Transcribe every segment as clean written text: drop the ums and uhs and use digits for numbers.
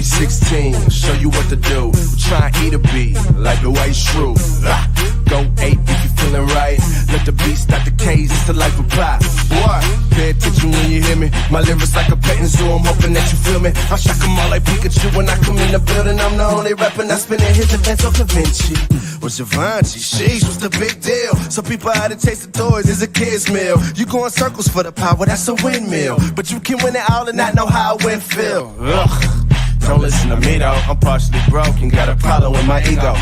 16, show you what to do. Try and eat a beat like the white shrew. Go 8 if you feeling right. Let the beat start the K's, it's the life of pop. Boy, pay attention when you hear me. My lyrics like a patent, so I'm hoping that you feel me. I shock 'em all like Pikachu when I come in the building. I'm the only rapper not spinning his events on Da Vinci. Was Givenchy, sheesh, was the big deal. So people had to chase the toys as a kid's meal. You go in circles for the power, that's a windmill. But you can win it all and not know how it went feel. Ugh. Don't listen to me though, I'm partially broke and got a problem with my ego.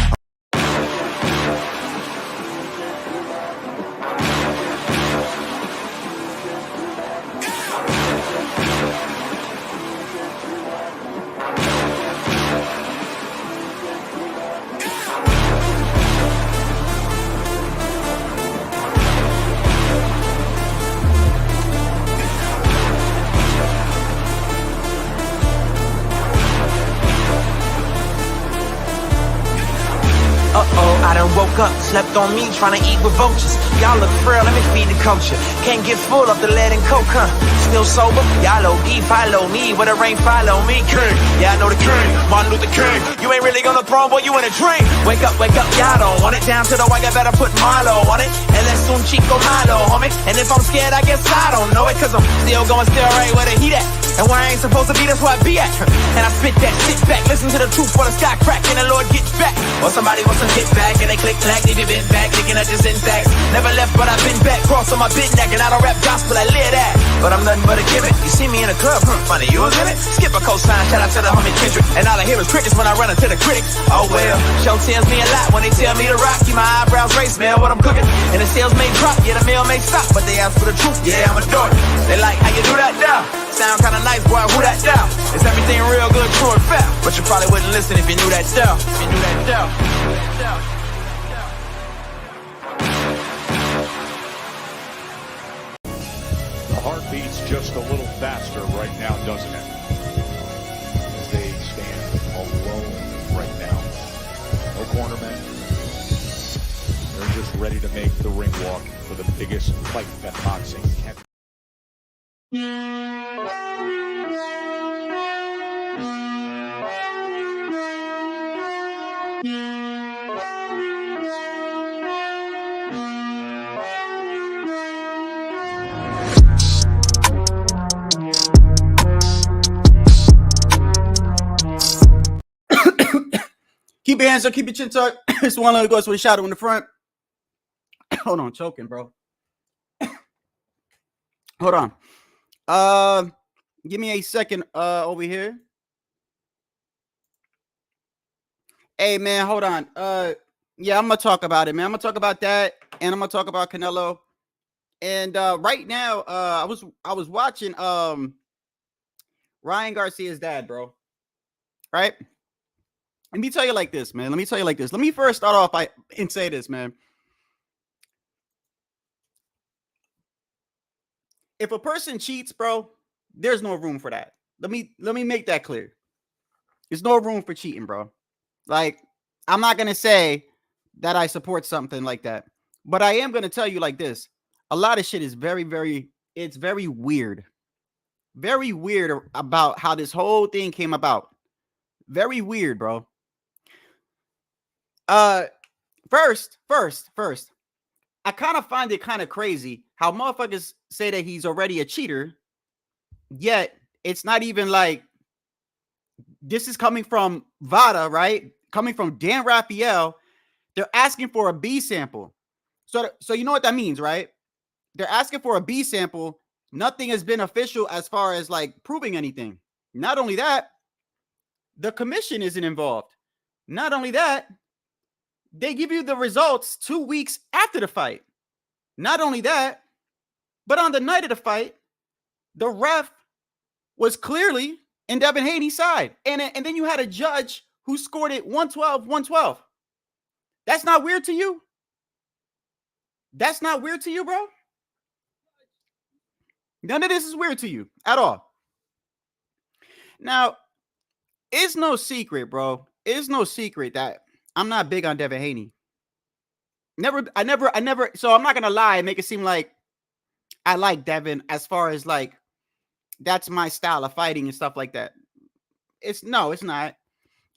I done woke up, slept on me, tryna eat with vultures. Y'all look frail, let me feed the culture. Can't get full of the lead and coke, huh? Still sober? Y'all OD, follow me. Where the rain follow me, king. Yeah, I know the king, Martin Luther King. You ain't really gonna throne, boy, you in a dream. Wake up, y'all don't want it. Down to the white, I better put Milo on it. And let's soon Chico Milo, homie. And if I'm scared, I guess I don't know it. Cause I'm still going still right where the heat at. And where I ain't supposed to be, that's where I be at. And I spit that, sit back, listen to the truth for the sky crack. And the Lord gets back. Or somebody wants to hit back. And they click clack, leave you bent back, thinking I just syntax. Never left, but I've been back, cross on my big neck. And I don't rap gospel, I live that. But I'm nothing but a gimmick. You see me in a club, funny, you was in it. Skip a cosign, shout out to the homie Kendrick. And all I hear is crickets when I run into the critics. Oh well, show tells me a lot when they tell me to rock. Keep my eyebrows raised, smell what I'm cooking. And the sales may drop, yeah, the mail may stop. But they ask for the truth, yeah, I'm a dork. They like, how you do that now? Sound kinda nice, boy, who that down? Is everything real good, true and fair? But you probably wouldn't listen if you knew that down. If you knew that down. The heart beats just a little faster right now, doesn't it? As they stand alone right now. No cornermen. They're just ready to make the ring walk for the biggest fight that boxing can. Keep your hands up, keep your chin tucked. This one only goes with a shadow in the front. Hold on, choking, bro. Hold on. Give me a second over here. Hey man, hold on. Yeah, I'm gonna talk about it, man. I'm gonna talk about that, and I'm gonna talk about Canelo. And right now, I was watching Ryan Garcia's dad, bro. Right? Let me tell you like this, man. Let me first start off and say this, man. If a person cheats, bro, there's no room for that. Let me make that clear. There's no room for cheating, bro. Like, I'm not gonna say that I support something like that, but I am gonna tell you like this. A lot of shit is very weird. Very weird about how this whole thing came about. Very weird, bro. First, I kind of find it kind of crazy how motherfuckers say that he's already a cheater, yet it's not even like this is coming from VADA, right? Coming from Dan Raphael. They're asking for a B sample. So you know what that means, right? They're asking for a B sample. Nothing has been official as far as like proving anything. Not only that, the commission isn't involved. Not only that, they give you the results 2 weeks after the fight. Not only that, but on the night of the fight, the ref was clearly in Devin Haney's side. And then you had a judge who scored it 112-112. That's not weird to you? That's not weird to you, bro? None of this is weird to you at all. Now, it's no secret, bro. It's no secret that I'm not big on Devin Haney. I never. So I'm not gonna lie and make it seem like I like Devin as far as like that's my style of fighting and stuff like that. It's not.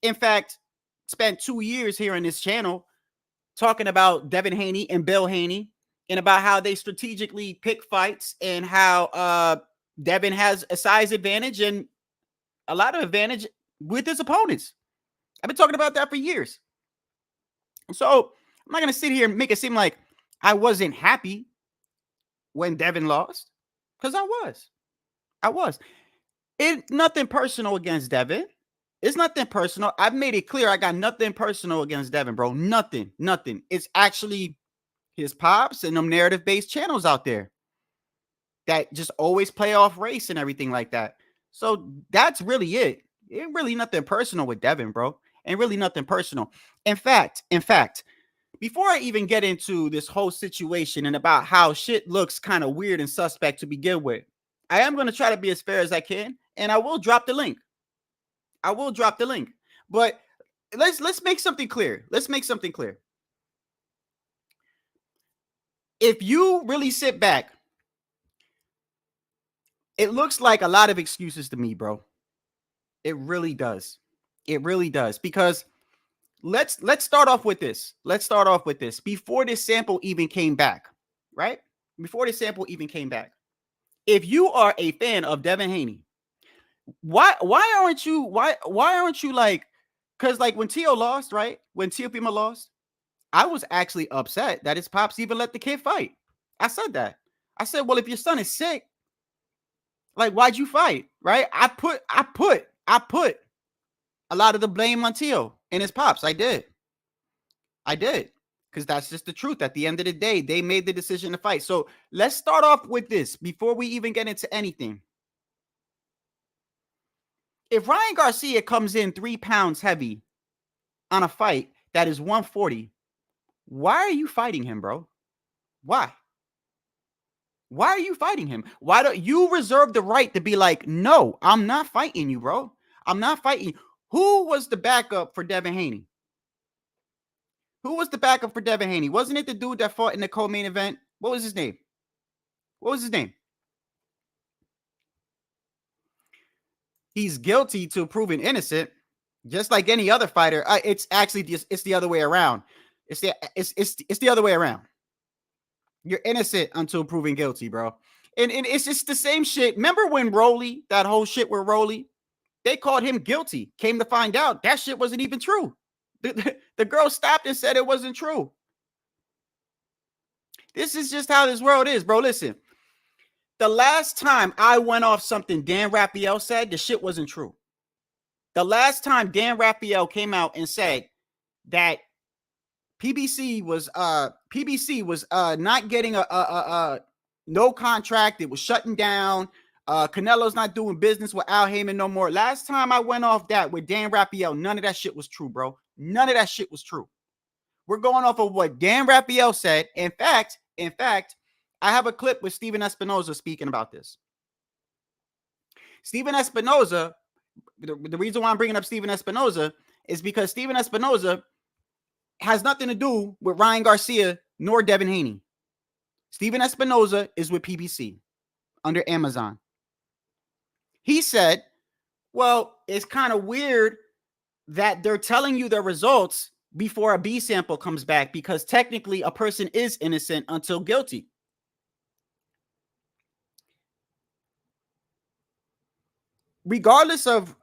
In fact, spent 2 years here on this channel talking about Devin Haney and Bill Haney and about how they strategically pick fights and how Devin has a size advantage and a lot of advantage with his opponents. I've been talking about that for years. So I'm not going to sit here and make it seem like I wasn't happy when Devin lost, because I was. It's nothing personal against Devin. It's nothing personal. I've made it clear I got nothing personal against Devin, bro. Nothing. It's actually his pops and them narrative-based channels out there that just always play off race and everything like that. So that's really it. It really nothing personal with Devin, bro. And really nothing personal. In fact, before I even get into this whole situation and about how shit looks kind of weird and suspect to begin with, I am going to try to be as fair as I can, and I will drop the link. But let's make something clear. If you really sit back, it looks like a lot of excuses to me, bro. It really does. Because let's start off with this. Before this sample even came back, right? If you are a fan of Devin Haney, why aren't you like, because like when Tio lost, right? When Tio Pima lost, I was actually upset that his pops even let the kid fight. I said that. I said, well, if your son is sick, like, why'd you fight? Right? I put a lot of the blame on Tio and his pops. I did. Because that's just the truth. At the end of the day, they made the decision to fight. So let's start off with this before we even get into anything. If Ryan Garcia comes in 3 pounds heavy on a fight that is 140, why are you fighting him, bro? Why are you fighting him? Why don't you reserve the right to be like, no, I'm not fighting you, bro. I'm not fighting you. Who was the backup for Devin Haney? Wasn't it the dude that fought in the co-main event? What was his name? He's guilty to proven innocent, just like any other fighter. It's actually it's the other way around. It's the other way around. You're innocent until proven guilty, bro. And it's just the same shit. Remember when Rolly, that whole shit with Rolly, they called him guilty. Came to find out that shit wasn't even true. The girl stopped and said it wasn't true. This is just how this world is, bro. Listen, the last time I went off something Dan Raphael said, the shit wasn't true. The last time Dan Raphael came out and said that PBC was not getting a no contract, it was shutting down. Canelo's not doing business with Al Heyman no more. Last time I went off that with Dan Raphael, none of that shit was true, bro. None of that shit was true. We're going off of what Dan Raphael said. In fact, I have a clip with Steven Espinoza speaking about this. Steven Espinoza, the reason why I'm bringing up Steven Espinoza is because Steven Espinoza has nothing to do with Ryan Garcia nor Devin Haney. Steven Espinoza is with PBC under Amazon. He said, well, it's kind of weird that they're telling you the results before a B sample comes back because technically a person is innocent until guilty. Regardless of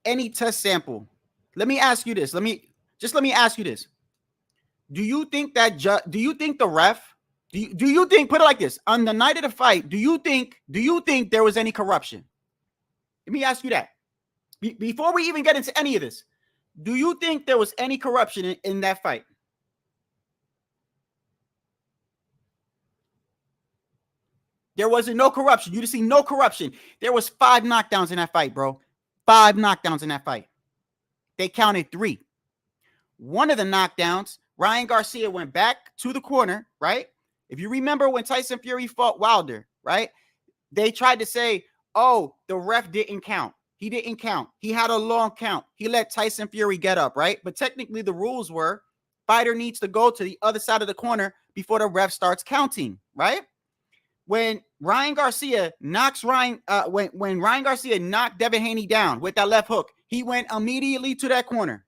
any test sample, let me ask you this. Let me ask you this. Do you think that do you think the ref, do you think, put it like this, on the night of the fight, do you think there was any corruption? Let me ask you that. Before we even get into any of this, do you think there was any corruption in that fight? There wasn't no corruption. You just see no corruption. There was 5 knockdowns in that fight, bro. 5 knockdowns in that fight. They counted 3. One of the knockdowns, Ryan Garcia went back to the corner, right? If you remember when Tyson Fury fought Wilder, right? They tried to say, oh, the ref didn't count. He didn't count. He had a long count. He let Tyson Fury get up, right? But technically the rules were fighter needs to go to the other side of the corner before the ref starts counting, right? when Ryan Garcia knocks when Ryan Garcia knocked Devin Haney down with that left hook, he went immediately to that corner.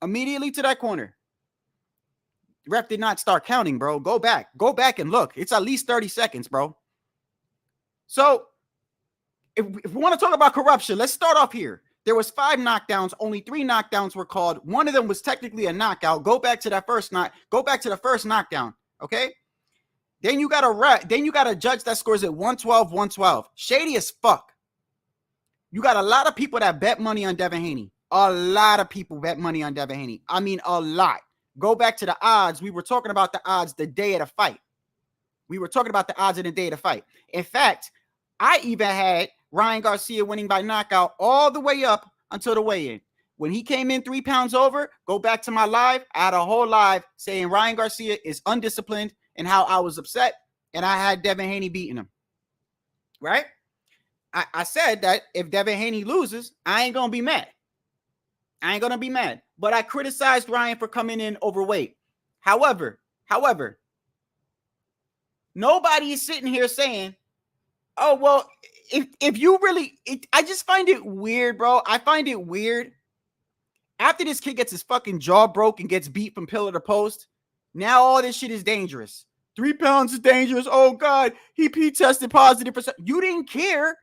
Immediately to that corner. Ref did not start counting, bro. Go back and look. It's at least 30 seconds, bro. So if we want to talk about corruption, let's start off here. There was 5 knockdowns. Only 3 knockdowns were called. One of them was technically a knockout. Go back to the first knockdown. Okay. Then you got a judge that scores at 112, 112. Shady as fuck. You got a lot of people that bet money on Devin Haney. A lot of people bet money on Devin Haney. I mean, a lot. Go back to the odds. We were talking about the odds the day of the fight. In fact, I even had Ryan Garcia winning by knockout all the way up until the weigh-in. When he came in 3 pounds over, go back to my live. I had a whole live saying Ryan Garcia is undisciplined and how I was upset, and I had Devin Haney beating him. Right? I said that if Devin Haney loses, I ain't going to be mad. But I criticized Ryan for coming in overweight. However, nobody is sitting here saying, oh, well, if you really, I just find it weird, bro. I find it weird. After this kid gets his fucking jaw broke and gets beat from pillar to post, now all this shit is dangerous. 3 pounds is dangerous. Oh, God, he tested positive for something. You didn't care.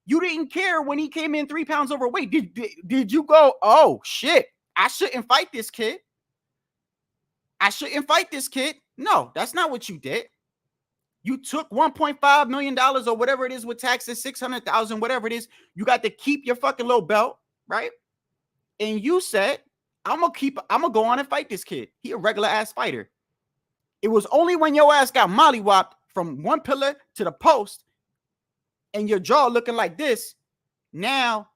You didn't care when he came in 3 pounds overweight. Did you go, oh, shit, I shouldn't fight this kid? No, that's not what you did. You took $1.5 million or whatever it is with taxes, $600,000, whatever it is. You got to keep your fucking little belt, right? And you said, I'm gonna go on and fight this kid. He a regular ass fighter. It was only when your ass got mollywopped from one pillar to the post and your jaw looking like this, now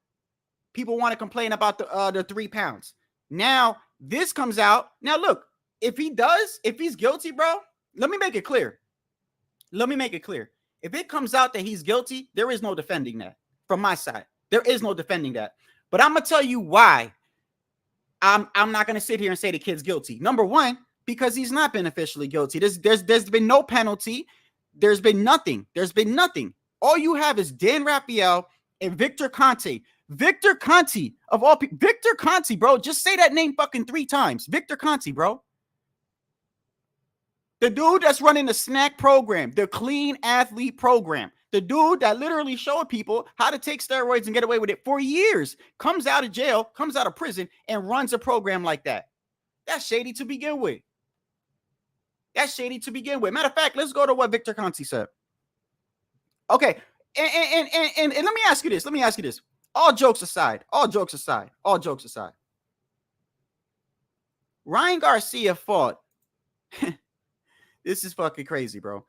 people want to complain about the 3 pounds. Now this comes out. Now look, if he's guilty, bro, let me make it clear. If it comes out that he's guilty, there is no defending that from my side. There is no defending that. But I'm gonna tell you why I'm not gonna sit here and say the kid's guilty. Number one, because he's not been officially guilty. There's been no penalty. There's been nothing. All you have is Dan Raphael and Victor Conte. Victor Conte, of all people. Victor Conte, bro. Just say that name fucking 3 times. Victor Conte, bro. The dude that's running the snack program, the clean athlete program. The dude that literally showed people how to take steroids and get away with it for years. Comes out of jail, comes out of prison, and runs a program like that. That's shady to begin with. Matter of fact, let's go to what Victor Conte said. Okay, and let me ask you this. All jokes aside. Ryan Garcia fought. This is fucking crazy, bro.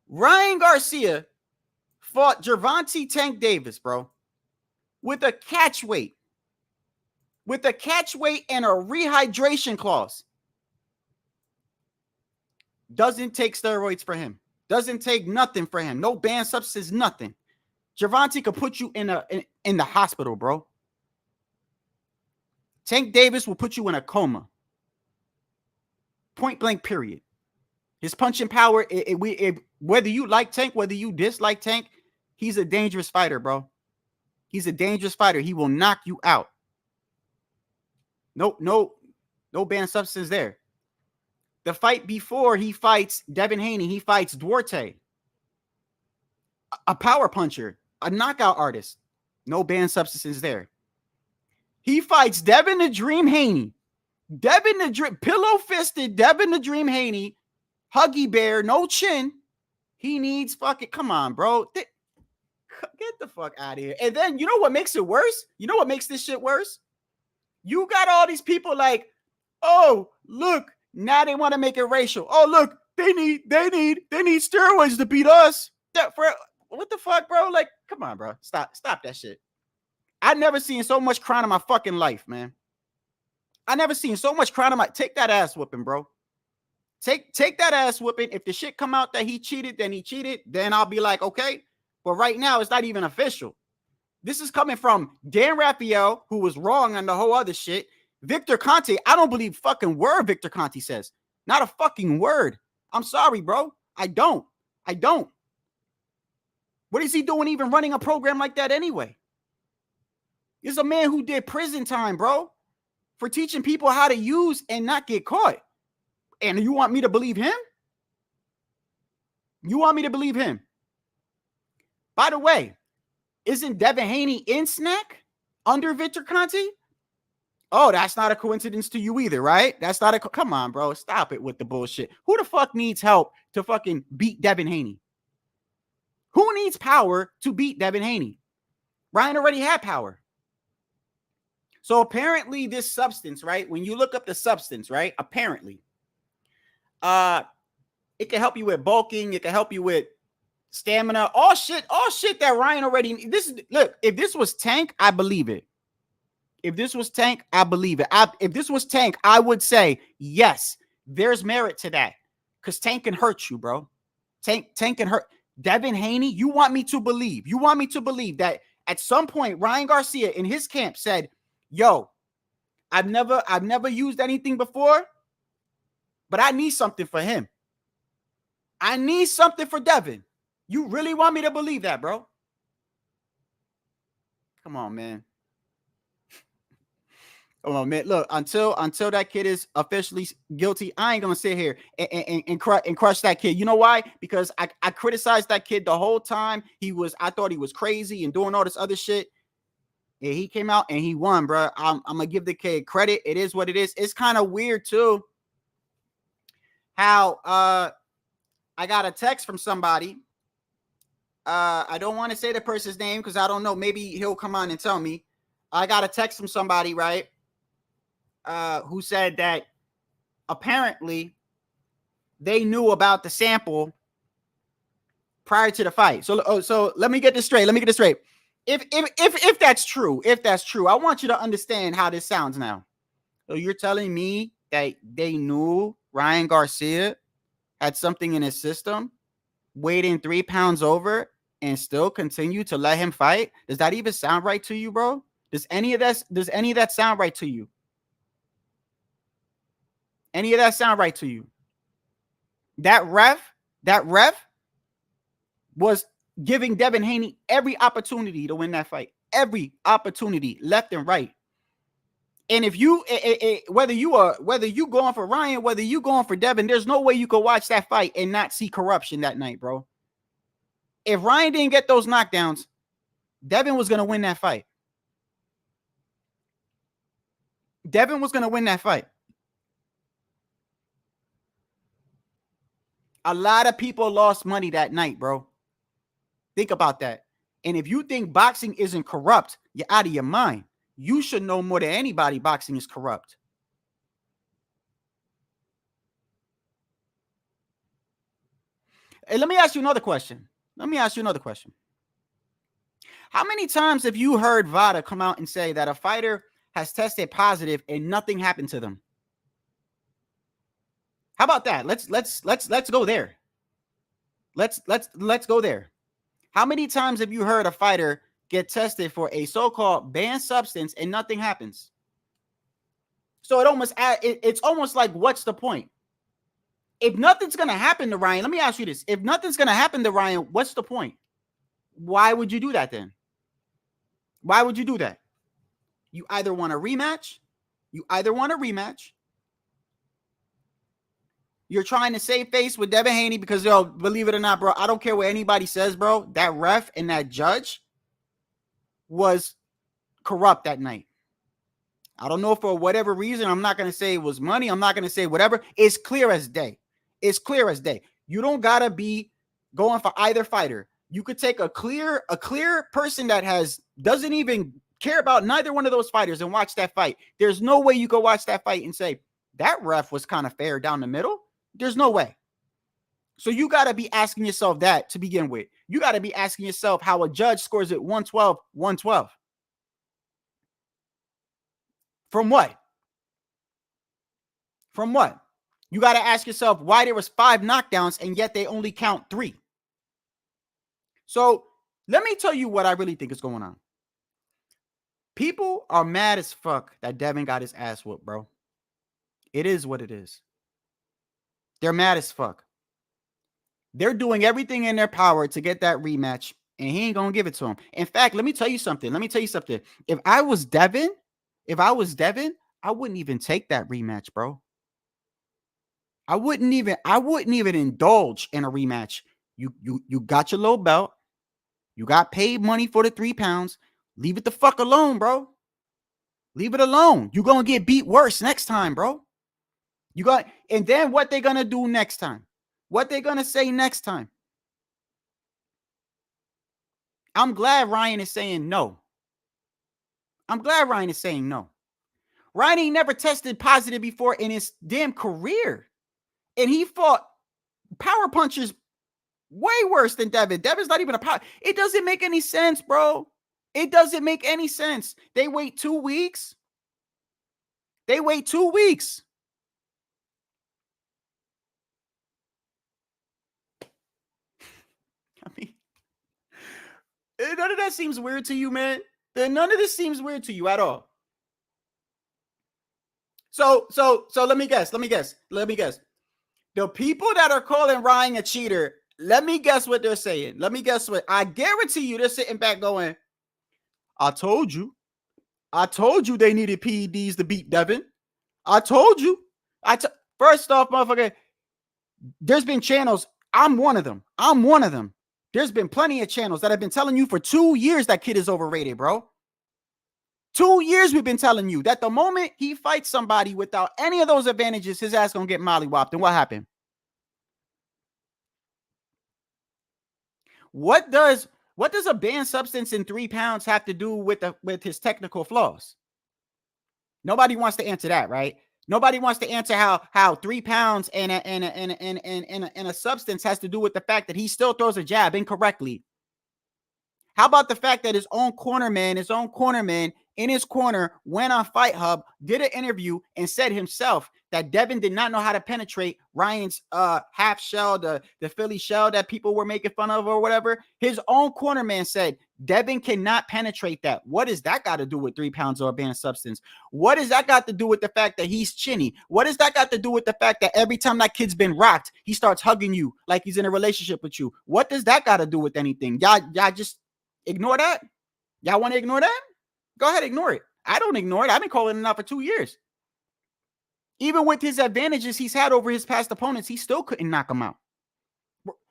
Ryan Garcia fought Gervonta Tank Davis, bro, with a catch weight and a rehydration clause. Doesn't take steroids for him. Doesn't take nothing for him. No banned substance, nothing. Gervonta could put you in the hospital, bro. Tank Davis will put you in a coma. Point blank, period. His punching power, whether you like Tank, whether you dislike Tank, he's a dangerous fighter, bro. He's a dangerous fighter. He will knock you out. No banned substance there. The fight before he fights Devin Haney, he fights Duarte, a power puncher, a knockout artist. No banned substances there. He fights Devin the Dream Haney. Pillow-fisted Devin the Dream Haney. Huggy Bear, no chin. He needs fucking, come on, bro. Get the fuck out of here. And then, you know what makes it worse? You know what makes this shit worse? You got all these people like, oh, look, now they want to make it racial. Oh, look, they need steroids to beat us. What the fuck, bro? Like, come on, bro. Stop that shit. I've never seen so much crime in my fucking life, man. I never seen so much crime in my, take that ass whooping, bro. Take that ass whooping. If the shit come out that he cheated, then he cheated. Then I'll be like, okay. But right now, it's not even official. This is coming from Dan Raphael, who was wrong on the whole other shit. Victor Conte, I don't believe fucking word Victor Conte says. Not a fucking word. I'm sorry, bro. I don't. I don't. What is he doing even running a program like that anyway? He's a man who did prison time, bro, for teaching people how to use and not get caught. And you want me to believe him? You want me to believe him? By the way, isn't Devin Haney in snack under Victor Conte? Oh, that's not a coincidence to you either, right? That's not a... Come on, bro. Stop it with the bullshit. Who the fuck needs help to fucking beat Devin Haney? Who needs power to beat Devin Haney? Ryan already had power. So apparently this substance, right? When you look up the substance, right? Apparently, it can help you with bulking. It can help you with stamina. All shit that Ryan already... Look, if this was Tank, I believe it. If this was Tank, I believe it. If this was Tank, I would say, yes, there's merit to that. Because Tank can hurt you, bro. Tank can hurt. Devin Haney, you want me to believe that at some point, Ryan Garcia in his camp said, yo, I've never used anything before, but I need something for him. I need something for Devin. You really want me to believe that, bro? Come on, man. Oh man, look, until that kid is officially guilty, I ain't gonna sit here and crush that kid. You know why? Because I criticized that kid the whole time. I thought he was crazy and doing all this other shit. And he came out and he won, bro. I'm gonna give the kid credit. It is what it is. It's kind of weird too how I got a text from somebody. I don't want to say the person's name because I don't know. Maybe he'll come on and tell me. I got a text from somebody, right? Who said that apparently they knew about the sample prior to the fight. So let me get this straight. If that's true, I want you to understand how this sounds now. So you're telling me that they knew Ryan Garcia had something in his system, weighed in 3 pounds over, and still continue to let him fight? Does that even sound right to you, bro? Does any of that sound right to you? Any of that sound right to you? That ref was giving Devin Haney every opportunity to win that fight. Every opportunity, left and right. And if you, whether you going for Ryan, whether you going for Devin, there's no way you could watch that fight and not see corruption that night, bro. If Ryan didn't get those knockdowns, Devin was going to win that fight. Devin was going to win that fight. A lot of people lost money that night, bro. Think about that. And if you think boxing isn't corrupt, you're out of your mind. You should know more than anybody boxing is corrupt. Hey, let me ask you another question. How many times have you heard VADA come out and say that a fighter has tested positive and nothing happened to them? How about that? Let's go there. Let's go there. How many times have you heard a fighter get tested for a so-called banned substance and nothing happens? So it's almost like, what's the point? If nothing's gonna happen to Ryan, let me ask you this: if nothing's gonna happen to Ryan, what's the point? Why would you do that then? Why would you do that? You either want a rematch. You're trying to save face with Devin Haney because, yo, believe it or not, bro, I don't care what anybody says, bro. That ref and that judge was corrupt that night. I don't know for whatever reason. I'm not going to say it was money. I'm not going to say whatever. It's clear as day. You don't got to be going for either fighter. You could take a clear person that doesn't even care about neither one of those fighters and watch that fight. There's no way you go watch that fight and say, that ref was kind of fair down the middle. There's no way. So you got to be asking yourself that to begin with. You got to be asking yourself how a judge scores it 112. From what? You got to ask yourself why there was 5 knockdowns and yet they only count 3. So let me tell you what I really think is going on. People are mad as fuck that Devin got his ass whooped, bro. It is what it is. They're mad as fuck. They're doing everything in their power to get that rematch, and he ain't gonna give it to him. In fact, let me tell you something. If I was Devin, I wouldn't even take that rematch, bro. I wouldn't even indulge in a rematch. You got your little belt. You got paid money for the 3 pounds. Leave it the fuck alone, bro. Leave it alone. You're gonna get beat worse next time, bro. And then what they gonna do next time? What they gonna say next time? I'm glad Ryan is saying no. Ryan ain't never tested positive before in his damn career. And he fought power punchers way worse than Devin. Devin's not even a power. It doesn't make any sense, bro. It doesn't make any sense. They wait 2 weeks. I mean, none of that seems weird to you, man. None of this seems weird to you at all. So let me guess. The people that are calling Ryan a cheater, let me guess what they're saying. I guarantee you they're sitting back going, I told you they needed PEDs to beat Devin. I told you. First off, motherfucker, there's been channels. I'm one of them. There's been plenty of channels that have been telling you for 2 years that kid is overrated, bro. 2 years we've been telling you that the moment he fights somebody without any of those advantages, his ass gonna get mollywopped. And what happened? What does a banned substance in 3 pounds have to do with his technical flaws? Nobody wants to answer that, right? Nobody wants to answer how 3 pounds and a substance has to do with the fact that he still throws a jab incorrectly. How about the fact that his own cornerman in his corner went on Fight Hub, did an interview, and said himself that Devin did not know how to penetrate Ryan's half shell, the Philly shell that people were making fun of or whatever. His own cornerman said Devin cannot penetrate that. What does that got to do with 3 pounds or a banned substance? What does that got to do with the fact that he's chinny? What does that got to do with the fact that every time that kid's been rocked, he starts hugging you like he's in a relationship with you? What does that got to do with anything? Y'all just ignore that? Y'all want to ignore that? Go ahead, ignore it. I don't ignore it. I've been calling it out for 2 years. Even with his advantages he's had over his past opponents, he still couldn't knock him out.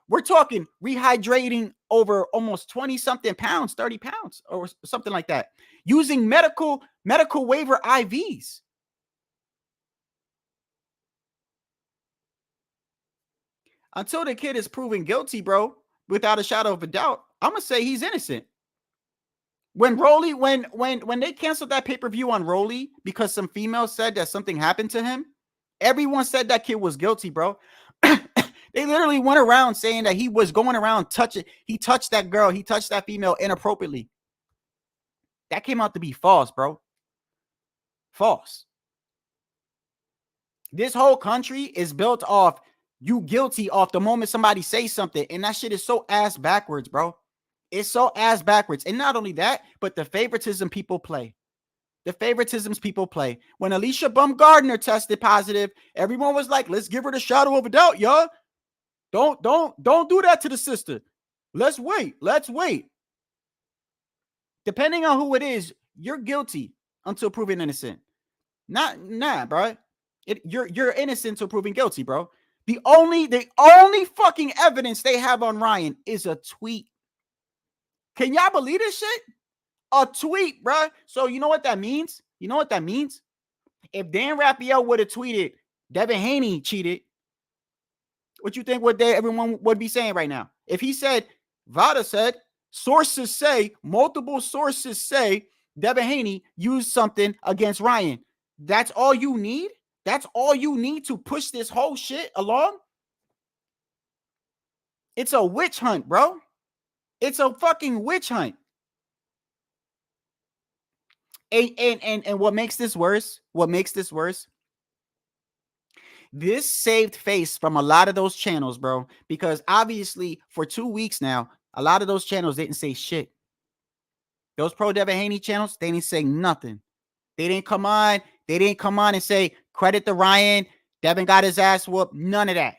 We're talking rehydrating over almost 20-something pounds, 30 pounds, or something like that, using medical waiver IVs. Until the kid is proven guilty, bro, without a shadow of a doubt, I'm gonna say he's innocent. When they canceled that pay-per-view on Rolly because some female said that something happened to him, everyone said that kid was guilty, bro. They literally went around saying that he was going around he touched that girl, he touched that female inappropriately. That came out to be false, bro. False. This whole country is built off you guilty off the moment somebody says something, and that shit is so ass backwards, bro. It's so ass backwards. And not only that, but the favoritism people play. The favoritisms people play. When Alicia Baumgardner tested positive, everyone was like, let's give her the shadow of a doubt, y'all. Don't do that to the sister. Let's wait. Depending on who it is, you're guilty until proven innocent. Bro. You're innocent until proven guilty, bro. The only fucking evidence they have on Ryan is a tweet. Can y'all believe this shit? A tweet, bro. So you know what that means? If Dan Raphael would have tweeted, Devin Haney cheated, what you think everyone would be saying right now? If he said, Vada said, multiple sources say Devin Haney used something against Ryan. That's all you need? That's all you need to push this whole shit along? It's a witch hunt, bro. It's a fucking witch hunt. And what makes this worse? This saved face from a lot of those channels, bro, because obviously for 2 weeks now, a lot of those channels didn't say shit. Those pro Devin Haney channels, they didn't say nothing. They didn't come on and say credit to Ryan. Devin got his ass whooped. None of that.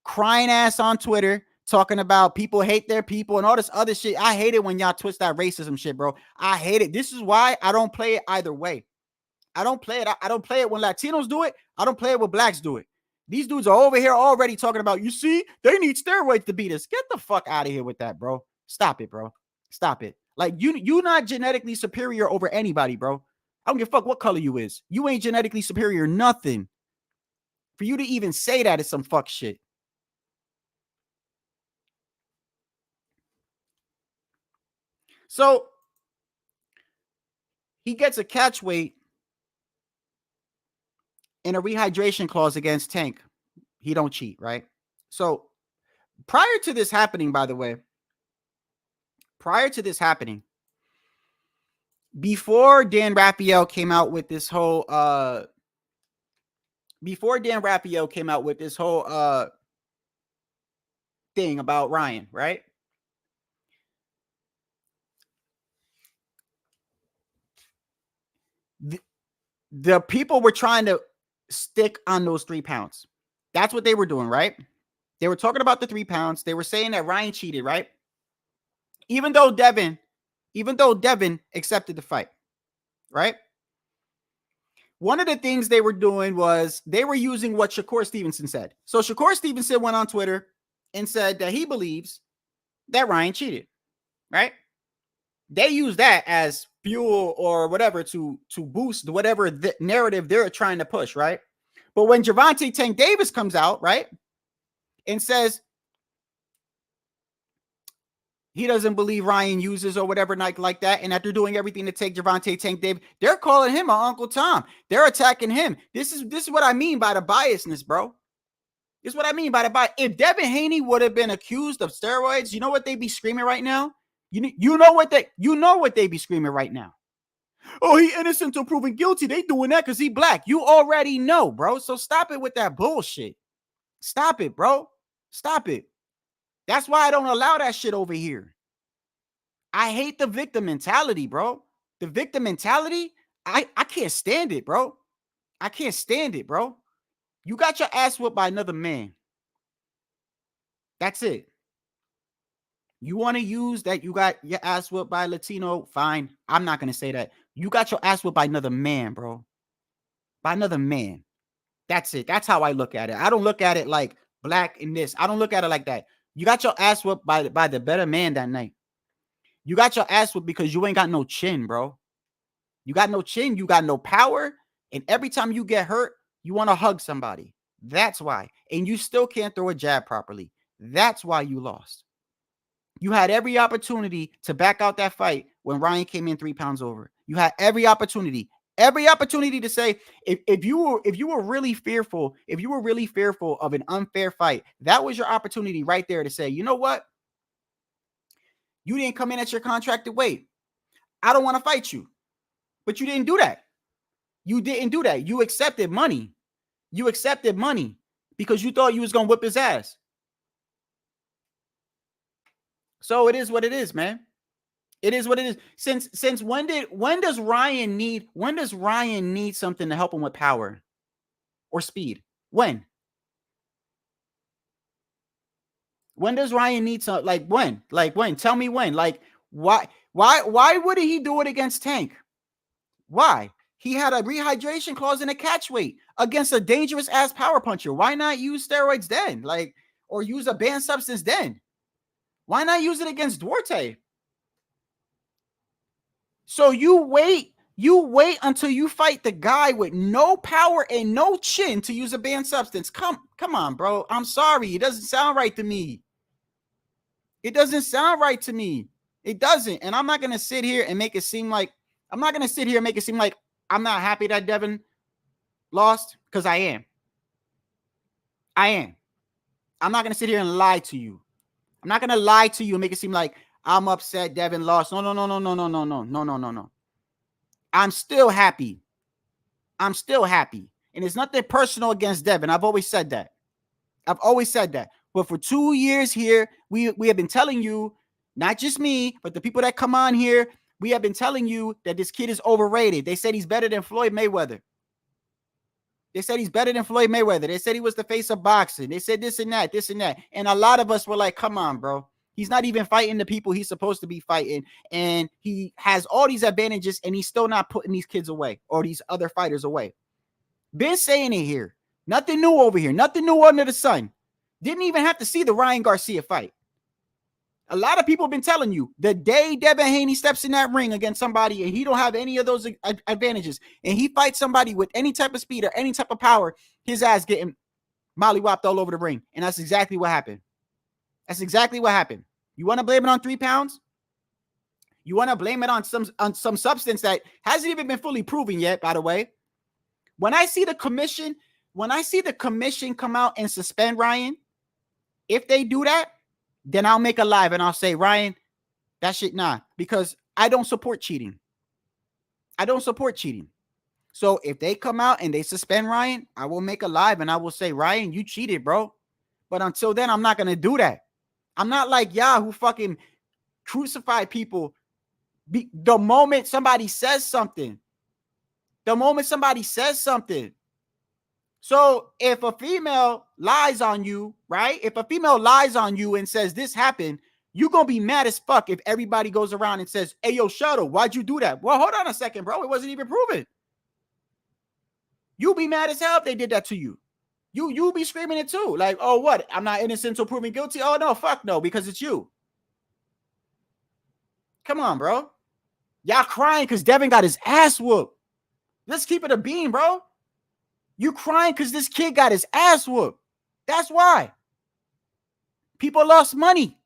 crying ass on Twitter, talking about people hate their people and all this other shit. I hate it when y'all twist that racism shit, bro. I hate it. This is why I don't play it either way. I don't play it. I don't play it when Latinos do it. I don't play it when blacks do it. These dudes are over here already talking about, you see, they need steroids to beat us. Get the fuck out of here with that, bro. Stop it, bro. Stop it. Like, you're not genetically superior over anybody, bro. I don't give a fuck what color you is. You ain't genetically superior, nothing. For you to even say that is some fuck shit. So he gets a catch weight and a rehydration clause against Tank. He don't cheat, right? So prior to this happening, by the way, before Dan Raphael came out with this whole thing about Ryan, right? The people were trying to stick on those 3 pounds. That's what they were doing, right? They were talking about the 3 pounds. They were saying that Ryan cheated, right? Even though Devin accepted the fight, right? One of the things they were doing was they were using what Shakur Stevenson said. So Shakur Stevenson went on Twitter and said that he believes that Ryan cheated, right? They use that as fuel or whatever to boost whatever the narrative they're trying to push, right? But when Gervonta Tank Davis comes out, right, and says he doesn't believe Ryan uses or whatever like that, and that they're doing everything to take Gervonta Tank Davis, they're calling him an Uncle Tom. They're attacking him. This is what I mean by the biasness, bro. This is what I mean by the bias. If Devin Haney would have been accused of steroids, you know what they'd be screaming right now? You know what they be screaming right now. Oh, he innocent until proven guilty. They doing that because he black. You already know, bro. So stop it with that bullshit. Stop it, bro. Stop it. That's why I don't allow that shit over here. I hate the victim mentality, bro. The victim mentality, I can't stand it, bro. I can't stand it, bro. You got your ass whooped by another man. That's it. You want to use that you got your ass whooped by a Latino? Fine. I'm not going to say that. You got your ass whooped by another man, bro. By another man. That's it. That's how I look at it. I don't look at it like black in this. I don't look at it like that. You got your ass whooped by the better man that night. You got your ass whooped because you ain't got no chin, bro. You got no chin. You got no power. And every time you get hurt, you want to hug somebody. That's why. And you still can't throw a jab properly. That's why you lost. You had every opportunity to back out that fight when Ryan came in 3 pounds over. You had every opportunity to say, if you were really fearful of an unfair fight, that was your opportunity right there to say, you know what? You didn't come in at your contracted weight. I don't want to fight you. But you didn't do that. You didn't do that. You accepted money. You accepted money because you thought you was going to whip his ass. So it is what it is, man. It is what it is. Since when does Ryan need something to help him with power or speed? When does Ryan need some, like when? Tell me when. Like why wouldn't he do it against Tank? Why? He had a rehydration clause in a catch weight against a dangerous ass power puncher. Why not use steroids then? Or use a banned substance then? Why not use it against Duarte? So you wait until you fight the guy with no power and no chin to use a banned substance. Come on, bro. I'm sorry. It doesn't sound right to me. It doesn't sound right to me. It doesn't. And I'm not going to sit here and make it seem like I'm not happy that Devin lost, because I am. I'm not going to sit here and lie to you. I'm not going to lie to you and make it seem like I'm upset Devin lost. No. I'm still happy. And it's nothing personal against Devin. I've always said that. But for 2 years here, we have been telling you, not just me, but the people that come on here, we have been telling you that this kid is overrated. They said he's better than Floyd Mayweather. They said he's better than Floyd Mayweather. They said he was the face of boxing. They said this and that, this and that. And a lot of us were like, come on, bro. He's not even fighting the people he's supposed to be fighting. And he has all these advantages, and he's still not putting these kids away or these other fighters away. Been saying it here. Nothing new over here. Nothing new under the sun. Didn't even have to see the Ryan Garcia fight. A lot of people have been telling you the day Devin Haney steps in that ring against somebody and he don't have any of those advantages and he fights somebody with any type of speed or any type of power, his ass getting mollywopped all over the ring. And that's exactly what happened. That's exactly what happened. You want to blame it on 3 pounds? You want to blame it on some substance that hasn't even been fully proven yet, by the way. When I see the commission come out and suspend Ryan, if they do that, then I'll make a live and I'll say, Ryan, that shit, nah, because I don't support cheating. I don't support cheating. So if they come out and they suspend Ryan, I will make a live and I will say, Ryan, you cheated, bro. But until then, I'm not going to do that. I'm not like y'all who fucking crucify people the moment somebody says something. The moment somebody says something. So if a female lies on you, right? If a female lies on you and says this happened, you're going to be mad as fuck if everybody goes around and says, hey, yo, Shadow, why'd you do that? Well, hold on a second, bro. It wasn't even proven. You'll be mad as hell if they did that to you. You'll be screaming it too. Like, oh, what? I'm not innocent until proven guilty? Oh, no, fuck no, because it's you. Come on, bro. Y'all crying because Devin got his ass whooped. Let's keep it a beam, bro. You crying because this kid got his ass whooped. That's why. People lost money.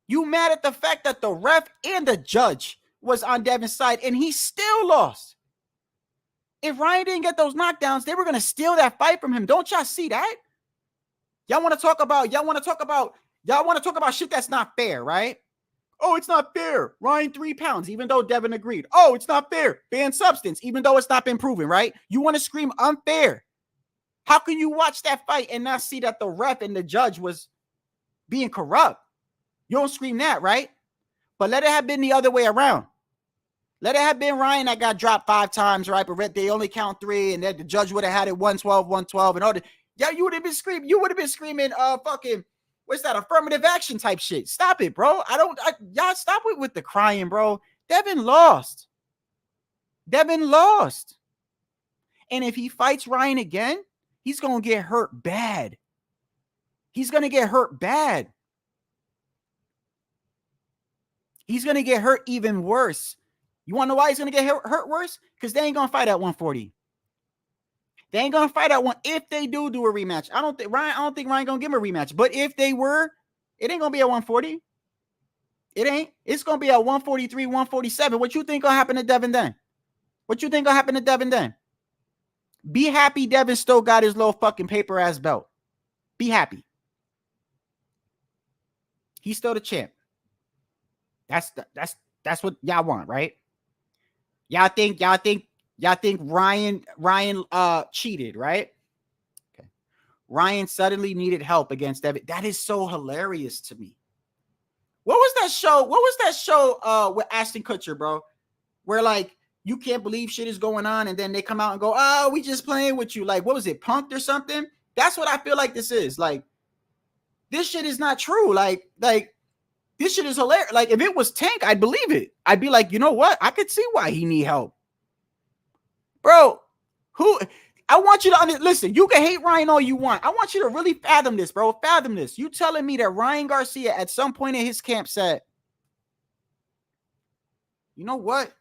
You mad at the fact that the ref and the judge was on Devin's side and he still lost. If Ryan didn't get those knockdowns, they were going to steal that fight from him. Don't y'all see that? Y'all want to talk about shit that's not fair, right? Oh, it's not fair. Ryan 3 pounds, even though Devin agreed. Oh, it's not fair. Banned substance, even though it's not been proven, right? You want to scream unfair. How can you watch that fight and not see that the ref and the judge was being corrupt? You don't scream that, right? But let it have been the other way around. Let it have been Ryan that got dropped 5 times, right? But they only count 3, and then the judge would have had it 112, and all the. Yeah, you would have been screaming. You would have been screaming, fucking. What's that? Affirmative action type shit. Stop it, bro. Y'all stop it with the crying, bro. Devin lost. Devin lost. And if he fights Ryan again, he's going to get hurt bad. He's going to get hurt bad. He's going to get hurt even worse. You want to know why he's going to get hurt worse? Because they ain't going to fight at 140. They ain't gonna fight at one. If they do a rematch, I don't think Ryan gonna give him a rematch. But if they were, it ain't gonna be at 140. It ain't. It's gonna be at 143, 147. What you think gonna happen to Devin then? What you think gonna happen to Devin then? Be happy Devin still got his little fucking paper ass belt. Be happy. He's still the champ. That's what y'all want, right? Y'all think Ryan cheated, right? Okay. Ryan suddenly needed help against Devin. That is so hilarious to me. What was that show with Ashton Kutcher, bro? Where like you can't believe shit is going on, and then they come out and go, "Oh, we just playing with you." Like, what was it, Punked or something? That's what I feel like this is. Like, this shit is not true. Like this shit is hilarious. Like, if it was Tank, I'd believe it. I'd be like, you know what? I could see why he need help. Bro, I want you to listen. You can hate Ryan all you want. I want you to really fathom this, bro. Fathom this. You telling me that Ryan Garcia at some point in his camp said, you know what?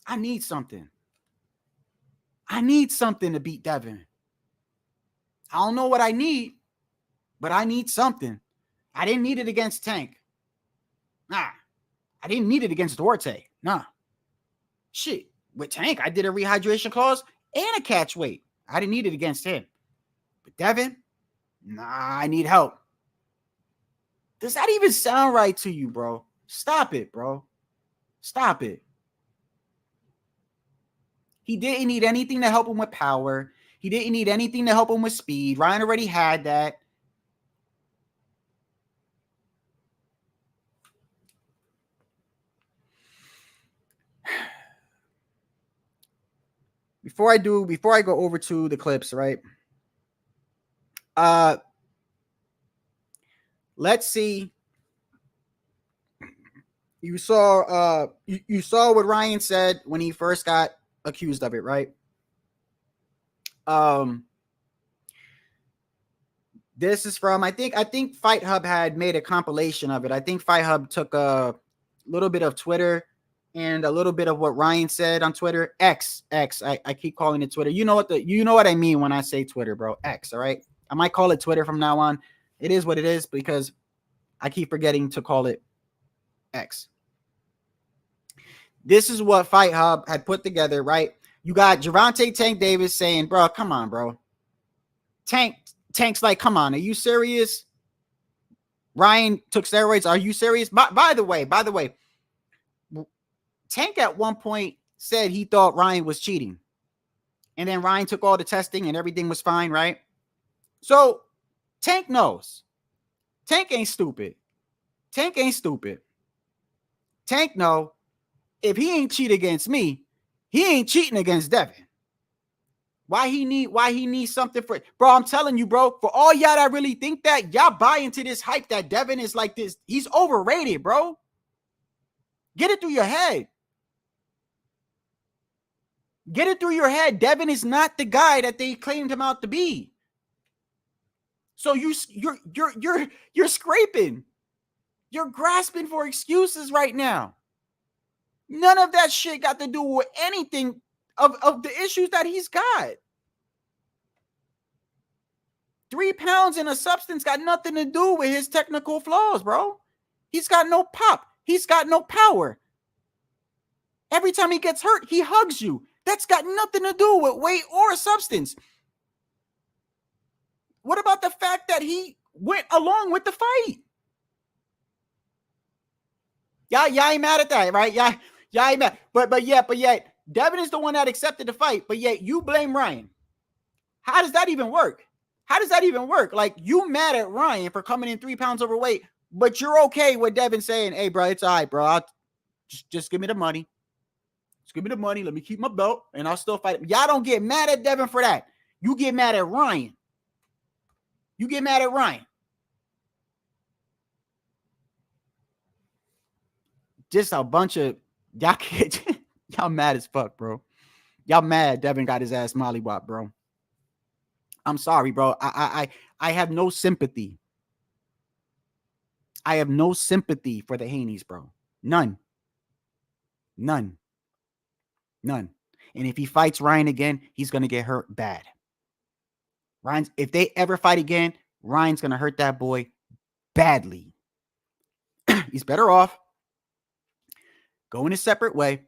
I need something. I need something to beat Devin. I don't know what I need, but I need something. I didn't need it against Tank. Nah. I didn't need it against Duarte. Nah. Shit. With Tank, I did a rehydration clause and a catch weight. I didn't need it against him. But Devin, nah, I need help. Does that even sound right to you, bro? Stop it, bro. Stop it. He didn't need anything to help him with power. He didn't need anything to help him with speed. Ryan already had that. before I go over to the clips, right? Let's see. You saw you saw what Ryan said when he first got accused of it, right? This is from I think Fight Hub had made a compilation of it. I think Fight Hub took a little bit of Twitter and a little bit of what Ryan said on Twitter. X. I keep calling it Twitter. You know what I mean when I say Twitter, bro. X, all right? I might call it Twitter from now on. It is what it is because I keep forgetting to call it X. This is what Fight Hub had put together, right? You got Gervonta Tank Davis saying, bro, come on, bro. Tank's like, come on, are you serious? Ryan took steroids. Are you serious? By the way, Tank at one point said he thought Ryan was cheating. And then Ryan took all the testing and everything was fine, right? So Tank knows. Tank ain't stupid. Tank know if he ain't cheat against me, he ain't cheating against Devin. Why he need something for it? Bro, I'm telling you, bro, for all y'all that really think that, y'all buy into this hype that Devin is like this. He's overrated, bro. Get it through your head. Get it through your head. Devin is not the guy that they claimed him out to be. So you're scraping. You're grasping for excuses right now. None of that shit got to do with anything of the issues that he's got. 3 pounds in a substance got nothing to do with his technical flaws, bro. He's got no pop. He's got no power. Every time he gets hurt, he hugs you. That's got nothing to do with weight or substance. What about the fact that he went along with the fight? Y'all ain't mad at that, right? Y'all ain't mad. But yet, Devin is the one that accepted the fight, but yet you blame Ryan. How does that even work? Like, you mad at Ryan for coming in 3 pounds overweight, but you're okay with Devin saying, hey, bro, it's all right, bro. I'll just give me the money. Just give me the money. Let me keep my belt, and I'll still fight him. Y'all don't get mad at Devin for that. You get mad at Ryan. Just a bunch of y'all mad as fuck, bro. Y'all mad Devin got his ass mollywop, bro. I'm sorry, bro. I have no sympathy. I have no sympathy for the Haneys, bro. None. And if he fights Ryan again, he's gonna get hurt bad. If they ever fight again, Ryan's gonna hurt that boy badly. He's better off going a separate way.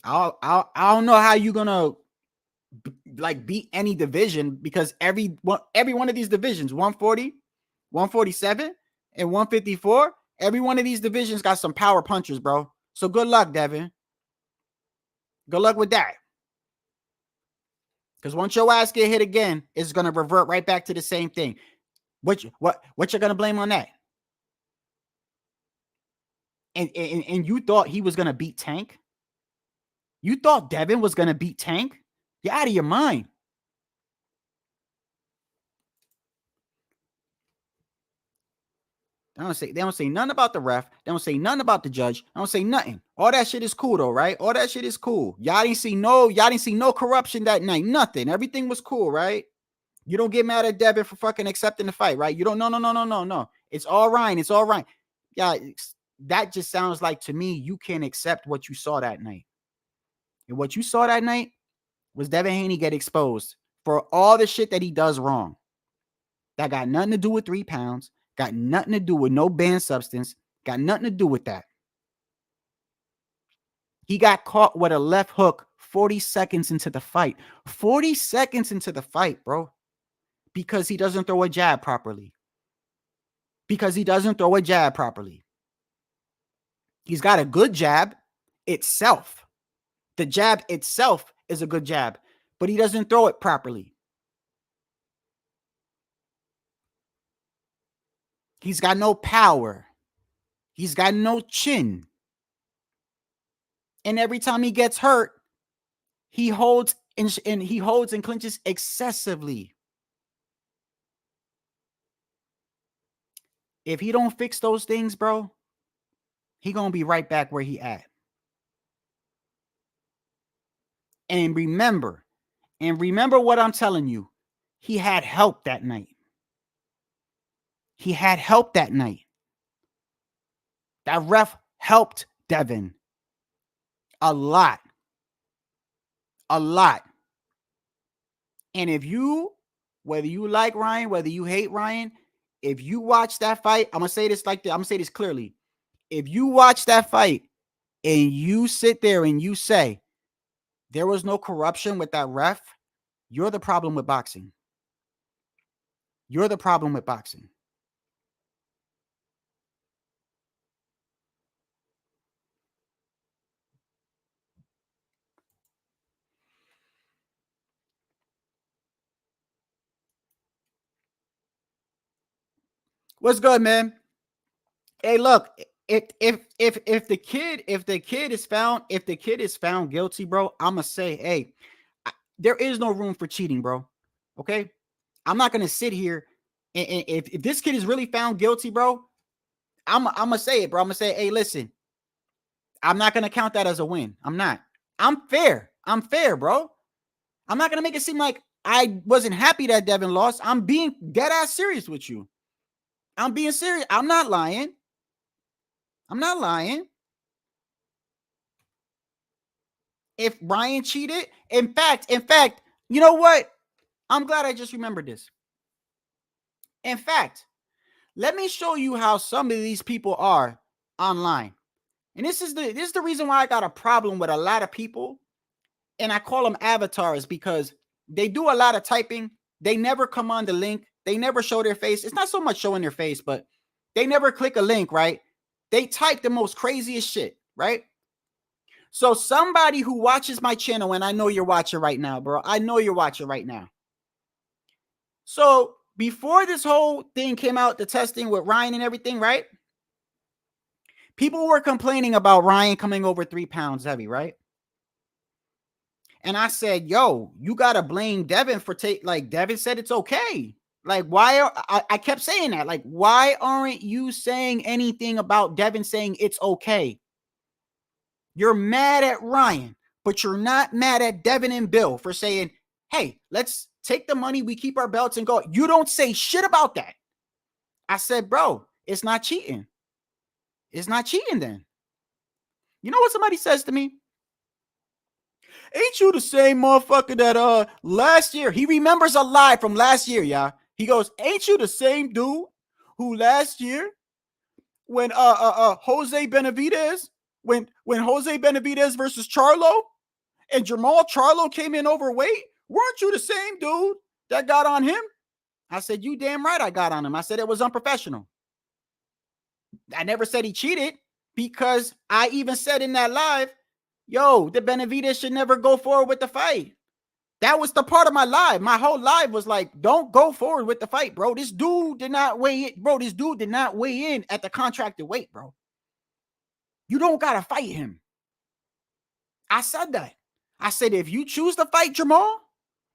I don't know how you're gonna like beat any division, because every one of these divisions, 140, 147, and 154, every one of these divisions got some power punchers, bro. So good luck, Devin. Good luck with that. Because once your ass get hit again, it's gonna revert right back to the same thing. What you're gonna blame on that? And you thought he was gonna beat Tank? You thought Devin was gonna beat Tank? You're out of your mind. They don't say nothing about the ref. They don't say nothing about the judge. They don't say nothing. All that shit is cool though, right? All that shit is cool. Y'all didn't see no corruption that night. Nothing. Everything was cool, right? You don't get mad at Devin for fucking accepting the fight, right? You don't. No. It's all right. It's all right. Yeah, that just sounds like to me you can't accept what you saw that night. And what you saw that night was Devin Haney get exposed for all the shit that he does wrong. That got nothing to do with 3 pounds. Got nothing to do with no banned substance. Got nothing to do with that. He got caught with a left hook 40 seconds into the fight. 40 seconds into the fight, bro. Because he doesn't throw a jab properly. He's got a good jab itself. The jab itself is a good jab, but he doesn't throw it properly. He's got no power. He's got no chin. And every time he gets hurt, he holds and he holds and clinches excessively. If he don't fix those things, bro, he gonna be right back where he at. And remember what I'm telling you. He had help that night. He had help that night. That ref helped Devin a lot. A lot. And if you, whether you like Ryan, whether you hate Ryan, if you watch that fight, I'm going to say this like this. I'm going to say this clearly. If you watch that fight and you sit there and you say, there was no corruption with that ref, you're the problem with boxing. You're the problem with boxing. What's good, man? Hey, look, if the kid is found guilty, bro, I'm gonna say, hey, there is no room for cheating, bro. Okay, I'm not gonna sit here and if this kid is really found guilty, bro, I'm gonna say it, bro. I'm gonna say, hey, listen, I'm not gonna count that as a win. I'm not. I'm fair. I'm fair, bro. I'm not gonna make it seem like I wasn't happy that Devin lost. I'm being dead ass serious with you. I'm being serious. I'm not lying. I'm not lying. If Ryan cheated, in fact, you know what? I'm glad I just remembered this. In fact, let me show you how some of these people are online. And this is the reason why I got a problem with a lot of people. And I call them avatars because they do a lot of typing. They never come on the link. They never show their face. It's not so much showing their face, but they never click a link, right? They type the most craziest shit, right? So somebody who watches my channel, and I know you're watching right now, bro. I know you're watching right now. So before this whole thing came out, the testing with Ryan and everything, right? People were complaining about Ryan coming over 3 pounds heavy, right? And I said, yo, you got to blame Devin for like Devin said it's okay. Like, why I kept saying that? Like, why aren't you saying anything about Devin saying it's okay? You're mad at Ryan, but you're not mad at Devin and Bill for saying, hey, let's take the money, we keep our belts and go. You don't say shit about that. I said, bro, it's not cheating. It's not cheating then. You know what somebody says to me? Ain't you the same motherfucker that last year, he remembers a lie from last year, y'all. He goes, ain't you the same dude who last year when Jose Benavidez, when Jose Benavidez versus Charlo and Jamal Charlo came in overweight, weren't you the same dude that got on him? I said, you damn right I got on him. I said it was unprofessional. I never said he cheated because I even said in that live, yo, the Benavidez should never go forward with the fight. That was the part of my live. My whole live was like, don't go forward with the fight, bro. This dude did not weigh in. Bro, this dude did not weigh in at the contracted weight, bro. You don't got to fight him. I said that. I said, if you choose to fight Jamal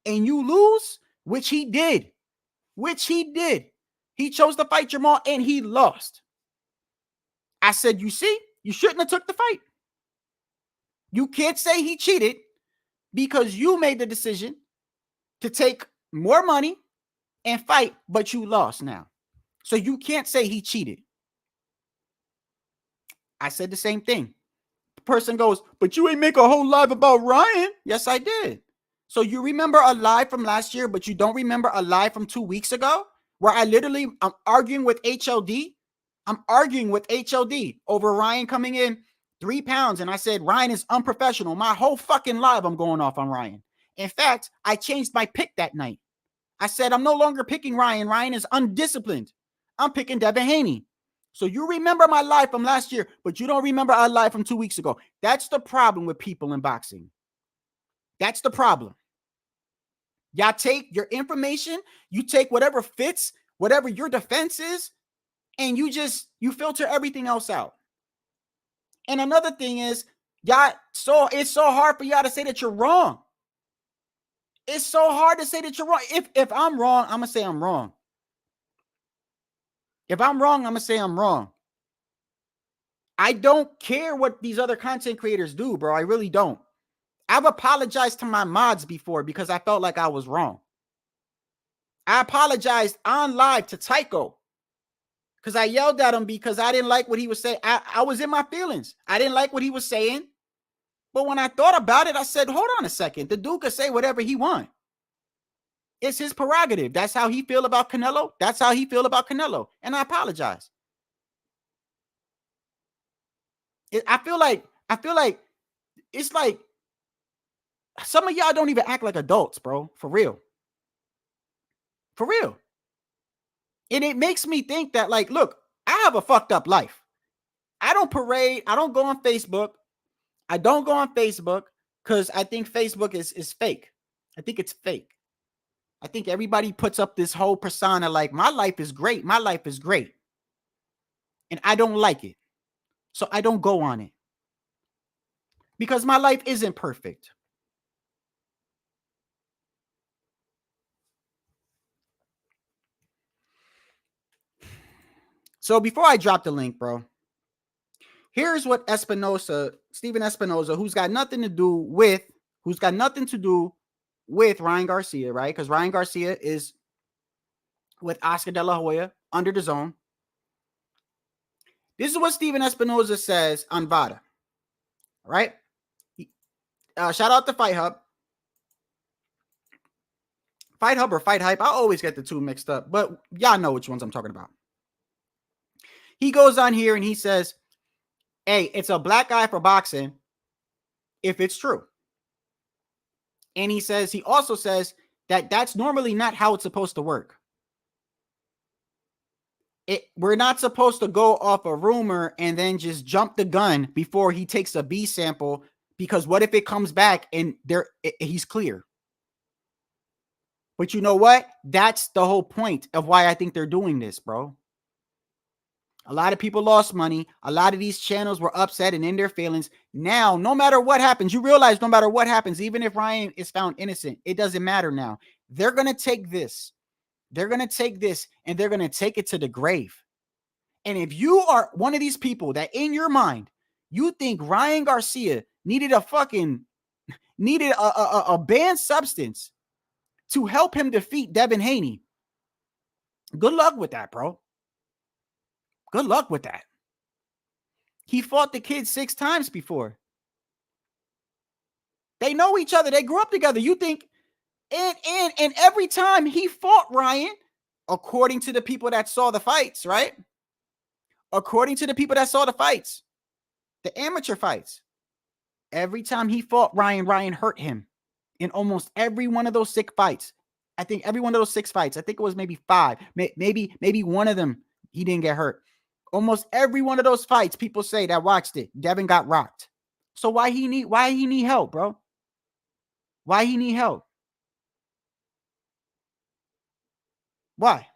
and you lose, which he did, he chose to fight Jamal and he lost. I said, you see, you shouldn't have took the fight. You can't say he cheated because you made the decision to take more money and fight, but you lost now. So you can't say he cheated. I said the same thing. The person goes, but you ain't make a whole live about Ryan. Yes, I did. So you remember a live from last year, but you don't remember a live from 2 weeks ago where I'm arguing with HLD. I'm arguing with HLD over Ryan coming in 3 pounds. And I said, Ryan is unprofessional. My whole fucking live, I'm going off on Ryan. In fact, I changed my pick that night. I said, I'm no longer picking Ryan. Ryan is undisciplined. I'm picking Devin Haney. So you remember my live from last year, but you don't remember our live from 2 weeks ago. That's the problem with people in boxing. That's the problem. Y'all take your information, you take whatever fits, whatever your defense is, and you filter everything else out. And another thing is, y'all, so it's so hard for y'all to say that you're wrong. It's so hard to say that you're wrong. If I'm wrong, I'm gonna say I'm wrong. If I'm wrong, I'm gonna say I'm wrong. I don't care what these other content creators do, bro. I really don't. I've apologized to my mods before because I felt like I was wrong. I apologized on live to Tycho because I yelled at him because I didn't like what he was saying. I was in my feelings. I didn't like what he was saying. But when I thought about it, I said, hold on a second. The dude could say whatever he wants. It's his prerogative. That's how he feel about Canelo. That's how he feel about Canelo. And I apologize. I feel like it's like some of y'all don't even act like adults, bro. For real. For real. And it makes me think that, like, look, I have a fucked up life. I don't parade. I don't go on Facebook. I don't go on Facebook because I think Facebook is fake. I think it's fake. I think everybody puts up this whole persona like, my life is great. My life is great. And I don't like it. So I don't go on it. Because my life isn't perfect. So before I drop the link, bro, here's what Stephen Espinosa, who's got nothing to do with Ryan Garcia, right? Because Ryan Garcia is with Oscar De La Hoya under the zone. This is what Stephen Espinosa says on VADA, right? Shout out to Fight Hub. Fight Hub or Fight Hype. I always get the two mixed up, but y'all know which ones I'm talking about. He goes on here and he says, hey, it's a black eye for boxing if it's true. And he also says that that's normally not how it's supposed to work. We're not supposed to go off a rumor and then just jump the gun before he takes a B sample, because what if it comes back and he's clear? But you know what? That's the whole point of why I think they're doing this, bro. A lot of people lost money. A lot of these channels were upset and in their feelings. Now, no matter what happens, you realize no matter what happens, even if Ryan is found innocent, it doesn't matter now. They're going to take this. They're going to take this and they're going to take it to the grave. And if you are one of these people that in your mind, you think Ryan Garcia needed a banned substance to help him defeat Devin Haney, good luck with that, bro. Good luck with that. He fought the kid 6 times before. They know each other. They grew up together. You think, and every time he fought Ryan, according to the people that saw the fights, right? According to the people that saw the fights, the amateur fights, every time he fought Ryan, Ryan hurt him in almost every one of those 6 fights. I think every one of those 6 fights, I think it was maybe 5, maybe one of them, he didn't get hurt. Almost every one of those fights, people say that watched it, Devin got rocked. So why he need help, bro? Why he need help? Why?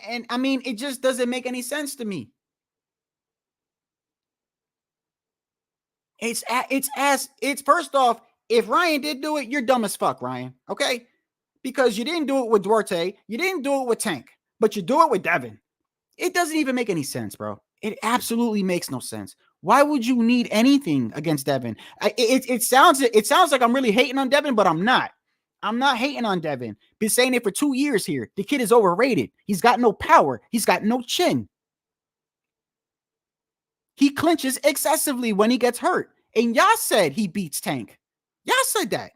And I mean, it just doesn't make any sense to me. It's first off, if Ryan did do it, you're dumb as fuck, Ryan. Okay? Because you didn't do it with Duarte, you didn't do it with Tank, but you do it with Devin. It doesn't even make any sense, bro. It absolutely makes no sense. Why would you need anything against Devin? It sounds like I'm really hating on Devin, but I'm not. I'm not hating on Devin. Been saying it for 2 years here. The kid is overrated. He's got no power. He's got no chin. He clinches excessively when he gets hurt. And y'all said he beats Tank. Y'all said that.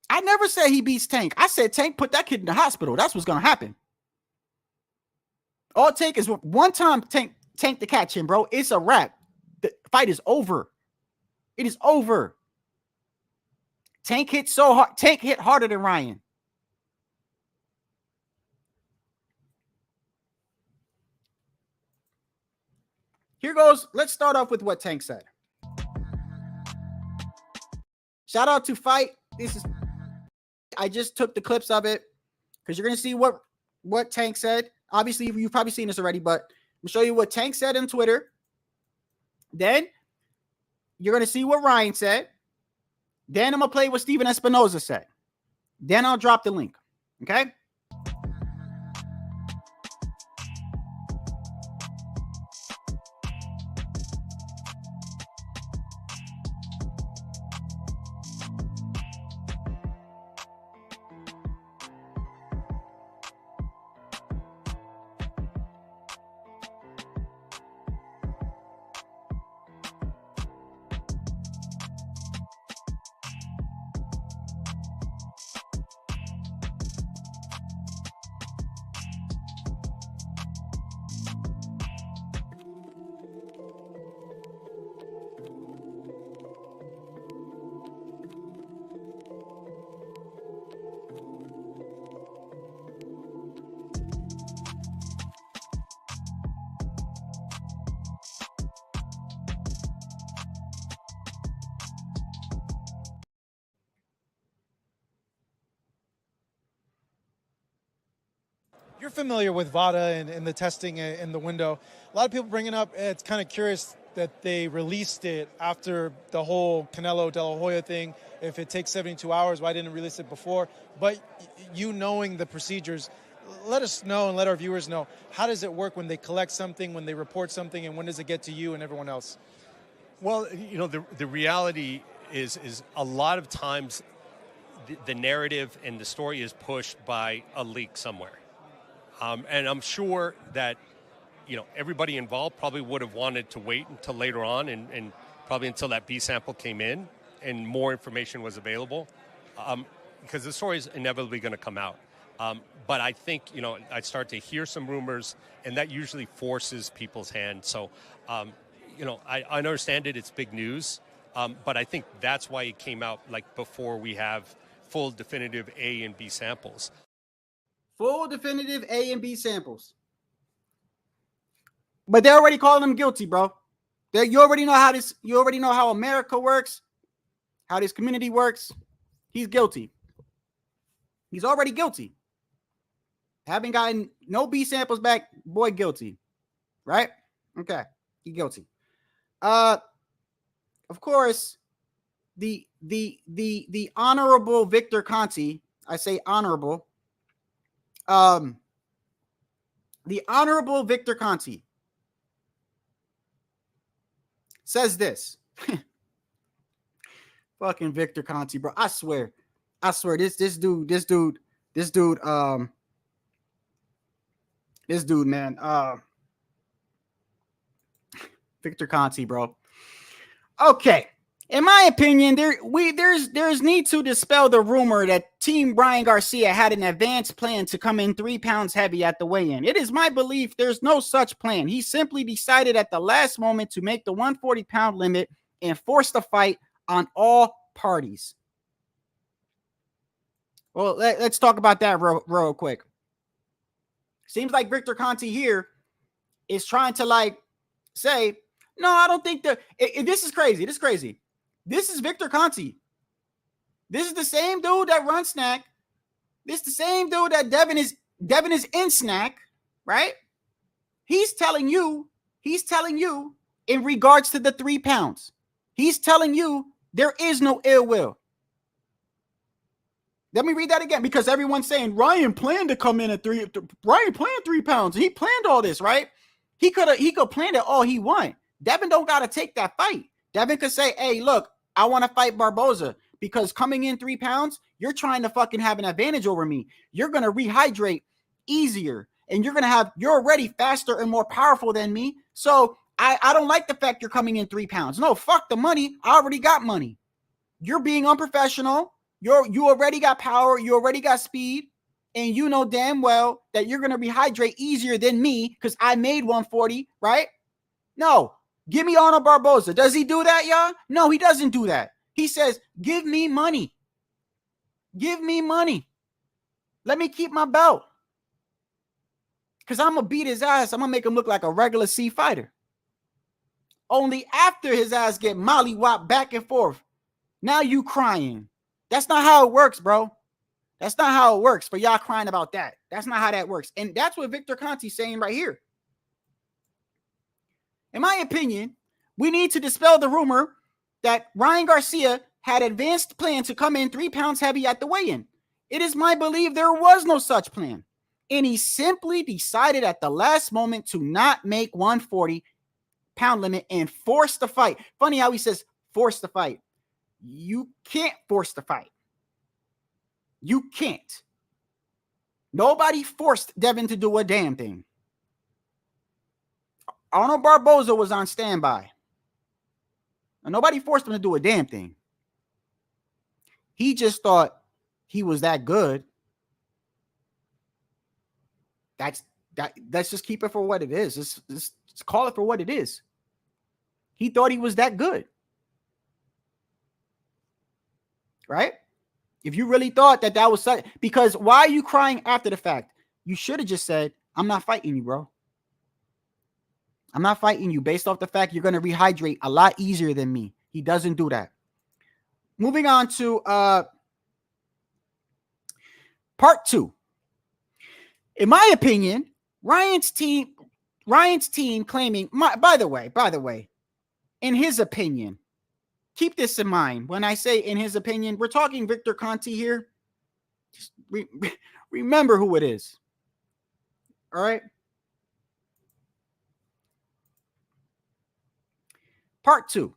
I never said he beats Tank. I said Tank put that kid in the hospital. That's what's going to happen. All it takes is one time Tank to catch him, bro. It's a wrap. The fight is over. It is over. Tank hit so hard. Tank hit harder than Ryan. Here goes. Let's start off with what Tank said. Shout out to Fight. I just took the clips of it because you're going to see what Tank said. Obviously, you've probably seen this already, but I'm going to show you what Tank said on Twitter Then you're going to see what Ryan said. Then I'm going to play what Steven Espinoza said. Then I'll drop the link. Okay? You're familiar with VADA and the testing in the window. A lot of people bringing up, it's kind of curious that they released it after the whole Canelo De La Hoya thing. If it takes 72 hours, why didn't it release it before? But you knowing the procedures, let us know and let our viewers know, how does it work when they collect something, when they report something, and when does it get to you and everyone else? Well, you know, the reality is a lot of times the narrative and the story is pushed by a leak somewhere. And I'm sure that, you know, everybody involved probably would have wanted to wait until later on and probably until that B sample came in and more information was available, because the story is inevitably going to come out. But I think, you know, I start to hear some rumors, and that usually forces people's hand. So, you know, I understand it. It's big news. But I think that's why it came out like before we have full definitive A and B samples. Full definitive A and B samples. But they're already calling him guilty, bro. You already know how this, you already know how America works, how this community works. He's guilty. He's already guilty. Haven't gotten no B samples back, boy, guilty. Right? Okay. He guilty. Of course, the honorable Victor Conte, I say honorable. The honorable Victor Conte says this. Fucking Victor Conte, bro. I swear, this dude, man. Victor Conte, bro. Okay. In my opinion, there's need to dispel the rumor that Team Brian Garcia had an advanced plan to come in 3 pounds heavy at the weigh-in. It is my belief there's no such plan. He simply decided at the last moment to make the 140-pound limit and force the fight on all parties. Well, let's talk about that real quick. Seems like Victor Conte here is trying to like say, no, I don't think that this is crazy. This is crazy. This is Victor Conte. This is the same dude that runs Snack. This is the same dude that Devin is in Snack, right? He's telling you in regards to the 3 pounds. He's telling you there is no ill will. Let me read that again, because everyone's saying Ryan planned to come in at 3. Ryan planned 3 pounds. He planned all this, right? He could plan it all he want. Devin don't got to take that fight. Devin could say, hey, look, I want to fight Barboza because coming in 3 pounds, you're trying to fucking have an advantage over me. You're going to rehydrate easier and you're already faster and more powerful than me. So I don't like the fact you're coming in 3 pounds. No, fuck the money. I already got money. You're being unprofessional. You already got power. You already got speed. And you know damn well that you're going to rehydrate easier than me because I made 140, right? No. Give me Arnold Barboza. Does he do that, y'all? No, he doesn't do that. He says, give me money. Give me money. Let me keep my belt. Because I'm going to beat his ass. I'm going to make him look like a regular C fighter. Only after his ass get mollywopped back and forth. Now you crying. That's not how it works, bro. That's not how it works for y'all crying about that. That's not how that works. And that's what Victor Conte's saying right here. In my opinion, We need to dispel the rumor that Ryan Garcia had advanced plan to come in 3 pounds heavy at the weigh-in. It is my belief there was no such plan. And he simply decided at the last moment to not make 140-pound limit and force the fight. Funny how he says force the fight. You can't force the fight. You can't. Nobody forced Devin to do a damn thing. Arnold Barboza was on standby. And nobody forced him to do a damn thing. He just thought he was that good. Let's just keep it for what it is. Let's call it for what it is. He thought he was that good. Right? If you really thought that was such, because why are you crying after the fact? You should have just said, I'm not fighting you, bro. I'm not fighting you based off the fact you're going to rehydrate a lot easier than me. He doesn't do that. Moving on to part 2. In my opinion, Ryan's team claiming, by the way, in his opinion, keep this in mind. When I say in his opinion, we're talking Victor Conte here. Just remember who it is. All right. Part 2.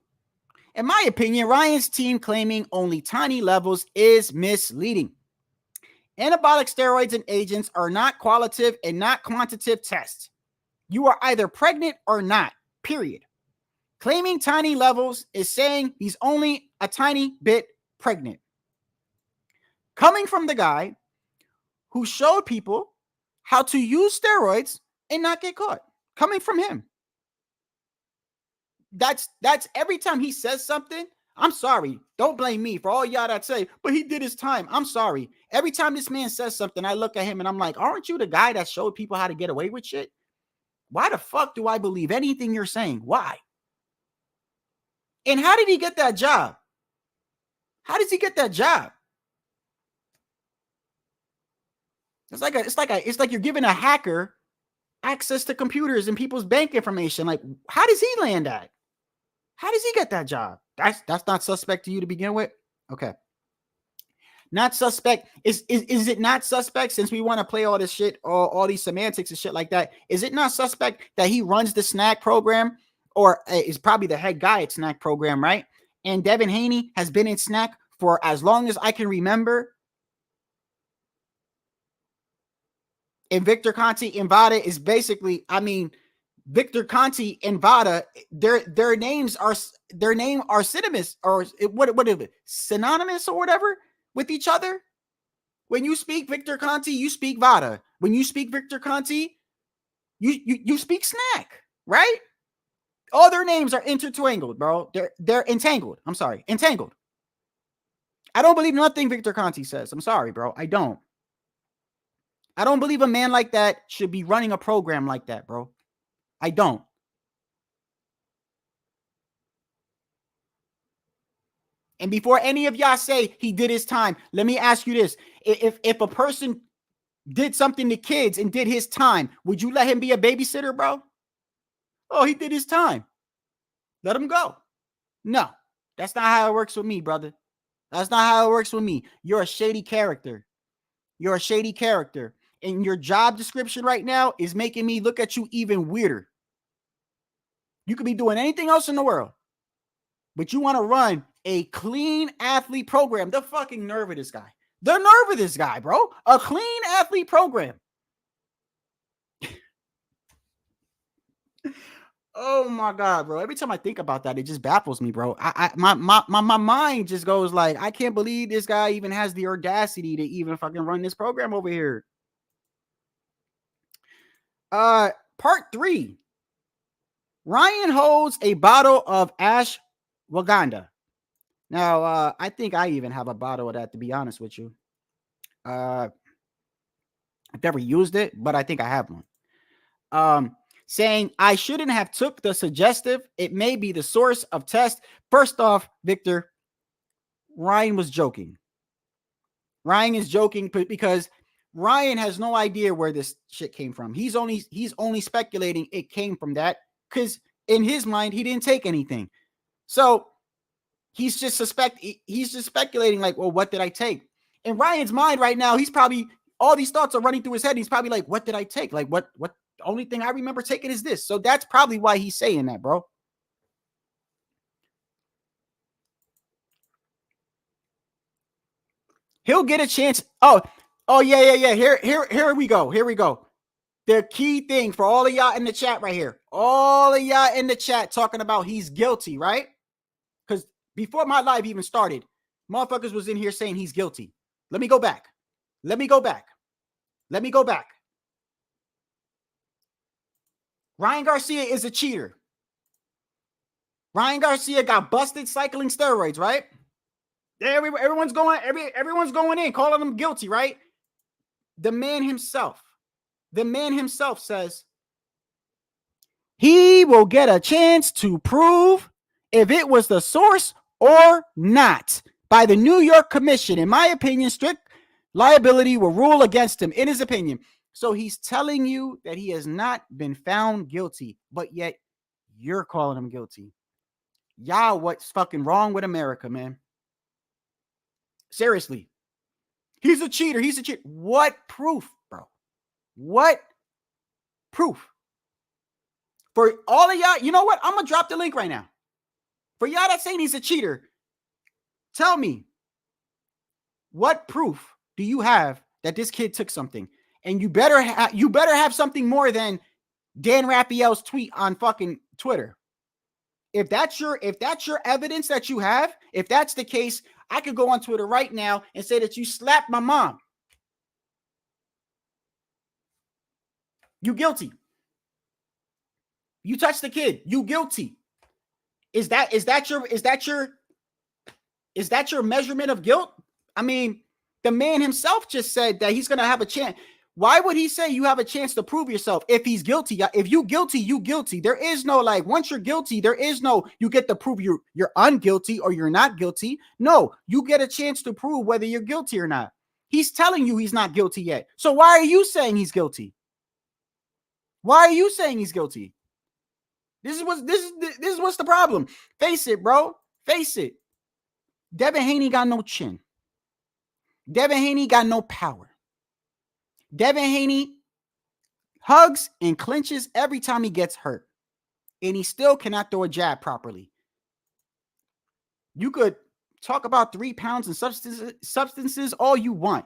In my opinion, Ryan's team claiming only tiny levels is misleading. Anabolic steroids and agents are not qualitative and not quantitative tests. You are either pregnant or not, period. Claiming tiny levels is saying he's only a tiny bit pregnant. Coming from the guy who showed people how to use steroids and not get caught. Coming from him. That's every time he says something, I'm sorry. Don't blame me for all y'all that say, but he did his time. I'm sorry. Every time this man says something, I look at him and I'm like, aren't you the guy that showed people how to get away with shit? Why the fuck do I believe anything you're saying? Why? And how did he get that job? How does he get that job? It's like you're giving a hacker access to computers and people's bank information. Like, how does he land that? How does he get that job? That's not suspect to you to begin with? Okay. Not suspect. Is it not suspect, since we want to play all this shit, all these semantics and shit like that? Is it not suspect that he runs the snack program, or is probably the head guy at snack program, right? And Devin Haney has been in snack for as long as I can remember. And Victor Conte and Vada is basically, Victor Conte and Vada, their names are synonymous, or what is it, synonymous or whatever with each other. When you speak Victor Conte, you speak Vada. When you speak Victor Conte, you speak snack, right? All their names are intertwined, bro. They're entangled. I'm sorry, entangled. I don't believe nothing Victor Conte says. I'm sorry, bro. I don't believe a man like that should be running a program like that, bro. I don't. And before any of y'all say he did his time, let me ask you this. If a person did something to kids and did his time, would you let him be a babysitter, bro? Oh, he did his time. Let him go. No, that's not how it works with me, brother. That's not how it works with me. You're a shady character. You're a shady character. And your job description right now is making me look at you even weirder. You could be doing anything else in the world, but you want to run a clean athlete program. The fucking nerve of this guy. The nerve of this guy, bro. A clean athlete program. Oh my God, bro. Every time I think about that, it just baffles me, bro. My mind just goes like, I can't believe this guy even has the audacity to even fucking run this program over here. Part 3. Ryan holds a bottle of ashwagandha. Now, I think I even have a bottle of that, to be honest with you. I've never used it, but I think I have one. Saying I shouldn't have took the suggestive. It may be the source of test. First off, Victor, Ryan was joking. Ryan is joking because Ryan has no idea where this shit came from. He's only speculating it came from that, because in his mind, he didn't take anything. So he's just speculating like, well, what did I take? In Ryan's mind right now, he's probably, all these thoughts are running through his head. He's probably like, what did I take? Like, what, the only thing I remember taking is this. So that's probably why he's saying that, bro. He'll get a chance. Oh, yeah. Here we go. The key thing for all of y'all in the chat right here. All of y'all in the chat talking about he's guilty, right? Because before my live even started, motherfuckers was in here saying he's guilty. Let me go back. Ryan Garcia is a cheater. Ryan Garcia got busted cycling steroids, right? Everyone's going in, calling him guilty, right? The man himself says he will get a chance to prove if it was the source or not by the New York Commission. In my opinion, strict liability will rule against him, in his opinion. So he's telling you that he has not been found guilty, but yet you're calling him guilty. Y'all, what's fucking wrong with America, man? Seriously. He's a cheater. What proof, bro? What proof? For all of y'all, you know what? I'm going to drop the link right now. For y'all that saying he's a cheater, tell me, what proof do you have that this kid took something? And you better have something more than Dan Raphael's tweet on fucking Twitter. If that's your evidence that you have, if that's the case, I could go on Twitter right now and say that you slapped my mom. You guilty. You touched the kid. You guilty. Is that your measurement of guilt? I mean, the man himself just said that he's going to have a chance. Why would he say you have a chance to prove yourself if he's guilty? If you guilty, you guilty. There is no like, once you're guilty, there is no, you get to prove you're unguilty or you're not guilty. No, you get a chance to prove whether you're guilty or not. He's telling you he's not guilty yet. So why are you saying he's guilty? Why are you saying he's guilty? This is what's the problem. Face it, bro. Face it. Devin Haney got no chin. Devin Haney got no power. Devin Haney hugs and clinches every time he gets hurt. And he still cannot throw a jab properly. You could talk about 3 pounds and substances all you want.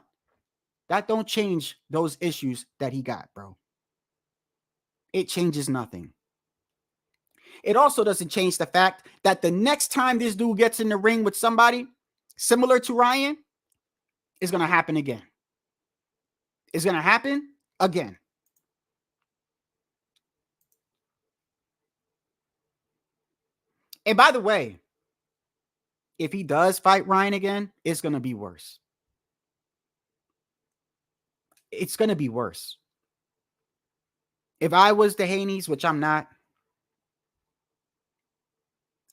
That don't change those issues that he got, bro. It changes nothing. It also doesn't change the fact that the next time this dude gets in the ring with somebody similar to Ryan, it's going to happen again. It's going to happen again. And by the way, if he does fight Ryan again, it's going to be worse. It's going to be worse. If I was the Haneys, which I'm not,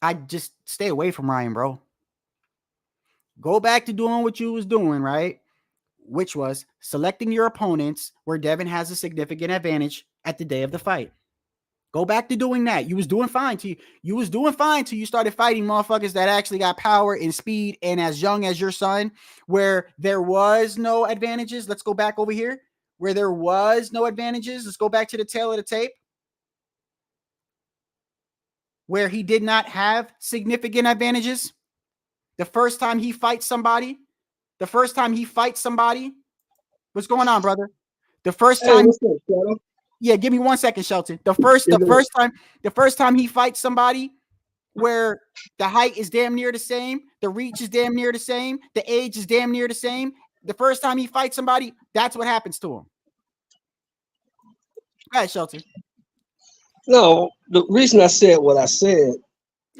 I'd just stay away from Ryan, bro. Go back to doing what you was doing, right? Which was selecting your opponents where Devin has a significant advantage at the day of the fight. Go back to doing that. You was doing fine till you started fighting motherfuckers that actually got power and speed and as young as your son, where there was no advantages. Let's go back over here. Where there was no advantages. Let's go back to the tail of the tape. Where he did not have significant advantages. The first time he fights somebody. What's going on, brother? The first time. Yeah, give me 1 second, Shelton. The first time he fights somebody where the height is damn near the same, the reach is damn near the same, the age is damn near the same. The first time he fights somebody, that's what happens to him. Go ahead, Shelton. No, the reason I said what I said.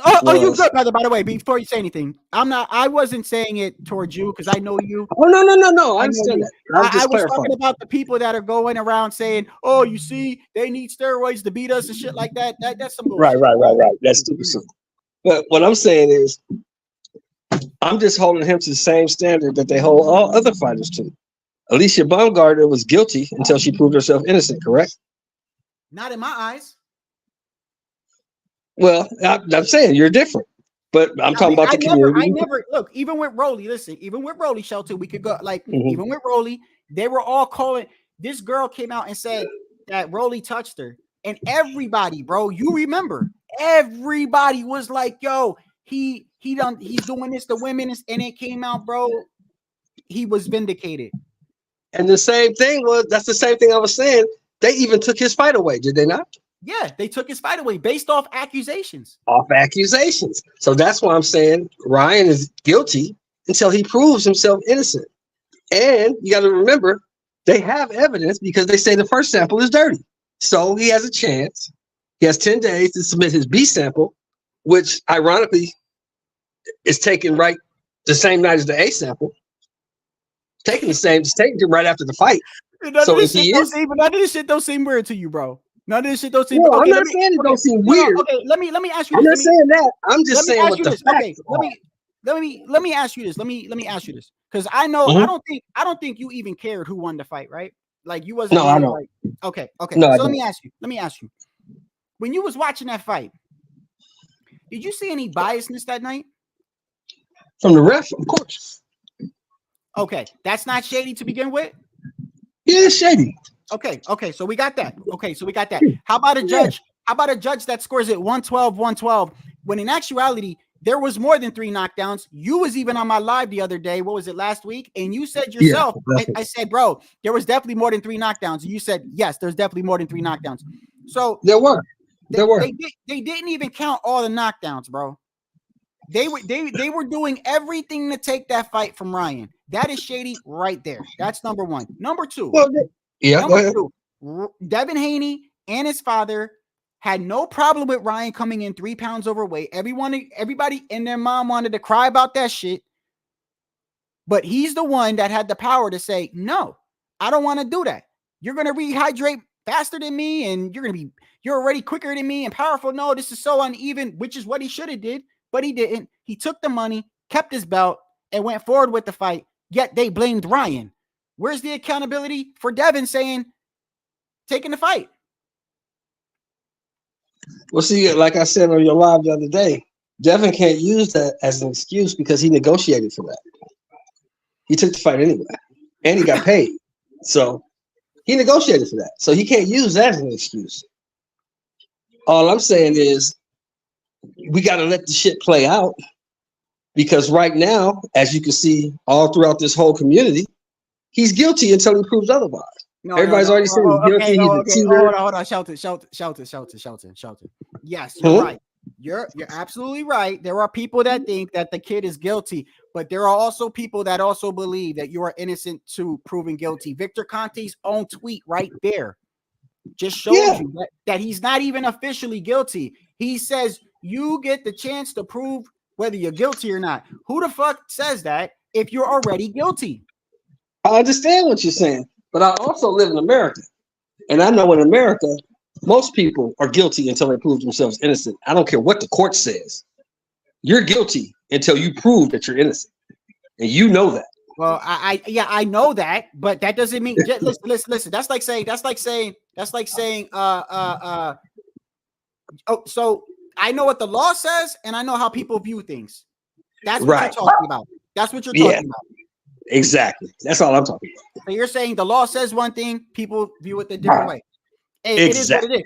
Oh, you good, brother, by the way, before you say anything. I wasn't saying it towards you because I know you. Oh, no. I understand that. I was talking about the people that are going around saying, oh, you see, they need steroids to beat us and shit like that. That's some bullshit. Right. That's stupid. But what I'm saying is, I'm just holding him to the same standard that they hold all other fighters to. Alicia Baumgartner was guilty until she proved herself innocent, correct? Not in my eyes. Well, I'm saying you're different, but I'm talking about the community. I never look. Even with Rolly, listen. Even with Rolly, Shelton, we could go like even with Rolly, they were all calling. This girl came out and said that Rolly touched her, and everybody, bro, you remember, everybody was like, "Yo, he's doing this to women," and it came out, bro. He was vindicated. And the same thing that's the same thing I was saying. They even took his fight away, did they not? Yeah, they took his fight away based off accusations. Off accusations. So that's why I'm saying Ryan is guilty until he proves himself innocent. And you got to remember, they have evidence because they say the first sample is dirty. So he has a chance. He has 10 days to submit his B sample, which ironically is taken right the same night as the A sample. Taking it right after the fight. None of this shit don't seem weird to you, bro. None of this shit don't seem. No, okay, I'm not saying it don't seem weird. Okay, let me ask you. I'm not saying that. I'm just saying what the facts are. Let me ask you this. Let me ask you this because I know I don't think you even cared who won the fight, right? Like you wasn't. No, I know. Like, okay. No, so let me ask you. When you was watching that fight, did you see any biasness that night? From the ref, of course. Okay, that's not shady to begin with. Yeah, it's shady. Okay, so we got that. How about a judge? How about a judge that scores it 112, when in actuality there was more than 3 knockdowns? You was even on my live the other day. What was it, last week? And you said yourself, I said, bro, there was definitely more than 3 knockdowns. And you said, yes, there's definitely more than 3 knockdowns. So there were. They didn't even count all the knockdowns, bro. They were doing everything to take that fight from Ryan. That is shady right there. That's number one. Number two. Number two, Devin Haney and his father had no problem with Ryan coming in 3 pounds overweight. Everybody and their mom wanted to cry about that shit. But he's the one that had the power to say, no, I don't want to do that. You're going to rehydrate faster than me, and you're already quicker than me and powerful. No, this is so uneven, which is what he should have did, but he didn't. He took the money, kept his belt, and went forward with the fight. Yet they blamed Ryan. Where's the accountability for Devin taking the fight? Well, see, like I said on your live the other day, Devin can't use that as an excuse because he negotiated for that. He took the fight anyway, and he got paid. So he negotiated for that. So he can't use that as an excuse. All I'm saying is we got to let the shit play out because right now, as you can see all throughout this whole community, he's guilty until he proves otherwise. Everybody's already saying he's guilty. He's a cheater. Hold on. Shelton. Yes, you're right. You're absolutely right. There are people that think that the kid is guilty, but there are also people that also believe that you are innocent to proven guilty. Victor Conte's own tweet right there just shows you that he's not even officially guilty. He says you get the chance to prove whether you're guilty or not. Who the fuck says that if you're already guilty? I understand what you're saying, but I also live in America, and I know in America, most people are guilty until they prove themselves innocent. I don't care what the court says. You're guilty until you prove that you're innocent, and you know that. Well, I know that, but that doesn't mean. Listen. That's like saying. Oh, so I know what the law says, and I know how people view things. That's what you're talking about. That's what you're talking about. Exactly. That's all I'm talking about. So you're saying the law says one thing, people view it a different way. It is what it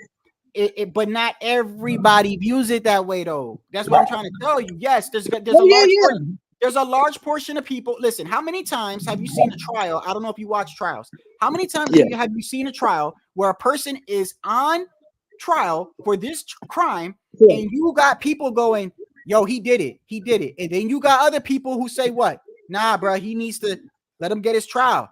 is. But not everybody views it that way, though. That's what I'm trying to tell you. Yes, there's a large portion of people. Listen, how many times have you seen a trial? I don't know if you watch trials. How many times have you seen a trial where a person is on trial for this crime, and you got people going, "Yo, he did it, and then you got other people who say, "What? Nah, bro, he needs to let him get his trial.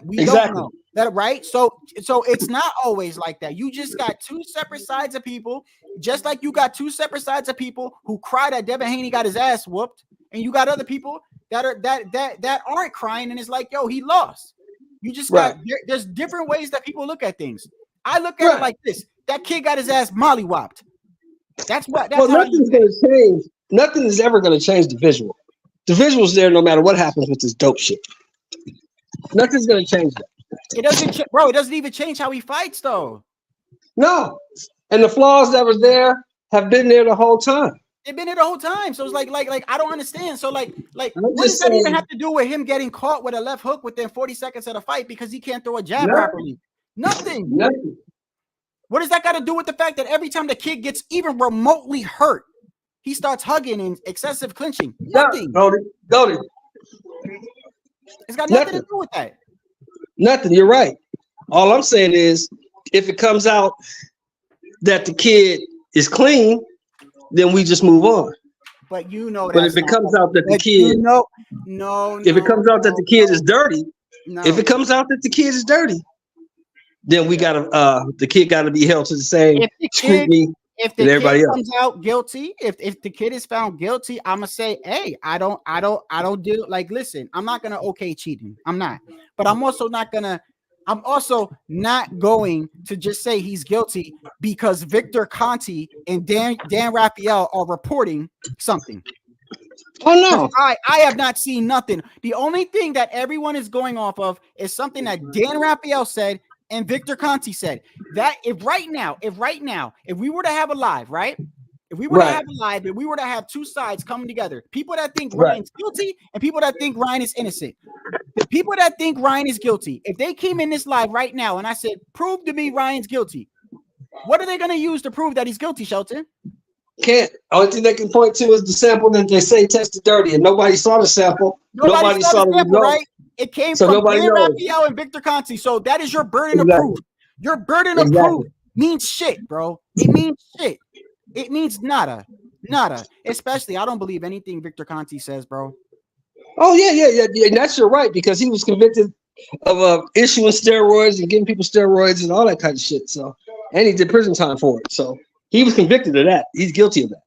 We don't know." Right? So it's not always like that. You just got 2 separate sides of people, just like you got 2 separate sides of people who cry that Devin Haney got his ass whooped, and you got other people that aren't crying, and it's like, yo, he lost. You just got there's different ways that people look at things. I look at it like this: that kid got his ass mollywopped. That's nothing's going to change. Nothing is ever going to change the visual. The visual's there no matter what happens with this dope shit. Nothing's going to change that. It doesn't, bro. It doesn't even change how he fights, though. No, and the flaws that were there have been there the whole time. They've been there the whole time. So it's like I don't understand. So like what I'm does just that even saying- have to do with him getting caught with a left hook within 40 seconds of the fight because he can't throw a jab Nothing. properly? Nothing. Nothing. What does that got to do with the fact that every time the kid gets even remotely hurt, he starts hugging and excessive clinching? Nothing. Go to. It's got nothing to Nothing. do with that. Nothing. You're right. All I'm saying is, if it comes out that the kid is clean, then we just move on. But you know that. But if it comes out that the kid, if it comes out that the kid is dirty, if it comes out that the kid is dirty, then we gotta the kid gotta be held to the same scrutiny. If the and everybody kid else comes out guilty, if the kid is found guilty, I'm gonna say, hey, I don't do, like, listen, I'm not gonna okay cheating. I'm not, but I'm also not going to just say he's guilty because Victor Conte and Dan Raphael are reporting something. Oh no, I have not seen nothing. The only thing that everyone is going off of is something that Dan Raphael said and Victor Conte said. That if we were to have a live, right? If we were to have a live, if we were to have two sides coming together, people that think Ryan's guilty and people that think Ryan is innocent. The people that think Ryan is guilty, if they came in this live right now and I said, prove to me Ryan's guilty, what are they going to use to prove that he's guilty, Shelton? Can't. Only thing they can point to is the sample that they say tested dirty, and nobody saw the sample. Nobody saw the sample, result. right? It came from Dan Raphael and Victor Conte. So that is your burden of proof. Your burden of proof means shit, bro. It means shit. It means nada. Especially, I don't believe anything Victor Conte says, bro. Oh yeah. And that's your right, because he was convicted of issuing steroids and giving people steroids and all that kind of shit. So, and he did prison time for it. So he was convicted of that. He's guilty of that.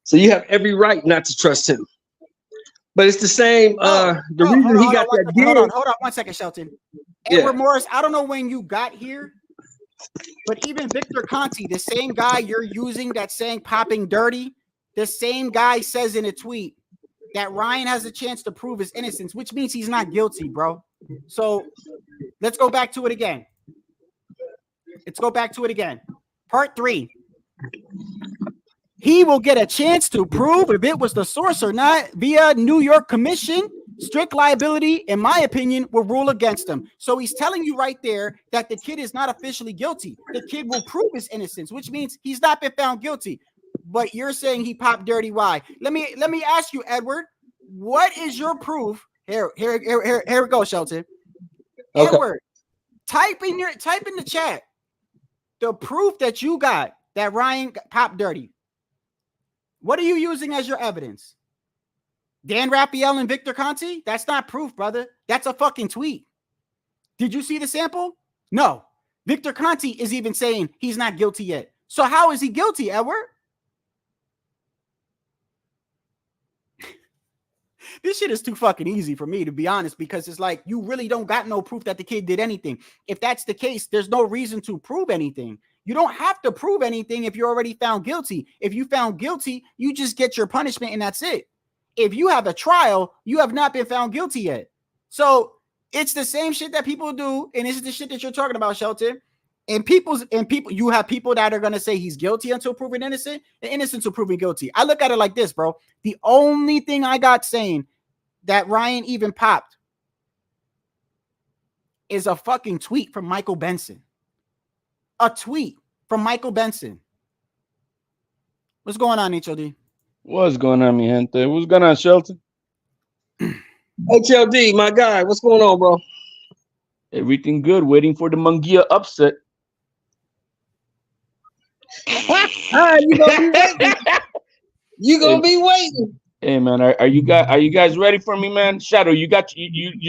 So you have every right not to trust him. But it's the same. The reason he got that deal. Hold on 1 second, Shelton. Edward Morris, I don't know when you got here, but even Victor Conte, the same guy you're using that's saying popping dirty, the same guy says in a tweet that Ryan has a chance to prove his innocence, which means he's not guilty, bro. So let's go back to it again. Part 3. He will get a chance to prove if it was the source or not via New York Commission. Strict liability, in my opinion, will rule against him. So he's telling you right there that the kid is not officially guilty. The kid will prove his innocence, which means he's not been found guilty. But you're saying he popped dirty. Why? Let me ask you, Edward. What is your proof? Here we go, Shelton. Okay. Edward, type in the chat the proof that you got that Ryan popped dirty. What are you using as your evidence? Dan Raphael and Victor Conte? That's not proof, brother. That's a fucking tweet. Did you see the sample? No. Victor Conte is even saying he's not guilty yet. So how is he guilty, Edward? This shit is too fucking easy for me, to be honest, because it's like you really don't got no proof that the kid did anything. If that's the case, there's no reason to prove anything. You don't have to prove anything if you're already found guilty. If you found guilty, you just get your punishment and that's it. If you have a trial, you have not been found guilty yet. So it's the same shit that people do, and this is the shit that you're talking about, Shelton. And you have people that are gonna say he's guilty until proven innocent, and innocent until proven guilty. I look at it like this, bro. The only thing I got saying that Ryan even popped is a fucking tweet from Michael Benson. A tweet from Michael Benson. What's going on, HOD? What's going on, mi gente? What's going on, Shelton? HLD, my guy. What's going on, bro? Everything good. Waiting for the Munguia upset. You gonna be waiting. You gonna be waiting. Hey man, are you guys ready for me, man? Shadow, you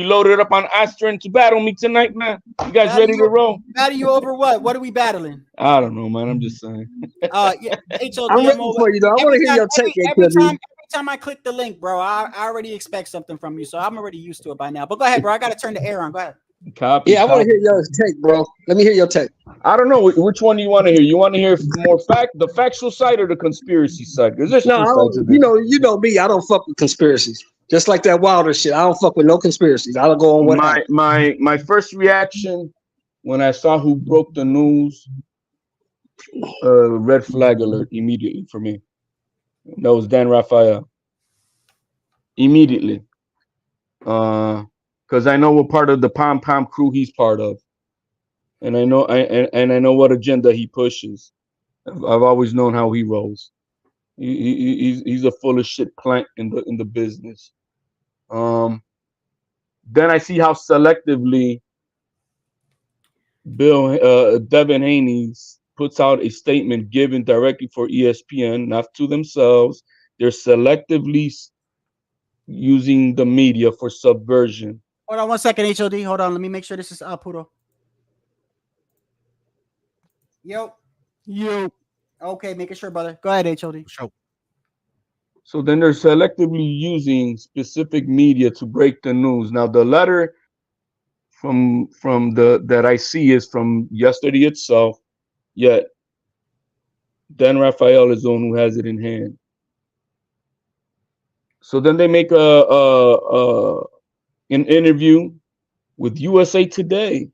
loaded up on Astron to battle me tonight, man. You guys ready to roll? Battle you over what? What are we battling? I don't know, man. I'm just saying. Yeah, HOD, I'm ready for you, though. I want to hear your take. Every time I click the link, bro, I already expect something from you, so I'm already used to it by now. But go ahead, bro. I gotta turn the air on. Go ahead. Copy. Yeah, I want to hear your take, bro. Let me hear your take. I don't know which one do you want to hear. You want to hear the factual side or the conspiracy side? Because there's you know me. I don't fuck with conspiracies. Just like that Wilder shit. I don't fuck with no conspiracies. I'll go on what my first reaction when I saw who broke the news red flag alert immediately for me. That was Dan Raphael. Immediately. Because I know what part of the Pom Pom crew he's part of. And I know I know what agenda he pushes. I've always known how he rolls. He's a full of shit plant in the business. Then I see how selectively Devin Haney puts out a statement given directly for ESPN, not to themselves. They're selectively using the media for subversion. Hold on 1 second, HOD. Hold on. Let me make sure this is Puro. Yo. Okay, making sure, brother. Go ahead, HOD. Sure. So then they're selectively using specific media to break the news. Now the letter from the that I see is from yesterday itself, yet Dan Raphael is the one who has it in hand. So then they make an interview with USA Today.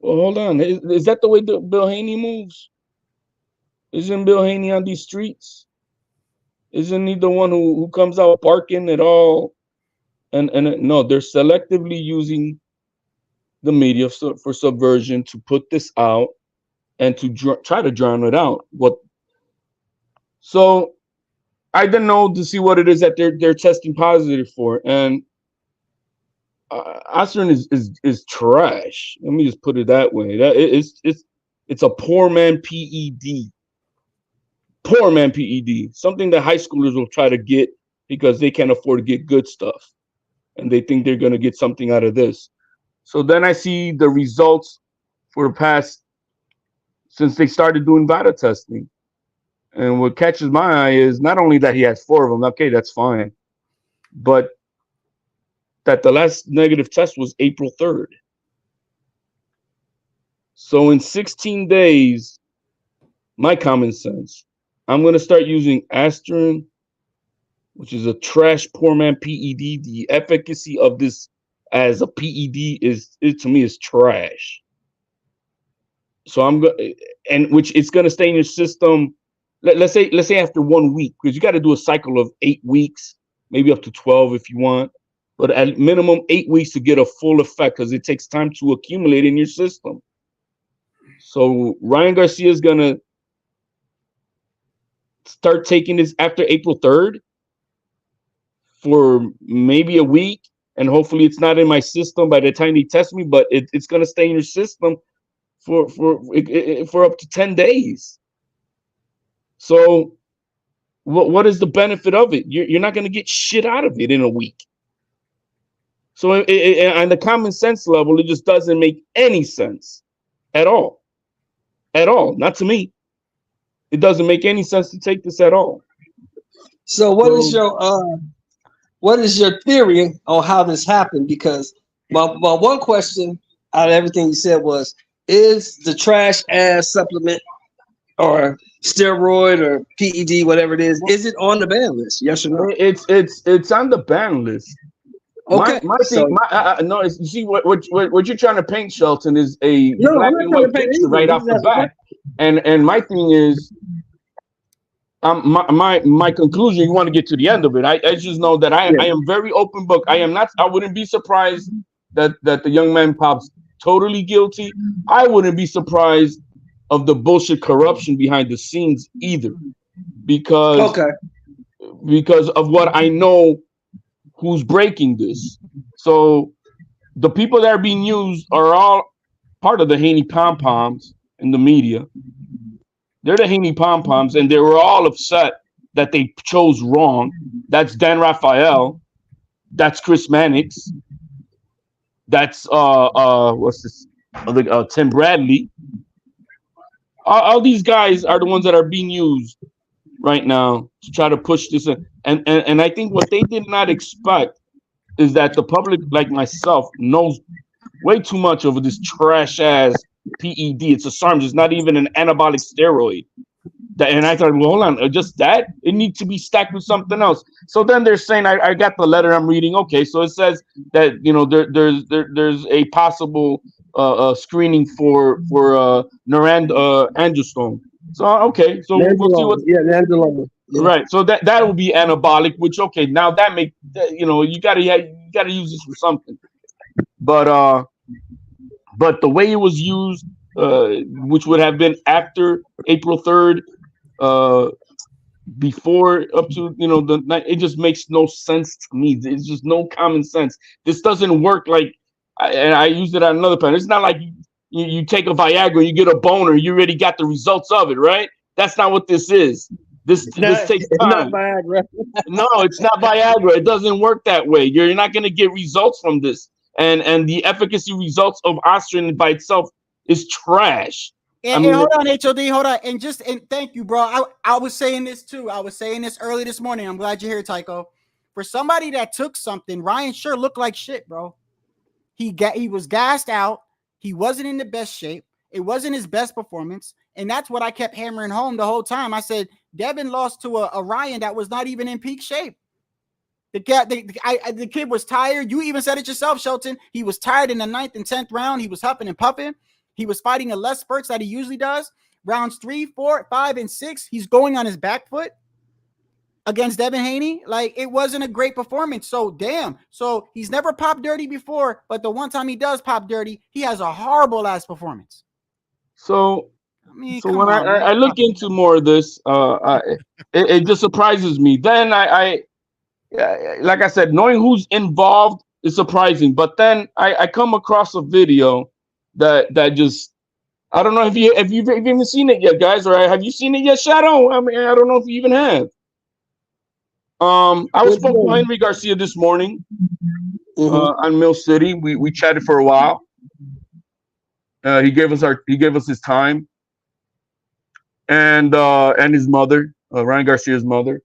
Well, hold on. Is that the way Bill Haney moves? Isn't Bill Haney on these streets? Isn't he the one who comes out barking at all? And no, they're selectively using the media for subversion to put this out and to try to drown it out. So I didn't know to see what it is that they're testing positive for, and Aspirin is trash. Let me just put it that way. It's a poor man PED. Poor man PED. Something that high schoolers will try to get because they can't afford to get good stuff, and they think they're going to get something out of this. So then I see the results for the past since they started doing VADA testing. And what catches my eye is not only that he has 4 of them, okay, that's fine, but that the last negative test was April 3rd. So in 16 days, my common sense, I'm going to start using aspirin, which is a trash poor man PED. The efficacy of this as a PED to me is trash. So I'm going, and which it's going to stay in your system. Let's say after 1 week, because you got to do a cycle of 8 weeks, maybe up to 12 if you want, but at minimum 8 weeks to get a full effect, because it takes time to accumulate in your system. So Ryan Garcia is going to start taking this after April 3rd for maybe a week, and hopefully it's not in my system by the time they test me, but it's going to stay in your system for up to 10 days. So what is the benefit of it? You're not going to get shit out of it in a week. So on the common sense level, it just doesn't make any sense at all. At all. Not to me. It doesn't make any sense to take this at all. So what is your theory on how this happened? Because my one question out of everything you said was, is the trash ass supplement or steroid or PED, whatever it is it on the ban list? Yes or no? It's on the ban list. Okay. My thing, no, you see what you're trying to paint, Shelton, is a black and white picture right off the bat. And my thing is, my conclusion. You want to get to the end of it. I just know that I am very open book. I wouldn't be surprised that the young man pops totally guilty. I wouldn't be surprised of the bullshit corruption behind the scenes either, because of what I know who's breaking this. So the people that are being used are all part of the Haney pom-poms in the media. They're the Haney pom-poms, and they were all upset that they chose wrong. That's Dan Raphael. That's Chris Mannix. That's what's this? Tim Bradley. All these guys are the ones that are being used right now to try to push this in. And I think what they did not expect is that the public, like myself, knows way too much over this trash ass PED. It's a SARM. It's not even an anabolic steroid. And I thought, well, hold on, just that? It needs to be stacked with something else. So then they're saying, I got the letter I'm reading. Okay, so it says that, there's a possible screening for Angstrom. So okay, so we'll see what. Yeah, Nandrolone. Yeah. Right, so that will be anabolic. Which okay, now that make you gotta use this for something. But the way it was used, which would have been after April 3rd, before up to the night, it just makes no sense to me. It's just no common sense. This doesn't work like, and I used it on another panel. It's not like you take a Viagra, you get a boner, you already got the results of it, right? That's not what this is. This takes time. Not Viagra. No, it's not Viagra. It doesn't work that way. You're not going to get results from this, and the efficacy results of Ostrin by itself is trash. And hold on, HOD, hold on. And thank you, bro. I was saying this too. I was saying this early this morning. I'm glad you're here, Tycho. For somebody that took something, Ryan sure looked like shit, bro. He was gassed out. He wasn't in the best shape. It wasn't his best performance. And that's what I kept hammering home the whole time. I said, Devin lost to a Ryan that was not even in peak shape. The kid was tired. You even said it yourself, Shelton. He was tired in the 9th and 10th round. He was huffing and puffing. He was fighting a less spurts that he usually does. Rounds 3, 4, 5, and 6, he's going on his back foot against Devin Haney. Like, it wasn't a great performance. So, damn. So, he's never popped dirty before, but the one time he does pop dirty, he has a horrible ass performance. So when I look into more of this, it just surprises me. Then I like I said, knowing who's involved is surprising. But then I come across a video that just, I don't know if you've even seen it yet, guys, or have you seen it yet, Shadow? I mean, I don't know if you even have. I was spoke to Henry Garcia this morning on Mill City. We chatted for a while. He gave us his time, and his mother, Ryan Garcia's mother.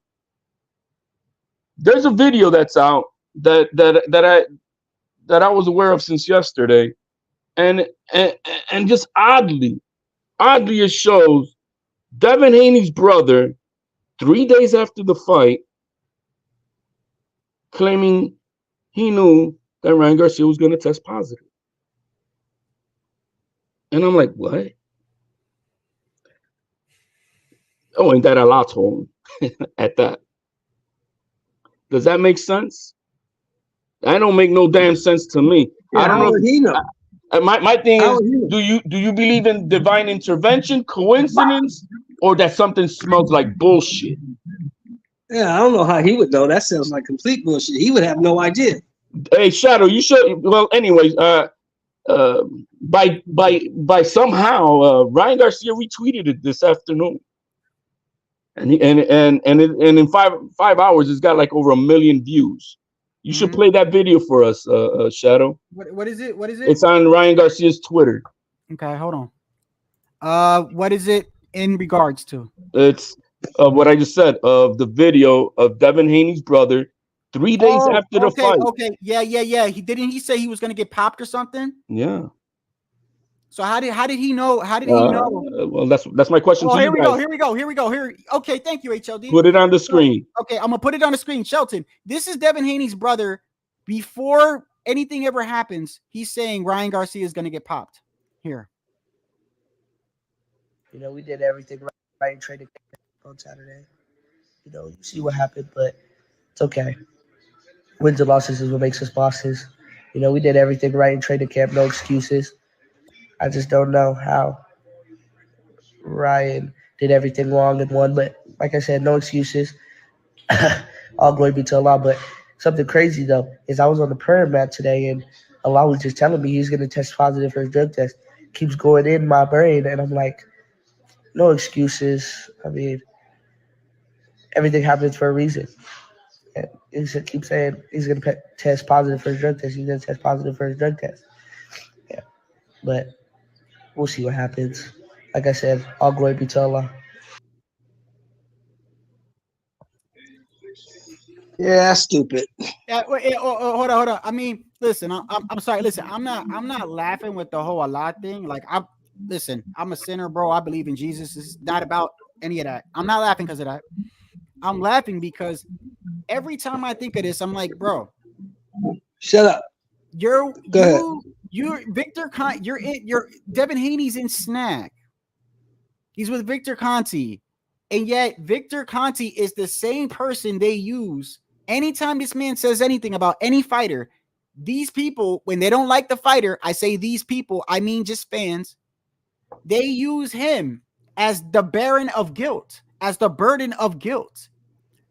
There's a video that's out that I was aware of since yesterday, and just oddly it shows Devin Haney's brother 3 days after the fight claiming he knew that Ryan Garcia was going to test positive. And I'm like, what? Oh, ain't that a lot to him at that? Does that make sense? That don't make no damn sense to me. Yeah, I don't know. He know. My thing is, do you believe in divine intervention, coincidence, or that something smells like bullshit? Yeah, I don't know how he would know. That sounds like complete bullshit. He would have no idea. Hey, Shadow, you should. Well, anyways, by somehow Ryan Garcia retweeted it this afternoon, and in five hours it's got like over 1 million views. You should play that video for us, Shadow. What is it? What is it? It's on Ryan Garcia's Twitter. Okay, hold on. What is it in regards to? It's what I just said of the video of Devin Haney's brother 3 days after the fight. Okay, yeah. He say he was gonna get popped or something? Yeah. So how did he know? How did he know? Well, that's my question to you guys. Here we go. Okay, thank you, HLD. Put it on the screen. Okay, I'm gonna put it on the screen. Shelton, this is Devin Haney's brother. Before anything ever happens, he's saying Ryan Garcia is gonna get popped. Here. You know, we did everything right and traded on Saturday. You know, you see what happened, but it's okay. Wins and losses is what makes us bosses. You know, we did everything right in training camp, no excuses. I just don't know how Ryan did everything wrong and won, but like I said, no excuses. All glory be to Allah. But something crazy though is I was on the prayer mat today, and Allah was just telling me he's going to test positive for his drug test. Keeps going in my brain, and I'm like, no excuses. I mean, everything happens for a reason. And he keeps saying he's going to test positive for his drug test. He's going to test positive for his drug test. Yeah, but we'll see what happens. Like I said, all glory be to Allah. Yeah, that's stupid. Yeah, hold on. I mean, listen, I'm sorry. Listen, I'm not laughing with the whole Allah thing. Like, I'm a sinner, bro. I believe in Jesus. It's not about any of that. I'm not laughing because of that. I'm laughing because every time I think of this, I'm like, bro, shut up. You You're Devin Haney's in Snack. He's with Victor Conte. And yet Victor Conte is the same person they use anytime this man says anything about any fighter. These people, when they don't like the fighter, I say these people, I mean just fans, they use him as the baron of guilt, as the burden of guilt.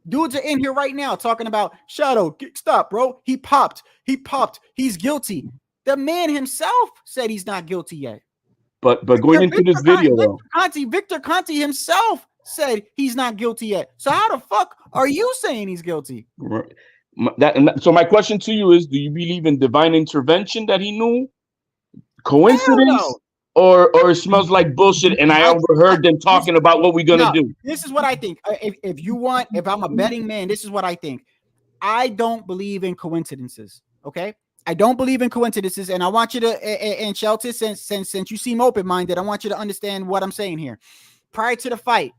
Dudes are in here right now talking about Shadow. Stop, bro. He popped. He's guilty. The man himself said he's not guilty yet. But going into this video, though, Victor Conte himself said he's not guilty yet. So how the fuck are you saying he's guilty? Right. So my question to you is: do you believe in divine intervention that he knew? Coincidence? Or it smells like bullshit, and I overheard them talking about what we're gonna do. This is what I think. If I'm a betting man, this is what I think. I don't believe in coincidences. Okay, I don't believe in coincidences, and I want you to, and Shelton, since you seem open-minded, I want you to understand what I'm saying here. Prior to the fight,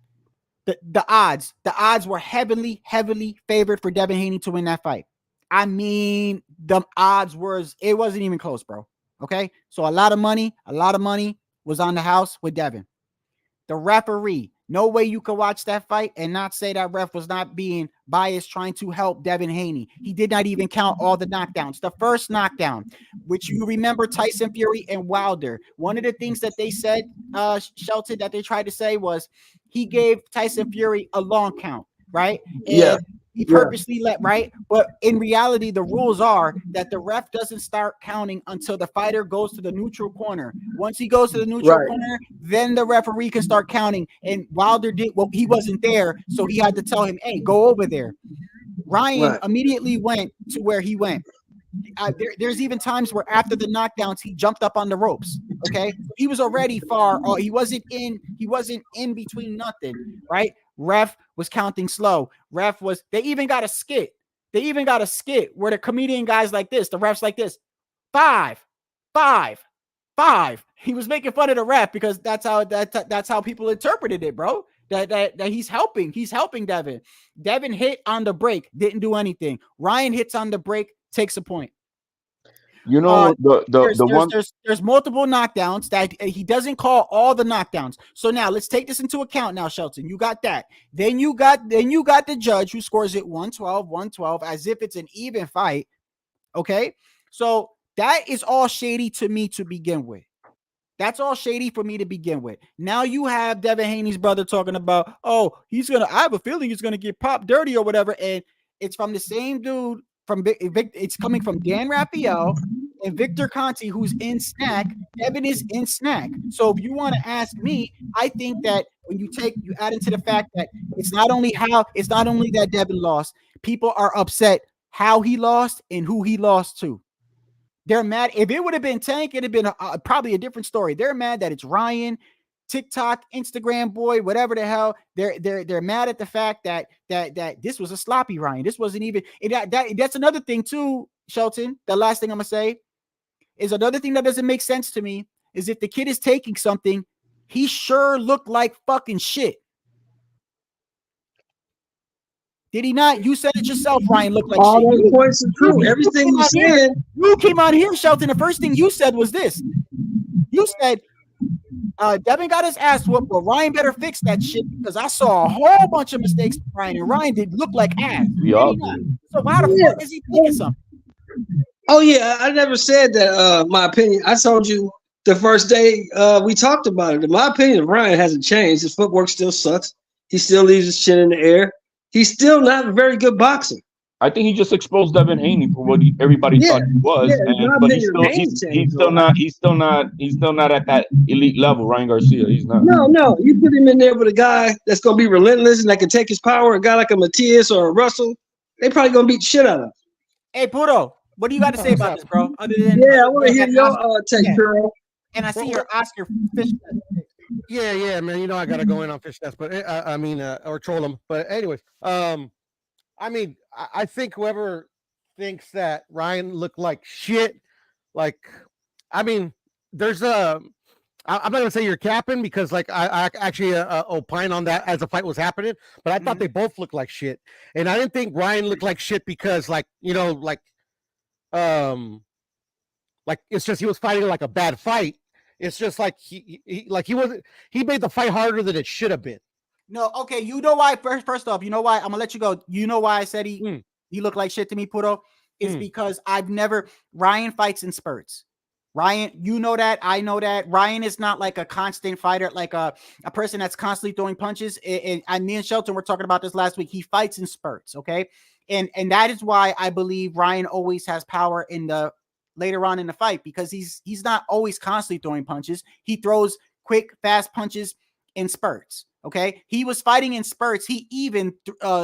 the odds were heavily favored for Devin Haney to win that fight. I mean, the odds it wasn't even close, bro. Okay, so a lot of money was on the house with Devin. The referee, no way you could watch that fight and not say that ref was not being biased trying to help Devin Haney. He did not even count all the knockdowns. The first knockdown, which you remember Tyson Fury and Wilder, one of the things that they said, Shelton, that they tried to say was he gave Tyson Fury a long count, right? And he purposely let, right? But in reality, the rules are that the ref doesn't start counting until the fighter goes to the neutral corner. Once he goes to the neutral corner, then the referee can start counting. And Wilder he wasn't there, so he had to tell him, hey, go over there. Ryan immediately went to where he went. There's even times where after the knockdowns, he jumped up on the ropes. Okay, he was already far. He wasn't in between nothing, right? Ref was counting slow. They even got a skit. Where the comedian guys like this, the refs like this, 5, 5, 5. He was making fun of the ref because that's how people interpreted it, bro. That he's helping Devin. Devin hit on the break, didn't do anything. Ryan hits on the break, takes a point. You know, there's multiple knockdowns that he doesn't call all the knockdowns. So now let's take this into account now, Shelton. You got that. Then you got the judge who scores it 112 as if it's an even fight. Okay. So that is all shady to me to begin with. That's all shady for me to begin with. Now you have Devin Haney's brother talking about, I have a feeling he's gonna get popped dirty or whatever. And it's from the same dude. It's coming from Dan Raphael and Victor Conte, who's in Snack. Devin is in Snack. So if you want to ask me, I think that when you add into the fact that it's not only that Devin lost, people are upset how he lost and who he lost to. They're mad. If it would have been Tank, it'd have been probably a different story. They're mad that it's Ryan, TikTok, Instagram boy, whatever the hell. They're mad at the fact that this was a sloppy Ryan. This wasn't even that's another thing too, Shelton. The last thing I'm gonna say is another thing that doesn't make sense to me is if the kid is taking something, he sure looked like fucking shit. Did he not? You said it yourself, Ryan looked like all shit. All those points are true. Everything you said. You came on here, Shelton. The first thing you said was this. You said Devin got his ass whooped, but Ryan better fix that shit because I saw a whole bunch of mistakes from Ryan, and Ryan did look like ass. So why the fuck is he thinking something? Oh yeah, I never said that. My opinion. I told you the first day we talked about it. In my opinion, Ryan hasn't changed. His footwork still sucks. He still leaves his chin in the air. He's still not a very good boxer. I think he just exposed Devin Haney for what everybody thought he was, but he's still not at that elite level. Ryan Garcia, he's not. No, you put him in there with a guy that's gonna be relentless and that can take his power. A guy like a Matias or a Russell, they probably gonna beat the shit out of him. Hey, Puto, what do you got to say about this, bro? I want to hear your take, girl. And I see your Oscar fish. Yeah, man. You know I gotta go in on fish nest, but or troll them. But anyways, I think whoever thinks that Ryan looked like shit, there's I'm not gonna say you're capping because I actually opine on that as the fight was happening, but I thought they both looked like shit, and I didn't think Ryan looked like shit because Like it's just he was fighting like a bad fight. It's just like he made the fight harder than it should have been. No, okay. You know why? First off, you know why? I'm gonna let you go. You know why I said he looked like shit to me, Puto? Is because Ryan fights in spurts. Ryan, you know that. I know that. Ryan is not like a constant fighter, like a person that's constantly throwing punches. And me and Shelton were talking about this last week. He fights in spurts, okay? And that is why I believe Ryan always has power in the later on in the fight, because he's not always constantly throwing punches. He throws quick, fast punches in spurts. Okay, he was fighting in spurts. He even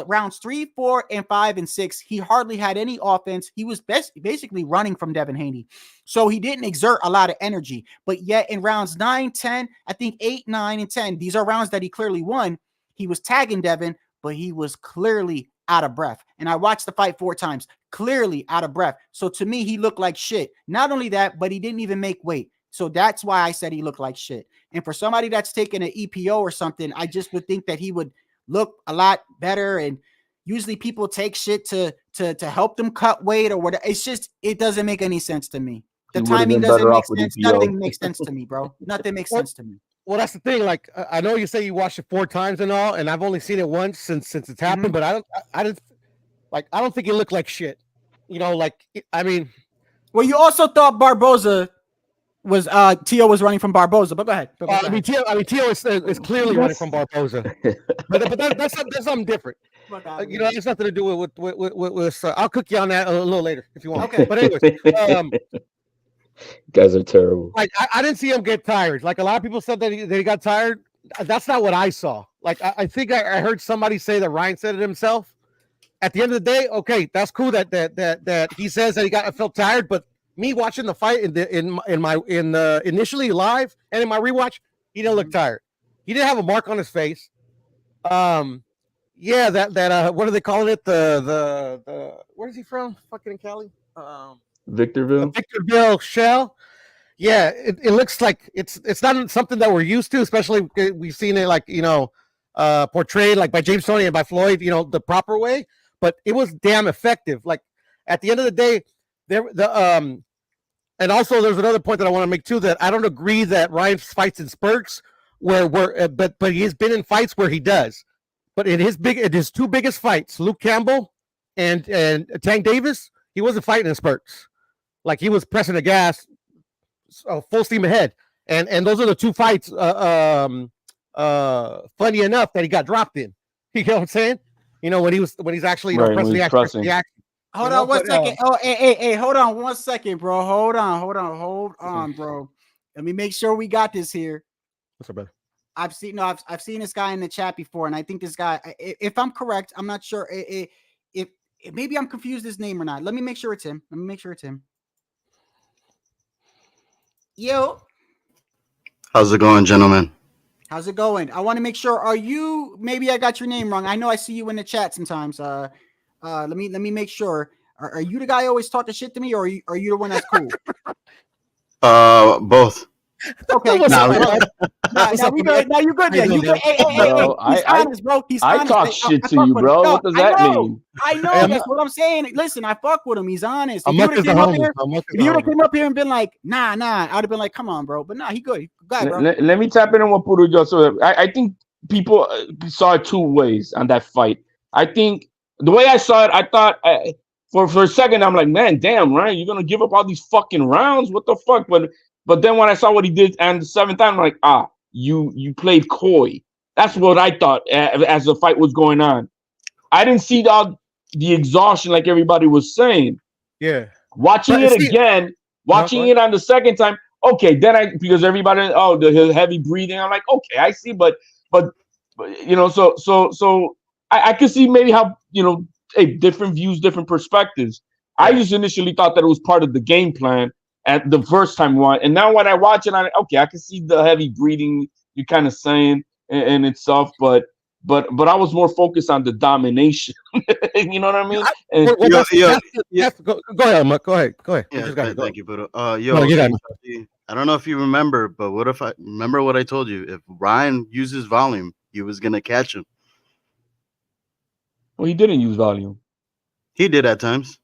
rounds 3, 4, and 5, and 6. He hardly had any offense. He was basically running from Devin Haney, so he didn't exert a lot of energy. But yet in rounds 9, 10, I think 8, 9, and 10, these are rounds that he clearly won. He was tagging Devin, but he was clearly out of breath. And I watched the fight 4 times, clearly out of breath. So to me, he looked like shit. Not only that, but he didn't even make weight. So that's why I said he looked like shit. And for somebody that's taken an EPO or something, I just would think that he would look a lot better. And usually people take shit to help them cut weight or whatever. It's just, it doesn't make any sense to me. The timing doesn't make sense. Nothing makes sense to me, bro. Nothing makes sense to me. Well, that's the thing. Like, I know you say you watched it 4 times and all, and I've only seen it once since it's happened, but I don't think it looked like shit. You know, like, I mean, well, you also thought Barboza was Tio was running from Barboza, but go ahead. I mean, Tio is clearly running from Barboza, but that's something different. You know, it's nothing to do with I'll cook you on that a little later if you want. Okay, but anyways, guys are terrible. Like I didn't see him get tired. Like a lot of people said that he got tired. That's not what I saw. Like I think I heard somebody say that Ryan said it himself. At the end of the day, okay, that's cool that he says that he felt tired, but me watching the fight in initially live and in my rewatch, he didn't look tired. He didn't have a mark on his face. Yeah, that what are they calling it? The where is he from? Fucking in Cali. Victorville shell. Yeah, it looks like it's not something that we're used to, especially we've seen it like, you know, portrayed like by James Toney and by Floyd, you know, the proper way, but it was damn effective. Like at the end of the day, and also there's another point that I want to make too, that I don't agree that Ryan fights in spurts but he's been in fights where he does. But in his 2 biggest fights, Luke Campbell and Tank Davis, he wasn't fighting in spurts. Like he was pressing the gas full steam ahead. And those are the 2 fights funny enough that he got dropped in. You know what I'm saying? You know, when he's actually, you know, pressing the action. Hold on 1 second. Hey, hold on 1 second, bro. Hold on, bro. Let me make sure we got this here. What's up, brother? I've seen this guy in the chat before, and I think this guy, if I'm correct, I'm not sure if maybe I'm confused his name or not. Let me make sure it's him. Yo. How's it going, gentlemen? How's it going? I want to make sure. Are you? Maybe I got your name wrong. I know I see you in the chat sometimes. Let me make sure. Are you the guy always talking shit to me, or are you the one that's cool? Both. Okay. Now we good. Now you good. Then you good. Hey, he's honest, bro. He's honest. I talk shit to you, bro. What does that mean? I know. That's what I'm saying. Listen, I fuck with him. He's honest. If you would have came up here and been like, nah, I'd have been like, come on, bro. But nah, he good. Go ahead, bro. Let me tap in on what Puru just said. I think people saw it 2 ways on that fight. I think the way I saw it, I thought for a second, I'm like, man, damn, Ryan, you're gonna give up all these fucking rounds? What the fuck? But then when I saw what he did and the 7th time, I'm like, you played coy. That's what I thought as the fight was going on. I didn't see the exhaustion like everybody was saying. Yeah. Watching it again, it on the 2nd time, okay, then because everybody, the heavy breathing, I'm like, okay, I see, but you know, so I could see maybe how, you know, different views, different perspectives. Yeah. I just initially thought that it was part of the game plan at the first time one, and now when I watch it, I can see the heavy breathing you're kind of saying in itself, but I was more focused on the domination. You know what I mean? Go ahead, Mark. Go ahead. Yeah, thank you, Budo. I don't know if you remember, but what if I remember what I told you? If Ryan uses volume, he was gonna catch him. Well, he didn't use volume. He did at times.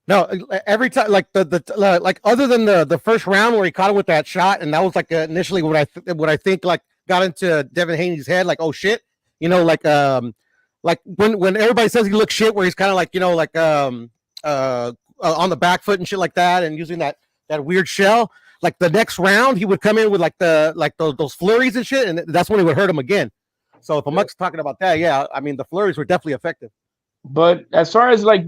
No, every time, like like other than the first round where he caught him with that shot, and that was like initially what I think like got into Devin Haney's head, like, oh shit, like when everybody says he looks shit, where he's kind of like on the back foot and shit like that, and using that weird shell. Like the next round, he would come in with those flurries and shit, and that's when he would hurt him again. So if Amok's talking about that, yeah, I mean the flurries were definitely effective. But as far as like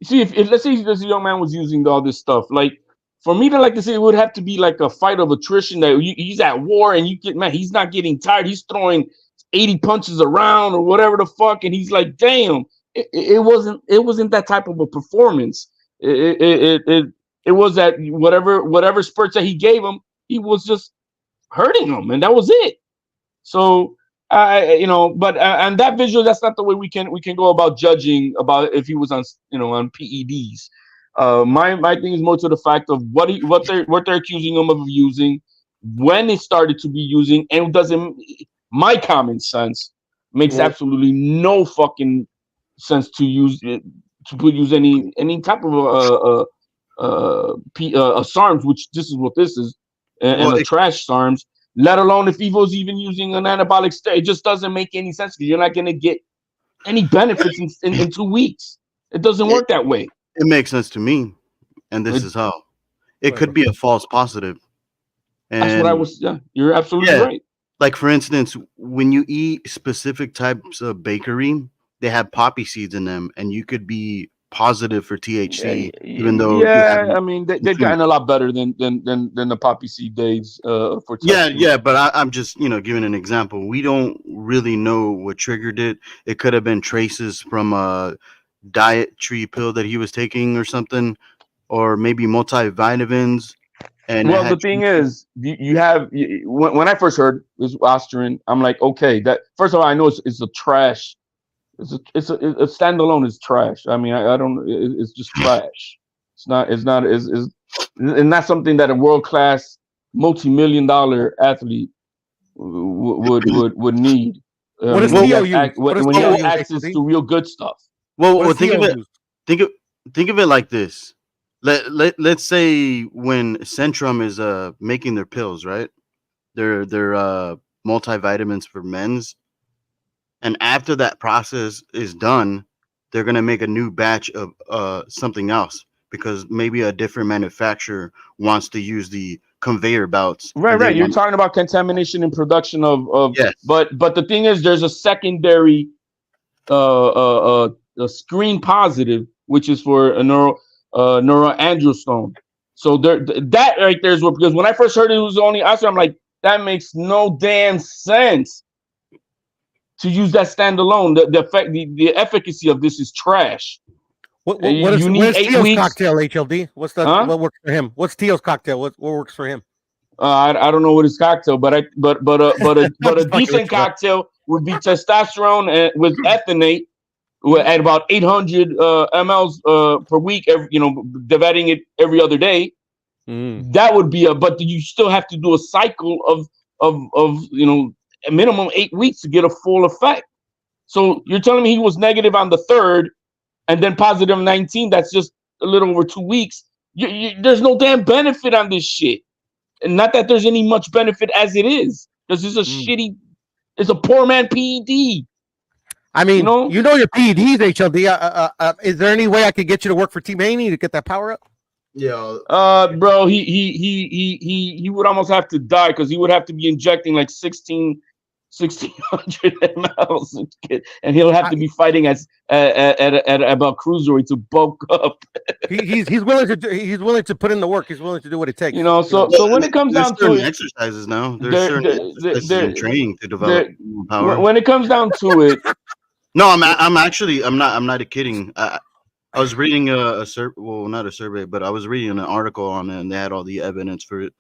see, if let's say this young man was using all this stuff, like for me to like to say it would have to be like a fight of attrition that he's at war and you get, man, he's not getting tired. He's throwing 80 punches around or whatever the fuck, and he's like, damn, it wasn't that type of a performance. It was that whatever spurts that he gave him, he was just hurting him, and that was it. So but and that visual, that's not the way we can go about judging about if he was on on PEDs. My thing is more to the fact of what they're accusing him of using, when it started to be using, and doesn't. My common sense makes absolutely no fucking sense to use any type of SARMs, which this is what this is, and a trash SARMs. Let alone if Evo's even using an anabolic steroid. It just doesn't make any sense because you're not going to get any benefits in 2 weeks. It doesn't work that way. It makes sense to me, and this is how. It could be a false positive. And that's what I was. Yeah, you're absolutely right. Like for instance, when you eat specific types of bakery, they have poppy seeds in them, and you could be positive for THC, even though I mean they've gotten a lot better than the poppy seed days for testing. But I'm just giving an example. We don't really know what triggered it. It could have been traces from a dietary pill that he was taking or something, or maybe multivitamins. And well, the thing is, you have when I first heard this Osterin, I'm like, okay, that first of all, I know it's a trash. It's a standalone is trash. I mean, I don't. It's just trash. It's not something that a world-class, multi-million-dollar athlete would need. What does Theo use? When you have access to real good stuff. Well, think of it like this. Let's say when Centrum is making their pills, right? Their multivitamins for men's. And after that process is done, they're going to make a new batch of something else because maybe a different manufacturer wants to use the conveyor belts. Right. You're talking about contamination in production of yes. But the thing is, there's a secondary a screen positive, which is for a neuroandrostone. So that right there is what, because when I first heard it was only Osterin, I'm like, that makes no damn sense. To use that standalone, the efficacy of this is trash. What is Teo's cocktail, HLD? What works for him? What's Teo's cocktail? What works for him? I don't know what his cocktail, but a decent cocktail would be testosterone with ethanate at about 800 mLs per week. Dividing it every other day. That would be but you still have to do a cycle of a minimum 8 weeks to get a full effect. So you're telling me he was negative on the 3rd and then positive 19. That's just a little over 2 weeks. There's no damn benefit on this shit. And not that there's any much benefit as it is. This is it's a poor man PED. I mean, you know your PEDs, HLD. Is there any way I could get you to work for Team Haney to get that power up? Yeah. Bro, he would almost have to die because he would have to be injecting like 1,600 mLs, and he'll have to be fighting at about cruiserweight to bulk up. he's willing to put in the work. He's willing to do what it takes. So when it comes down to exercises now, there's certain exercises in training to develop power. When it comes down to it, no, I'm not kidding. I was reading not a survey, but I was reading an article on it, and they had all the evidence for it.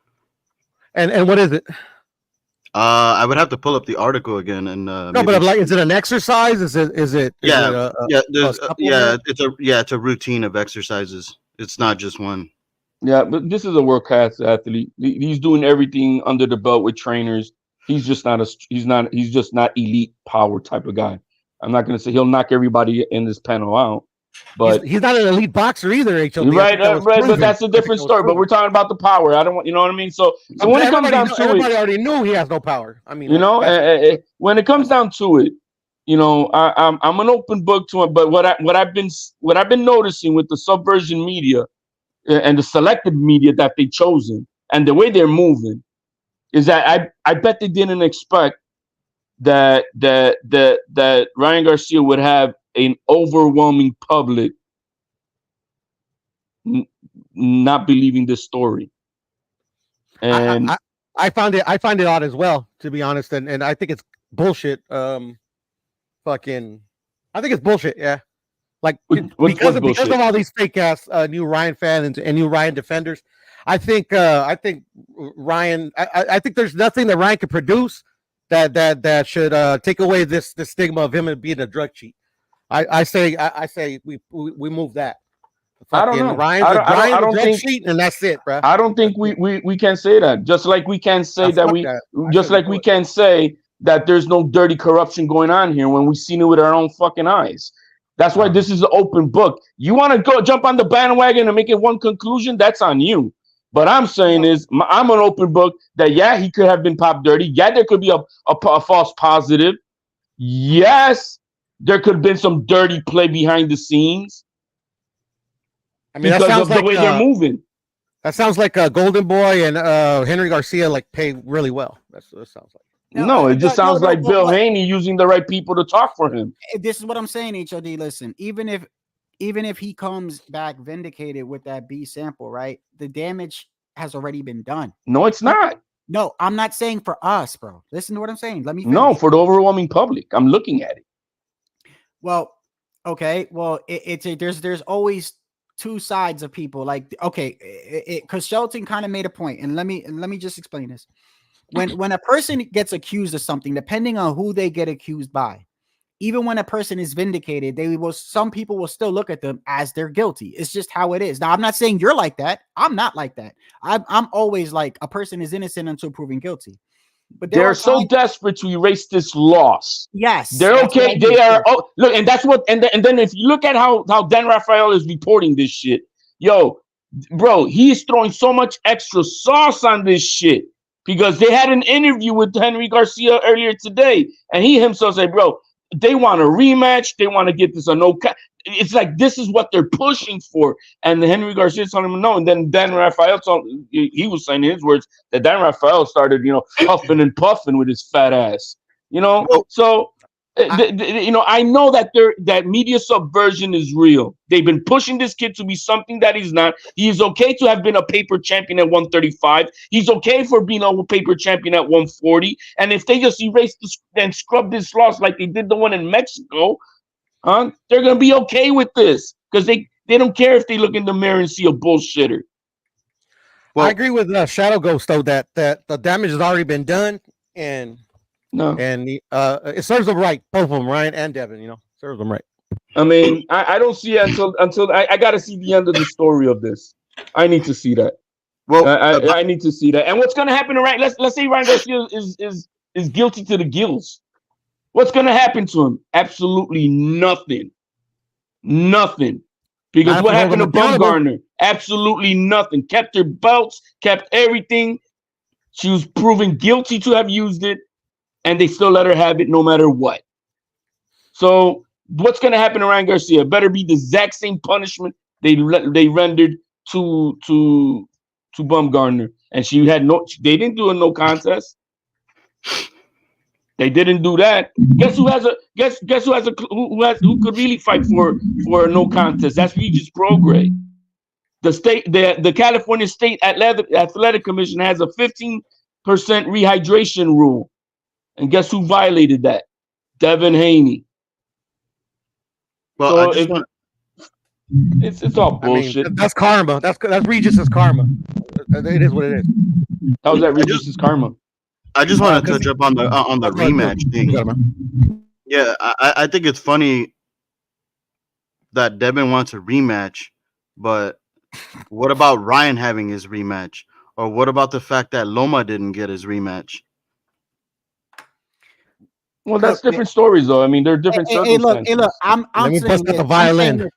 And what is it? I would have to pull up the article again and but is it an exercise? Is it it's a routine of exercises. It's not just one. Yeah, but this is a world-class athlete. He's doing everything under the belt with trainers. He's just not elite power type of guy. I'm not going to say he'll knock everybody in this panel out, But he's not an elite boxer either, HOD. right, but that's a different story. But we're talking about the power. I don't want, you know what I mean. So when it comes down to everybody already knew he has no power. I mean, when it comes down to it, I'm an open book to it. But what I've been noticing with the Subversion media and the selected media that they've chosen and the way they're moving is that I bet they didn't expect that Ryan Garcia would have an overwhelming public not believing this story. And I find it odd as well, to be honest, and I think it's bullshit. I think it's bullshit. Yeah, like because of all these fake ass new Ryan fans and new Ryan defenders. I think Ryan. I think there's nothing that Ryan could produce that should take away this stigma of him being a drug cheat. I say we move that. I don't know. I don't think cheat, and that's it, bro. I don't think we can say that. Just like we can say we can say that there's no dirty corruption going on here when we've seen it with our own fucking eyes. That's why this is an open book. You want to go jump on the bandwagon and make it one conclusion? That's on you. But I'm saying I'm an open book that, yeah, he could have been popped dirty. Yeah, there could be a false positive. Yes, there could have been some dirty play behind the scenes. I mean, because of the way they're moving. That sounds like Golden Boy and Henry Garcia pay really well. That's what it sounds like. No, it just sounds like Bill Haney using the right people to talk for him. This is what I'm saying, HOD. Listen, even if he comes back vindicated with that B sample, right? The damage has already been done. No, it's not. No, I'm not saying for us, bro. Listen to what I'm saying. Let me finish. No, for the overwhelming public. I'm looking at it. Well, okay. Well, there's always two sides of people. Like, okay, because Shelton kind of made a point, and let me just explain this. When a person gets accused of something, depending on who they get accused by, even when a person is vindicated, some people will still look at them as they're guilty. It's just how it is. Now, I'm not saying you're like that. I'm not like that. I'm always like, a person is innocent until proven guilty. But they're so desperate to erase this loss. Yes, they're okay. They are. Oh, look, and that's what. And then if you look at how Dan Rafael is reporting this shit, yo, bro, he's throwing so much extra sauce on this shit because they had an interview with Henry Garcia earlier today, and he himself said, bro, they want a rematch. They want to get this a no. It's like this is what they're pushing for, and Henry Garcia telling him no. And then Dan Rafael, he was saying in his words that Dan Rafael started, puffing and puffing with his fat ass, So, I know that media subversion is real. They've been pushing this kid to be something that he's not. He's okay to have been a paper champion at 135. He's okay for being a paper champion at 140. And if they just erase this and scrub this loss like they did the one in Mexico, they're gonna be okay with this because they don't care if they look in the mirror and see a bullshitter. Well, I agree with Shadow Ghost though that the damage has already been done, and it serves them right, both of them, Ryan and Devin. Serves them right. I mean, I don't see it until I got to see the end of the story of this. I need to see that. Well, I need to see that. And what's gonna happen? Right? Let's say Ryan Garcia is guilty to the gills. What's going to happen to him? Absolutely nothing. Nothing. Because what happened to Bumgarner? Absolutely nothing. Kept her belts, kept everything. She was proven guilty to have used it, and they still let her have it no matter what. So what's going to happen to Ryan Garcia? Better be the exact same punishment they rendered to Bumgarner. And they didn't do a no contest. They didn't do that. Guess who could really fight for a no contest? That's Regis Prograis. The California State Athletic Commission has a 15% rehydration rule, and guess who violated that? Devin Haney. Well, so it's all bullshit. I mean, that's karma. That's Regis's karma. It is what it is. How's that Regis's karma? I just want to touch up on the rematch thing. Yeah, I think it's funny that Devin wants a rematch, but what about Ryan having his rematch? Or what about the fact that Loma didn't get his rematch? Well, that's different stories, though. I mean, they're different circumstances. Hey, look, I'm Let me saying bust out the violin.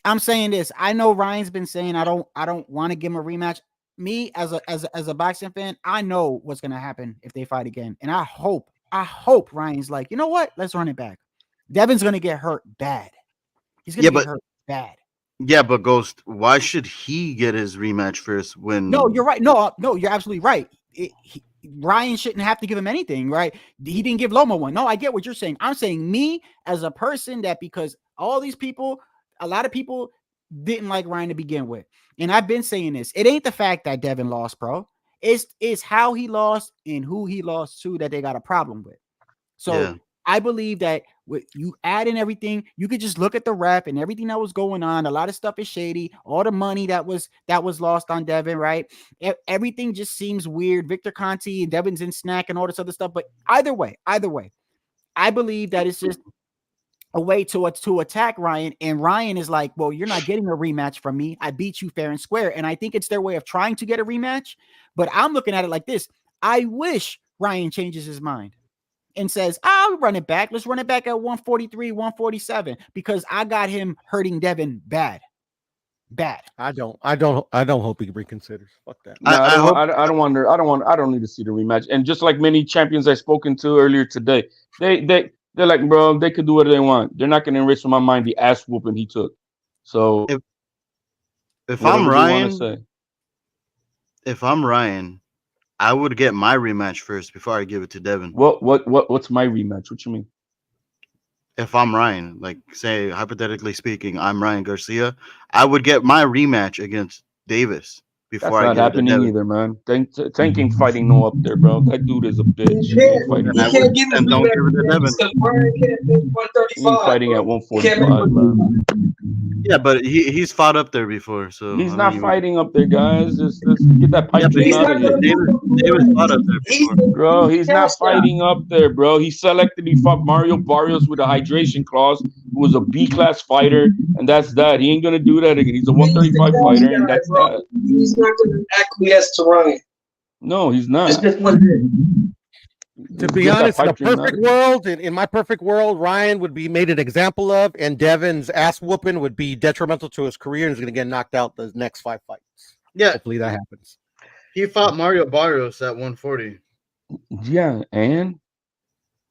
I'm saying this. I know Ryan's been saying I don't want to give him a rematch. Me as a boxing fan, I know what's gonna happen if they fight again, and I hope Ryan's like, you know what? Let's run it back. Devin's gonna get hurt bad. He's gonna get hurt bad. Yeah, but Ghost, why should he get his rematch first? When No, you're right. No, you're absolutely right. Ryan shouldn't have to give him anything, right? He didn't give Loma one. No, I get what you're saying. I'm saying me as a person that because all these people, a lot of people didn't like Ryan to begin with. And I've been saying this. It ain't the fact that Devin lost, bro. It's how he lost and who he lost to that they got a problem with. So I believe that with you add in everything, you could just look at the rep and everything that was going on. A lot of stuff is shady. All the money that was lost on Devin, right? Everything just seems weird. Victor Conte and Devin's in snack and all this other stuff. But either way, I believe that it's just a way to attack Ryan. And Ryan is like, well, you're not getting a rematch from me. I beat you fair and square. And I think it's their way of trying to get a rematch. But I'm looking at it like this. I wish Ryan changes his mind and says, I'll run it back. Let's run it back at 143, 147, because I got him hurting Devin bad. I don't hope he reconsiders. Fuck that. No, I don't need to see the rematch. And just like many champions I've spoken to earlier today, they're like, bro, they could do whatever they want. They're not going to erase from my mind the ass whooping he took. So if I'm Ryan, I would get my rematch first before I give it to Devin. What's my rematch? What you mean? If I'm Ryan, like say hypothetically speaking, I'm Ryan Garcia, I would get my rematch against Davis before That's not happening either, man. Tank ain't fighting no up there, bro. That dude is a bitch. He can't give him don't give it to Devin. He ain't fighting at 145, man. Yeah, but he's fought up there before, so he's not fighting up there, guys. Let's get that pipe dream out of here. Davis fought up there before. Bro, he's not fighting up there, bro. He selectively fought Mario Barrios with a hydration clause, who was a B-class fighter, and that's that. He ain't gonna do that again. He's a 135 fighter, and that's that. He's not gonna acquiesce to Ryan. No, he's not. It's just what it is. To be honest, in my perfect world, Ryan would be made an example of, and Devin's ass whooping would be detrimental to his career, and he's going to get knocked out the next 5 fights. Yeah, hopefully that happens. He fought Mario Barrios at 140. Yeah, and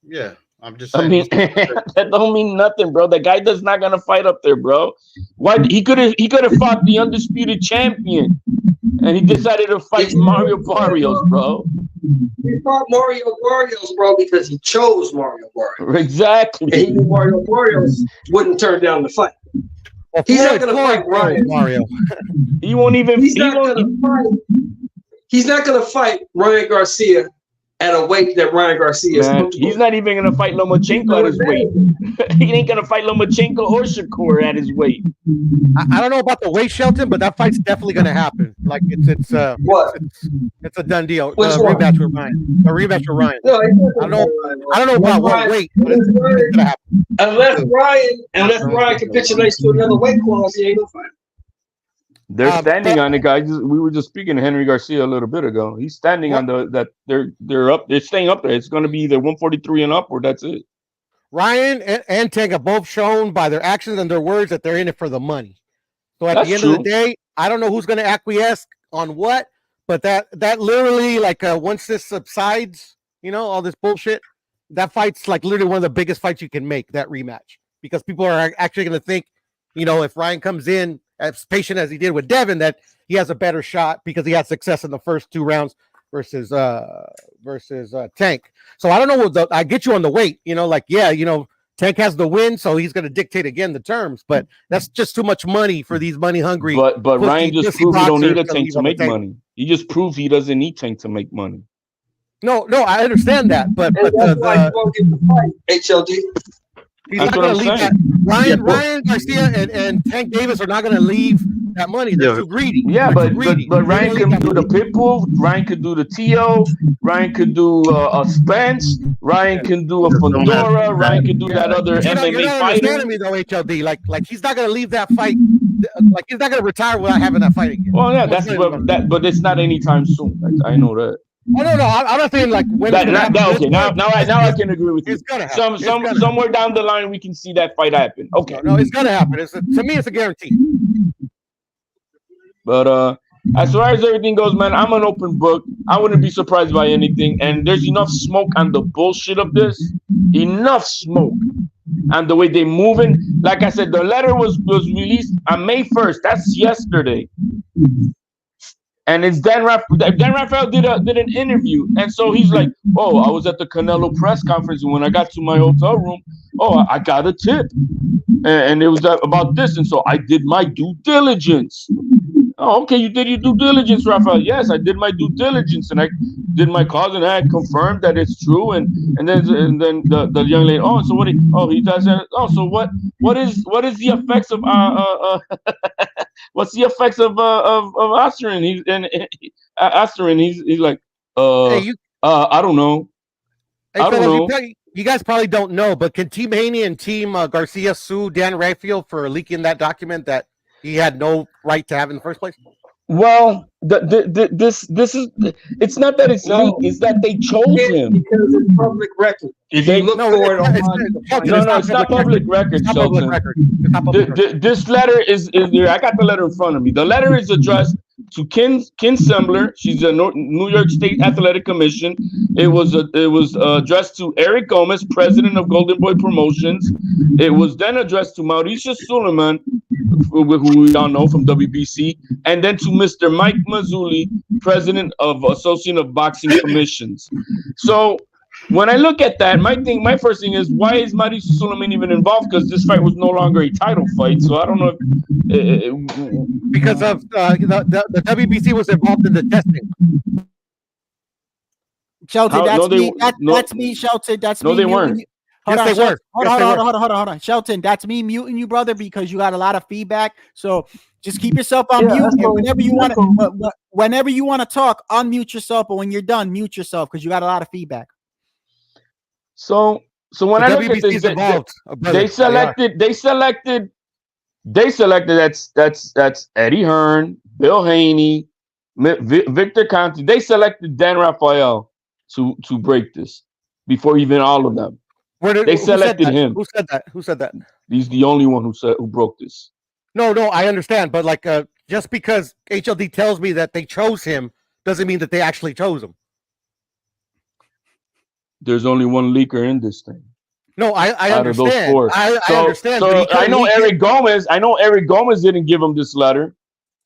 yeah, I'm just saying. I mean, that don't mean nothing, bro. The guy does not gonna fight up there, bro. Why he could have fought the undisputed champion, and he decided to fight Mario Barrios, bro. He fought Mario Barrios, bro, because he chose Mario Barrios. Exactly. And he knew Mario Barrios wouldn't turn down the fight. Well, he's not gonna fight Ryan. Mario. He won't even. He's not gonna fight Ryan Garcia at a weight that Ryan Garcia is. He's not even gonna fight Lomachenko at his weight. He ain't gonna fight Lomachenko or Shakur at his weight. I don't know about the weight, Shelton, but that fight's definitely gonna happen. Like it's a done deal. Rematch with Ryan. A rematch with Ryan. No, I don't know about what weight, but it's gonna happen. Unless Ryan capitulates to another weight class, he ain't gonna fight. They're standing on it, guys. We were just speaking to Henry Garcia a little bit ago. He's standing on that they're up. They're staying up there. It's going to be either 143 and up, or that's it. Ryan and Tank have both shown by their actions and their words that they're in it for the money. So at the end of the day, I don't know who's going to acquiesce on what, but that literally, like once this subsides, all this bullshit, that fight's like literally one of the biggest fights you can make, that rematch, because people are actually going to think, if Ryan comes in as patient as he did with Devin, that he has a better shot because he had success in the first 2 rounds versus Tank. So I don't know I get you on the weight, Tank has the win, so he's going to dictate again the terms, but that's just too much money for these money hungry. But Ryan just proved he don't need a Tank to make money. He just proved he doesn't need Tank to make money. No, I understand that, but that's why you won't get the fight, HLD. He's not going to leave that. Ryan Garcia and Tank Davis are not going to leave that money. They're too greedy. Yeah, but Ryan can do the Pitbull. Ryan could do the T.O. Ryan could do a Spence. Ryan can do a Fundora. Ryan can do that other MMA you're not fighter. Understanding me though, HLD. Like he's not going to leave that fight. Like he's not going to retire without having that fight again. Well, yeah, but it's not anytime soon. I know that. Oh no, I'm not saying like when That, it's gonna happen. okay, now I can agree with you. It's gonna happen. Somewhere down the line we can see that fight happen. Okay. No, it's gonna happen. To me, it's a guarantee. But as far as everything goes, man, I'm an open book. I wouldn't be surprised by anything. And there's enough smoke on the bullshit of this. Enough smoke on the way they moving. Like I said, the letter was released on May 1st. That's yesterday. And it's Dan Rafael did an interview, and so he's like, "Oh, I was at the Canelo press conference, and when I got to my hotel room, I got a tip, and it was about this, and so I did my due diligence." Oh, okay, you did your due diligence, Rafael. Yes, I did my due diligence, and I did my cause, and I had confirmed that it's true. And then the young lady, so what? He does that. So what is the effects of what's the effects of aspirin? He's like, I don't know. I don't know. You guys probably don't know, but can Team Haney and Team Garcia sue Dan Rafael for leaking that document that he had no right to have in the first place? Well, this is, it's not that it's leaked, it's that they chose him because it's public record. If you look for it online, it's not public record, Shelton. This letter is there. I got the letter in front of me. The letter is addressed to Kim Sembler. She's a New York State Athletic Commission. It was addressed to Eric Gomez, president of Golden Boy Promotions. It was then addressed to Mauricio Suleiman, who we all know from WBC, and then to Mr. Mike Mazzulli, president of Association of Boxing Commissions. So when I look at that, my first thing is, why is Mauricio Suleiman even involved? Because this fight was no longer a title fight. So I don't know if, because of the WBC was involved in the testing. Shelton, that's me, Shelton. That's me. No, they weren't. Hold on. Shelton, that's me muting you, brother, because you got a lot of feedback. So just keep yourself on mute. And whenever you want to talk, unmute yourself. But when you're done, mute yourself because you got a lot of feedback. So when I look at this, they selected that's Eddie Hearn, Bill Haney, Victor Conte. They selected Dan Rafael to break this before even all of them. They selected him. Who said that? He's the only one who broke this. No, I understand, but like just because HLD tells me that they chose him doesn't mean that they actually chose him. There's only one leaker in this thing. No, I understand. Those four. I understand. So I know Eric Gomez didn't give him this letter.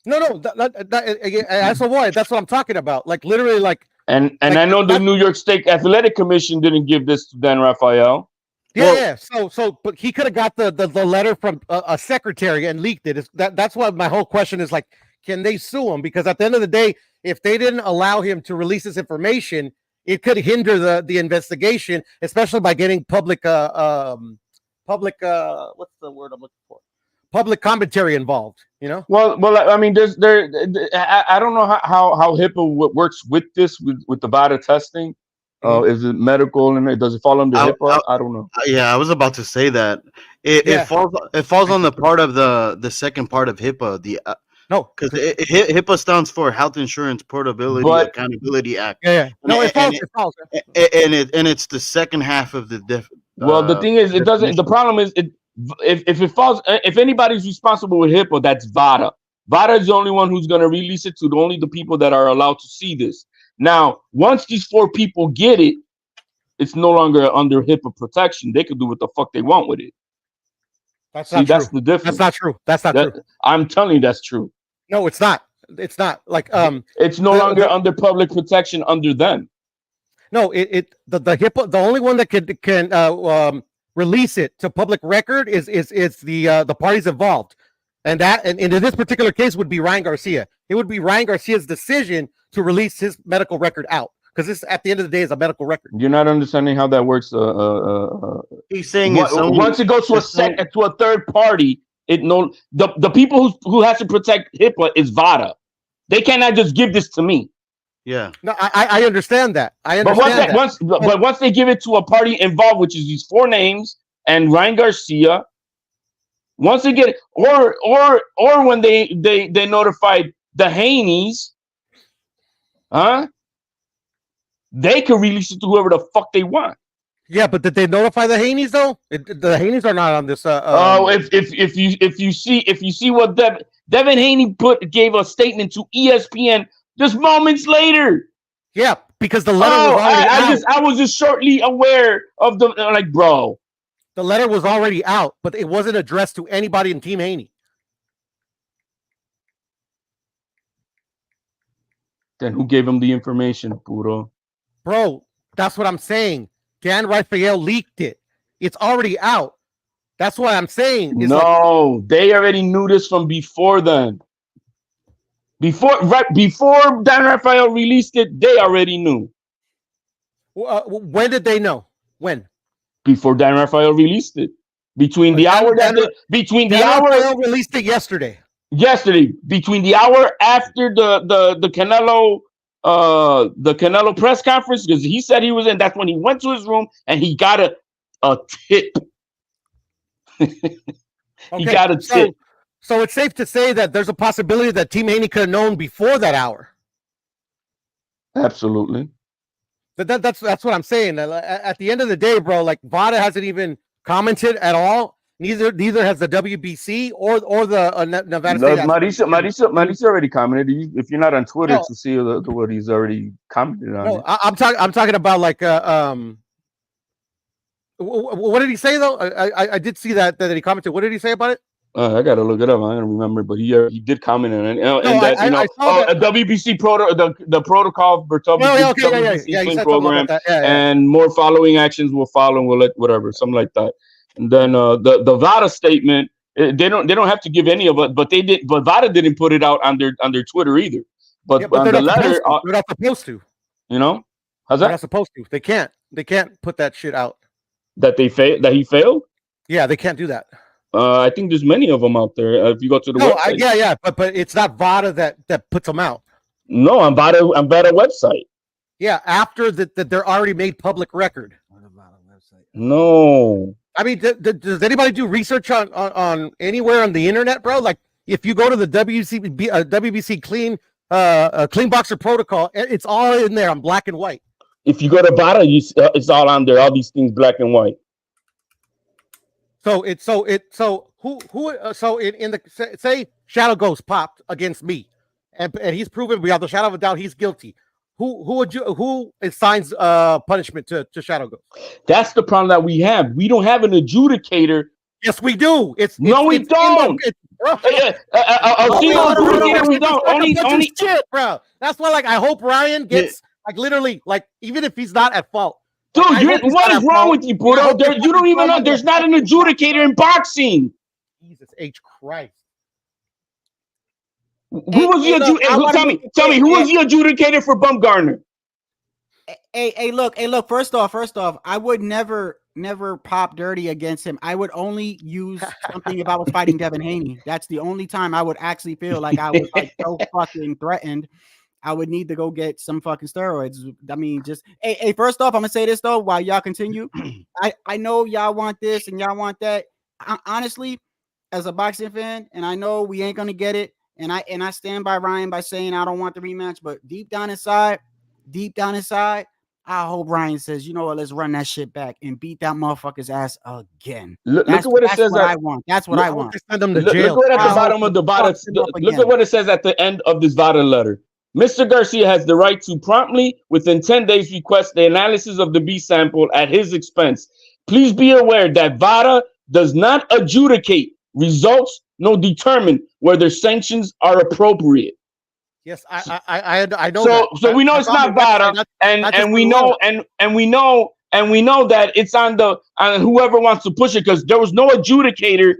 No, that's what I'm talking about. Like literally, like. And I know the New York State Athletic Commission didn't give this to Dan Rafael. Yeah. So, but he could have got the letter from a secretary and leaked it. That's why my whole question is like, can they sue him? Because at the end of the day, if they didn't allow him to release this information, it could hinder the investigation, especially by getting public what's the word I'm looking for? Public commentary involved, you know? Well, I mean, I don't know how HIPAA works with this, with the VADA testing. Is it medical and does it fall under HIPAA? I don't know. Yeah, I was about to say that it falls on the part of the second part of HIPAA. No, because HIPAA stands for Health Insurance Portability Accountability Act. Yeah. No, it falls. And it's the second half of the Well, the thing is, it doesn't. The problem is, if it falls, if anybody's responsible with HIPAA, that's VADA. VADA is the only one who's going to release it to only the people that are allowed to see this. Now, once these four people get it, it's no longer under HIPAA protection. They can do what the fuck they want with it. That's the difference. That's not true. I'm telling you, that's true. No, it's not. It's not like it's no longer under public protection under them. No, the HIPAA, the only one that can release it to public record is the parties involved, and in this particular case would be Ryan Garcia. It would be Ryan Garcia's decision to release his medical record out, because this at the end of the day is a medical record. You're not understanding how that works. He's saying once it goes to a third party, the people who has to protect HIPAA is VADA. They cannot just give this to me. Yeah. No, I understand that. But once they give it to a party involved, which is these four names and Ryan Garcia, once they get it, or when they notified the Haneys, they could release it to whoever the fuck they want. Yeah, but did they notify the Haneys though? The Haneys are not on this. If you see what Devin Haney gave a statement to ESPN just moments later. Yeah, because the letter was already out. I was just shortly aware of the bro. The letter was already out, but it wasn't addressed to anybody in Team Haney. Then who gave him the information, Puro? Bro, that's what I'm saying. Dan Raphael leaked it. It's already out. That's what I'm saying. No, they already knew this from before then. Before Dan Raphael released it, they already knew. When did they know? When? Before Dan Raphael released it. Between the hour that Raphael released it yesterday. Yesterday, between the hour after the Canelo press conference, because he said he was in. That's when he went to his room and he got a tip. He got a tip. So it's safe to say that there's a possibility that Team Haney could have known before that hour. Absolutely. That's what I'm saying. At the end of the day, bro, like VADA hasn't even commented at all. Neither has the WBC or the Nevada State. Marisa already commented. If you're not on Twitter to see what he's already commented on. No, I'm talking about like what did he say though? I did see that he commented. What did he say about it? I gotta look it up. I don't remember, but he did comment on it. A WBC the protocol for WBC program, and more following actions will follow. And we'll let whatever, something like that. And then the VADA statement, they don't have to give any of it, but they did. But VADA didn't put it out on their Twitter either. But on the letter, they're not supposed to. You know, how's that? They're not supposed to. They can't put that shit out. That he failed. Yeah, they can't do that. I think there's many of them out there. If you go to the website, but it's not VADA that puts them out. No, on VADA website. Yeah, after that they're already made public record. No. I mean, does anybody do research on anywhere on the internet, bro? Like, if you go to the WBC clean boxer protocol, it's all in there on black and white. If you go to VADA, it's all on there. All these things black and white. So in the say Shadow Ghost popped against me, and he's proven beyond the shadow of a doubt he's guilty. Who assigns punishment to Shadow Ghost? That's the problem that we have. We don't have an adjudicator. Yes, we do. We don't. We don't. Only shit, bro. That's why, like, I hope Ryan gets like literally, like, even if he's not at fault. Dude, what is wrong with you, Budo? You don't even know. There's not an adjudicator in boxing. Jesus H. Christ. Who was the adjudicator? Tell me, who was the adjudicator for Bumgarner? Hey, look. First off, I would never pop dirty against him. I would only use something if I was fighting Devin Haney. That's the only time I would actually feel like I was like so fucking threatened. I would need to go get some fucking steroids. I mean, just hey, first off, I'm gonna say this though, while y'all continue. I know y'all want this and y'all want that. Honestly, as a boxing fan, and I know we ain't gonna get it, and I stand by Ryan by saying I don't want the rematch, but deep down inside, I hope Ryan says, you know what, let's run that shit back and beat that motherfucker's ass again. Look at what it says. I want. That's what I want. Send them to jail. Look at the bottom of the VADA. Look at what it says at the end of this VADA letter. Mr. Garcia has the right to promptly, within 10 days, request the analysis of the B sample at his expense. Please be aware that VADA does not adjudicate results nor determine whether sanctions are appropriate. Yes, I know. So we know it's not VADA, and we know that it's on whoever wants to push it, because there was no adjudicator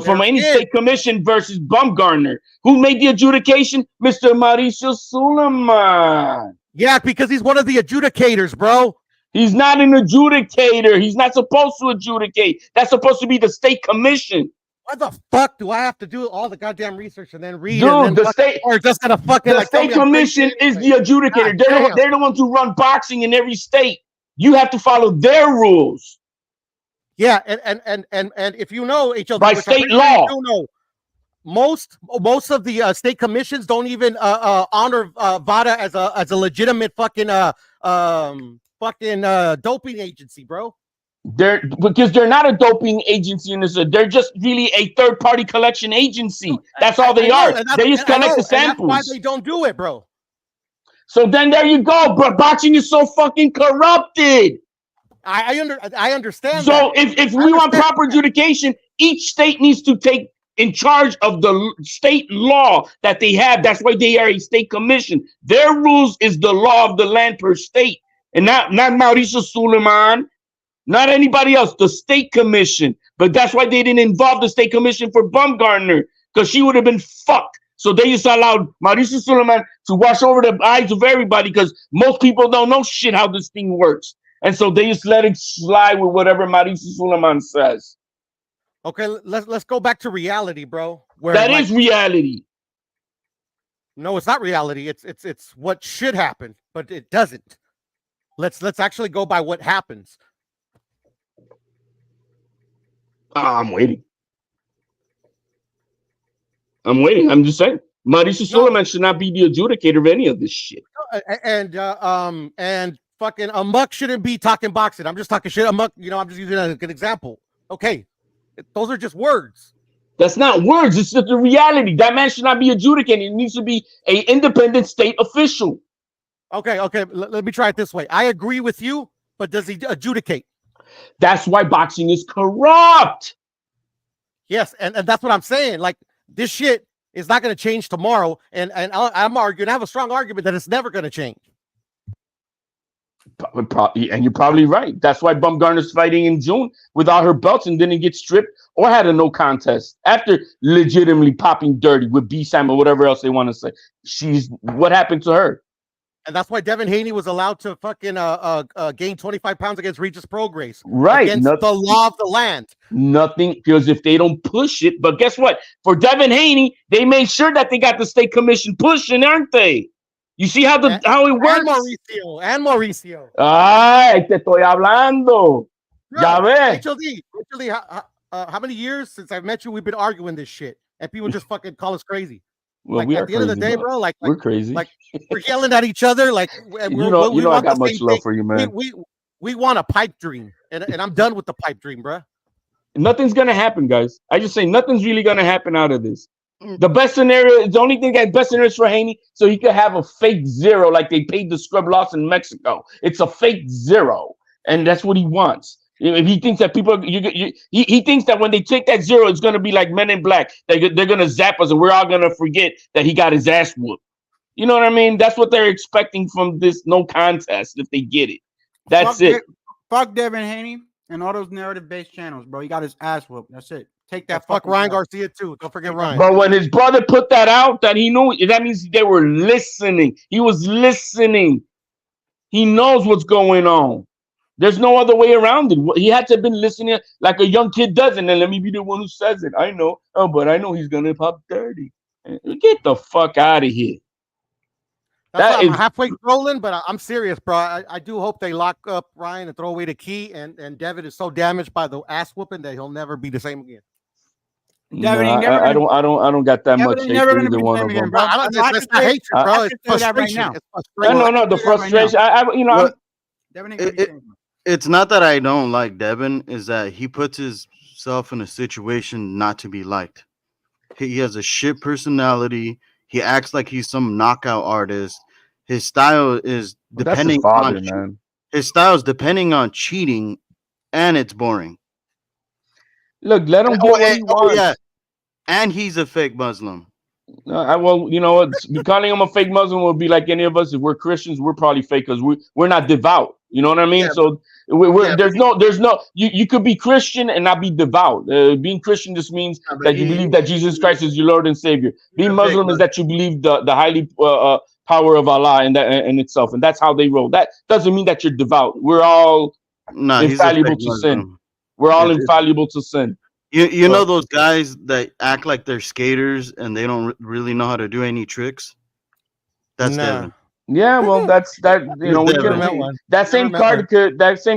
from any state commission versus Bumgarner. Who made the adjudication? Mr. Mauricio Suleiman. Yeah, because he's one of the adjudicators, bro. He's not an adjudicator. He's not supposed to adjudicate. That's supposed to be the state commission. Why the fuck do I have to do all the goddamn research and then read? Dude, the state commission is the adjudicator. They're the ones who run boxing in every state. You have to follow their rules. Yeah, and if you know HLD by state law, most of the state commissions don't even honor VADA as a legitimate fucking doping agency, bro. Because they're not a doping agency, they're just really a third-party collection agency. That's all they are. They just collect the samples. That's why they don't do it, bro. So then there you go. But boxing is so fucking corrupted. I understand. So if we want proper adjudication, each state needs to take in charge of the state law that they have. That's why they are a state commission. Their rules is the law of the land per state, and not Mauricio Suleiman, not anybody else. The state commission. But that's why they didn't involve the state commission for Bumgarner, because she would have been fucked. So they just allowed Mauricio Suleiman to wash over the eyes of everybody, because most people don't know shit how this thing works. And so they just let it slide with whatever Mauricio Suleiman says. Okay, let's go back to reality, bro. That is reality. No, it's not reality. It's what should happen, but it doesn't. Let's actually go by what happens. I'm waiting. I'm just saying. Mauricio Suleiman should not be the adjudicator of any of this shit. And fucking Amok shouldn't be talking boxing. I'm just talking shit. Amok, I'm just using a good example. Okay. Those are just words. That's not words. It's just the reality. That man should not be adjudicating. It needs to be an independent state official. Okay. Let me try it this way. I agree with you, but does he adjudicate? That's why boxing is corrupt. Yes, and that's what I'm saying. Like, this shit is not going to change tomorrow, and I'm arguing. I have a strong argument that it's never going to change. And you're probably right. That's why Bumgarner's fighting in June without her belts and didn't get stripped or had a no contest after legitimately popping dirty with B-Sam or whatever else they want to say. What happened to her? And that's why Devin Haney was allowed to fucking gain 25 pounds against Regis Prograis. Right. Against the law of the land. Nothing, because if they don't push it, but guess what? For Devin Haney, they made sure that they got the state commission pushing, aren't they? You see how it works? And Mauricio. Ay, te estoy hablando. Bro, Ya ves. HLD, how many years since I've met you we've been arguing this shit, and people just fucking call us crazy? Well, like, we are at the end of the day, bro, like we're crazy. Like we're yelling at each other. Like I got much love for you, man. We want a pipe dream, and I'm done with the pipe dream, bro. Nothing's gonna happen, guys. I just say nothing's really gonna happen out of this. The best scenario, the only thing that best scenario is for Haney, so he could have a fake zero like they paid the scrub loss in Mexico. It's a fake zero, and that's what he wants. If he thinks that he thinks that when they take that zero, it's gonna be like Men in Black. They're gonna zap us, and we're all gonna forget that he got his ass whooped. You know what I mean? That's what they're expecting from this no contest if they get it. That's it. Fuck Devin Haney and all those narrative-based channels, bro. He got his ass whooped. That's it. Take that. Fuck Ryan Garcia too. Don't forget Ryan. But when his brother put that out, that he knew, that means they were listening. He was listening. He knows what's going on. There's no other way around it. He had to have been listening like a young kid does, and then let me be the one who says it. I know. Oh, but I know he's gonna pop 30. Get the fuck out of here. I'm halfway trolling, but I'm serious, bro. I do hope they lock up Ryan and throw away the key. And Devin is so damaged by the ass whooping that he'll never be the same again. Devin, I don't got that much hate for either one of them. Bro. It's not hatred, bro. It's frustration. No, the frustration. It's not that I don't like Devin, is that he puts himself in a situation not to be liked. He has a shit personality. He acts like he's some knockout artist. His style is depending on his style is depending on cheating, and it's boring. Look, let him get what he wants. Yeah. And he's a fake Muslim. Well, you know what? Calling him a fake Muslim would be like any of us. If we're Christians, we're probably fake because we're not devout. You know what I mean? Yeah, so there's no. You could be Christian and not be devout. Being Christian just means that you believe that Jesus Christ is your Lord and Savior. Being Muslim is that you believe the highly power of Allah and itself, and that's how they roll. That doesn't mean that you're devout. We're all infallible to sin. We're all infallible to sin. You know those guys that act like they're skaters and they don't really know how to do any tricks? That's Devin. Yeah, well, that's that. You know, that same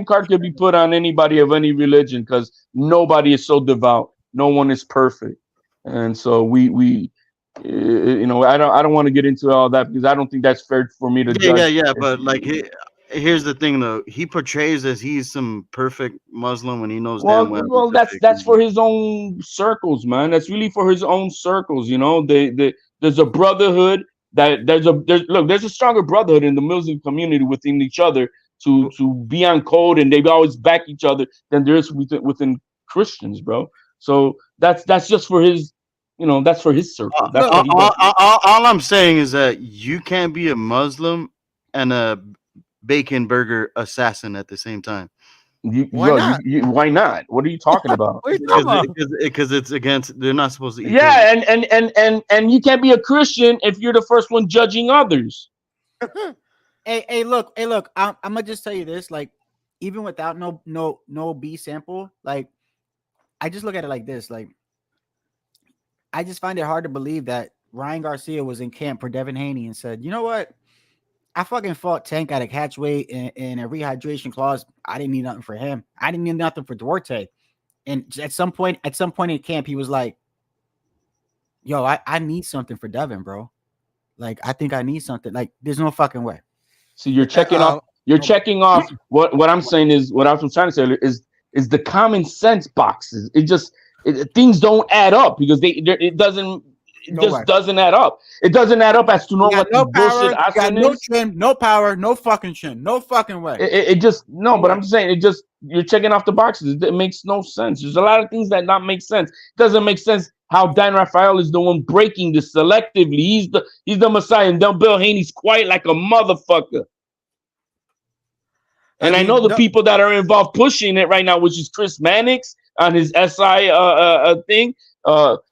card could be put on anybody of any religion because nobody is so devout. No one is perfect, And so we I don't want to get into all that because I don't think that's fair for me to judge. Yeah. But like, here's the thing, though. He portrays as he's some perfect Muslim when he knows damn well he's a That's fake. for his own circles, man. That's really for his own circles. There's a brotherhood there's a stronger brotherhood in the Muslim community within each other to be on code, and they always back each other than there is within Christians, bro. So that's just for his, that's for his circle. That's what he does. All I'm saying is that you can't be a Muslim and a bacon burger assassin at the same time. Why not? Why not? What are you talking about? Because it's against. They're not supposed to eat. Yeah, and you can't be a Christian if you're the first one judging others. Hey, look. I'm gonna just tell you this. Like, even without no B sample, like, I just look at it like this. Like, I just find it hard to believe that Ryan Garcia was in camp for Devin Haney and said, you know what? I fucking fought Tank at a catch weight in a rehydration clause. I didn't need nothing for him. I didn't need nothing for Duarte. And at some point in camp, he was like, yo, I need something for Devin, bro. Like, I think I need something. Like, there's no fucking way. So you're checking off. You're checking off what I'm saying is what I was trying to say is the common sense boxes. Things don't add up because it doesn't add up. It doesn't add up as to know what no the power, bullshit got no is. chin, no power, no fucking chin, no fucking way. But I'm saying you're checking off the boxes. It makes no sense. There's a lot of things that not make sense. It doesn't make sense how Dan Rafael is the one breaking this selectively. He's the Messiah, and Bill Haney's quiet like a motherfucker. And I know the people that are involved pushing it right now, which is Chris Mannix on his SI thing.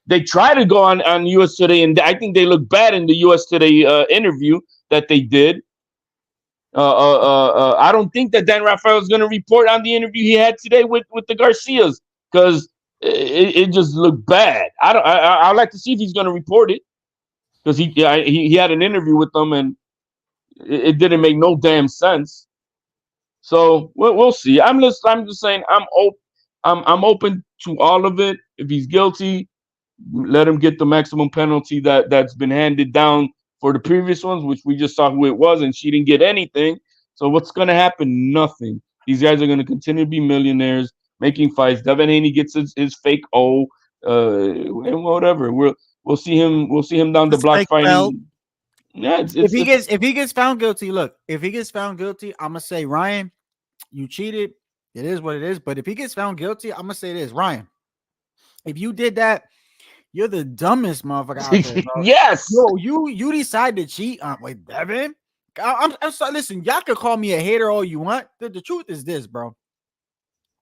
They try to go on US Today, and I think they look bad in the US Today interview that they did. I don't think that Dan Rafael is going to report on the interview he had today with the Garcias because it just looked bad. I'd like to see if he's going to report it because he had an interview with them and it didn't make no damn sense. So we'll see. I'm just saying I'm open to all of it. If he's guilty, let him get the maximum penalty that's been handed down for the previous ones, which we just saw who it was, and she didn't get anything. So what's going to happen? Nothing. These guys are going to continue to be millionaires, making fights. Devin Haney gets his fake O, and whatever. We'll see him down the block fighting. Belt. Yeah, if he gets found guilty, look, if he gets found guilty, I'm gonna say, Ryan, you cheated. It is what it is. But if he gets found guilty, I'm gonna say this, Ryan, if you did that, you're the dumbest motherfucker out there, bro. Yes. Yo, you decide to cheat. Wait, Devin. I'm sorry. Listen, y'all can call me a hater all you want. The truth is this, bro.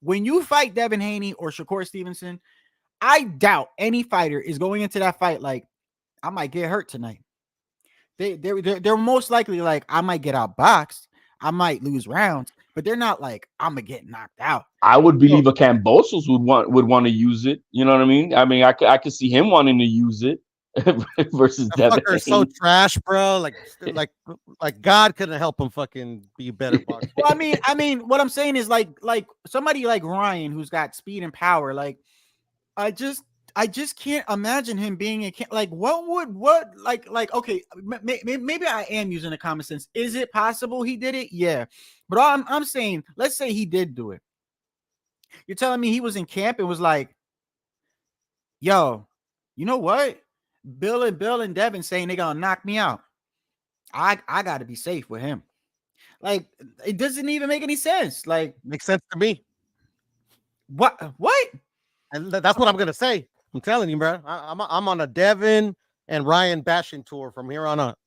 When you fight Devin Haney or Shakur Stevenson, I doubt any fighter is going into that fight like, I might get hurt tonight. They're most likely like, I might get outboxed, I might lose rounds, but they're not like, I'm gonna get knocked out. I would believe a Kambosos would want to use it. You know what I mean? I mean, I could see him wanting to use it versus Devin. Fucker's so trash, bro. Like God couldn't help him fucking be a better boxer. Well, I mean, what I'm saying is like somebody like Ryan who's got speed and power. Like, I just can't imagine him being like okay, maybe I am using the common sense. Is it possible he did it? Yeah, but I'm saying, let's say he did do it. You're telling me he was in camp and was like, yo, you know what? Bill and Devin saying they gonna knock me out. I gotta be safe with him. Like, it doesn't even make any sense. Like, makes sense to me. What? And that's what I'm gonna say. I'm telling you, bro. I'm on a Devin and Ryan bashing tour from here on out.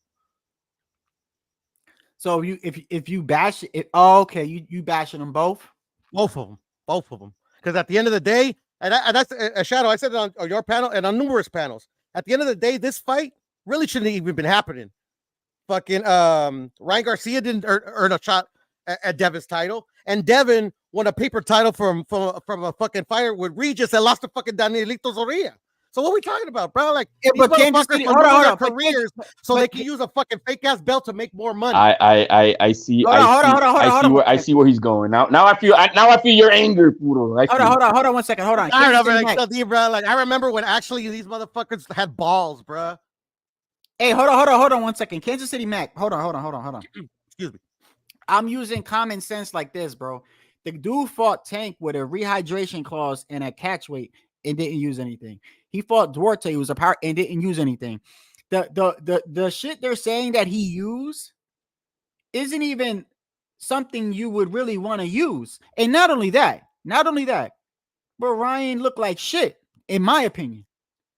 So if you bash it, okay, you bashing them both of them. Because at the end of the day, and that's a Shadow. I said it on your panel and on numerous panels. At the end of the day, this fight really shouldn't have even been happening. Fucking Ryan Garcia didn't earn a shot at Devin's title, and Devin won a paper title from a fucking fighter with Regis and lost to fucking Danielito Zorrilla. So what are we talking about, bro? Like Yeah, these but Kansas motherfuckers City, are hold on, losing hold their on, but careers so but they can use a fucking fake ass belt to make more money. I see hold on, hold on, hold on, hold on, hold on. I see where he's going. Now I feel your anger, Puro. Hold on 1 second. Hold on. I Kansas remember, City like, Mac. bro. Like I remember when actually these motherfuckers had balls, bro. Hey, hold on 1 second. Kansas City Mac. Hold on. Excuse me. I'm using common sense like this, bro. The dude fought Tank with a rehydration clause and a catch weight and didn't use anything. He fought Duarte, who was a power, and didn't use anything. The shit they're saying that he used isn't even something you would really want to use. And not only that, but Ryan looked like shit, in my opinion.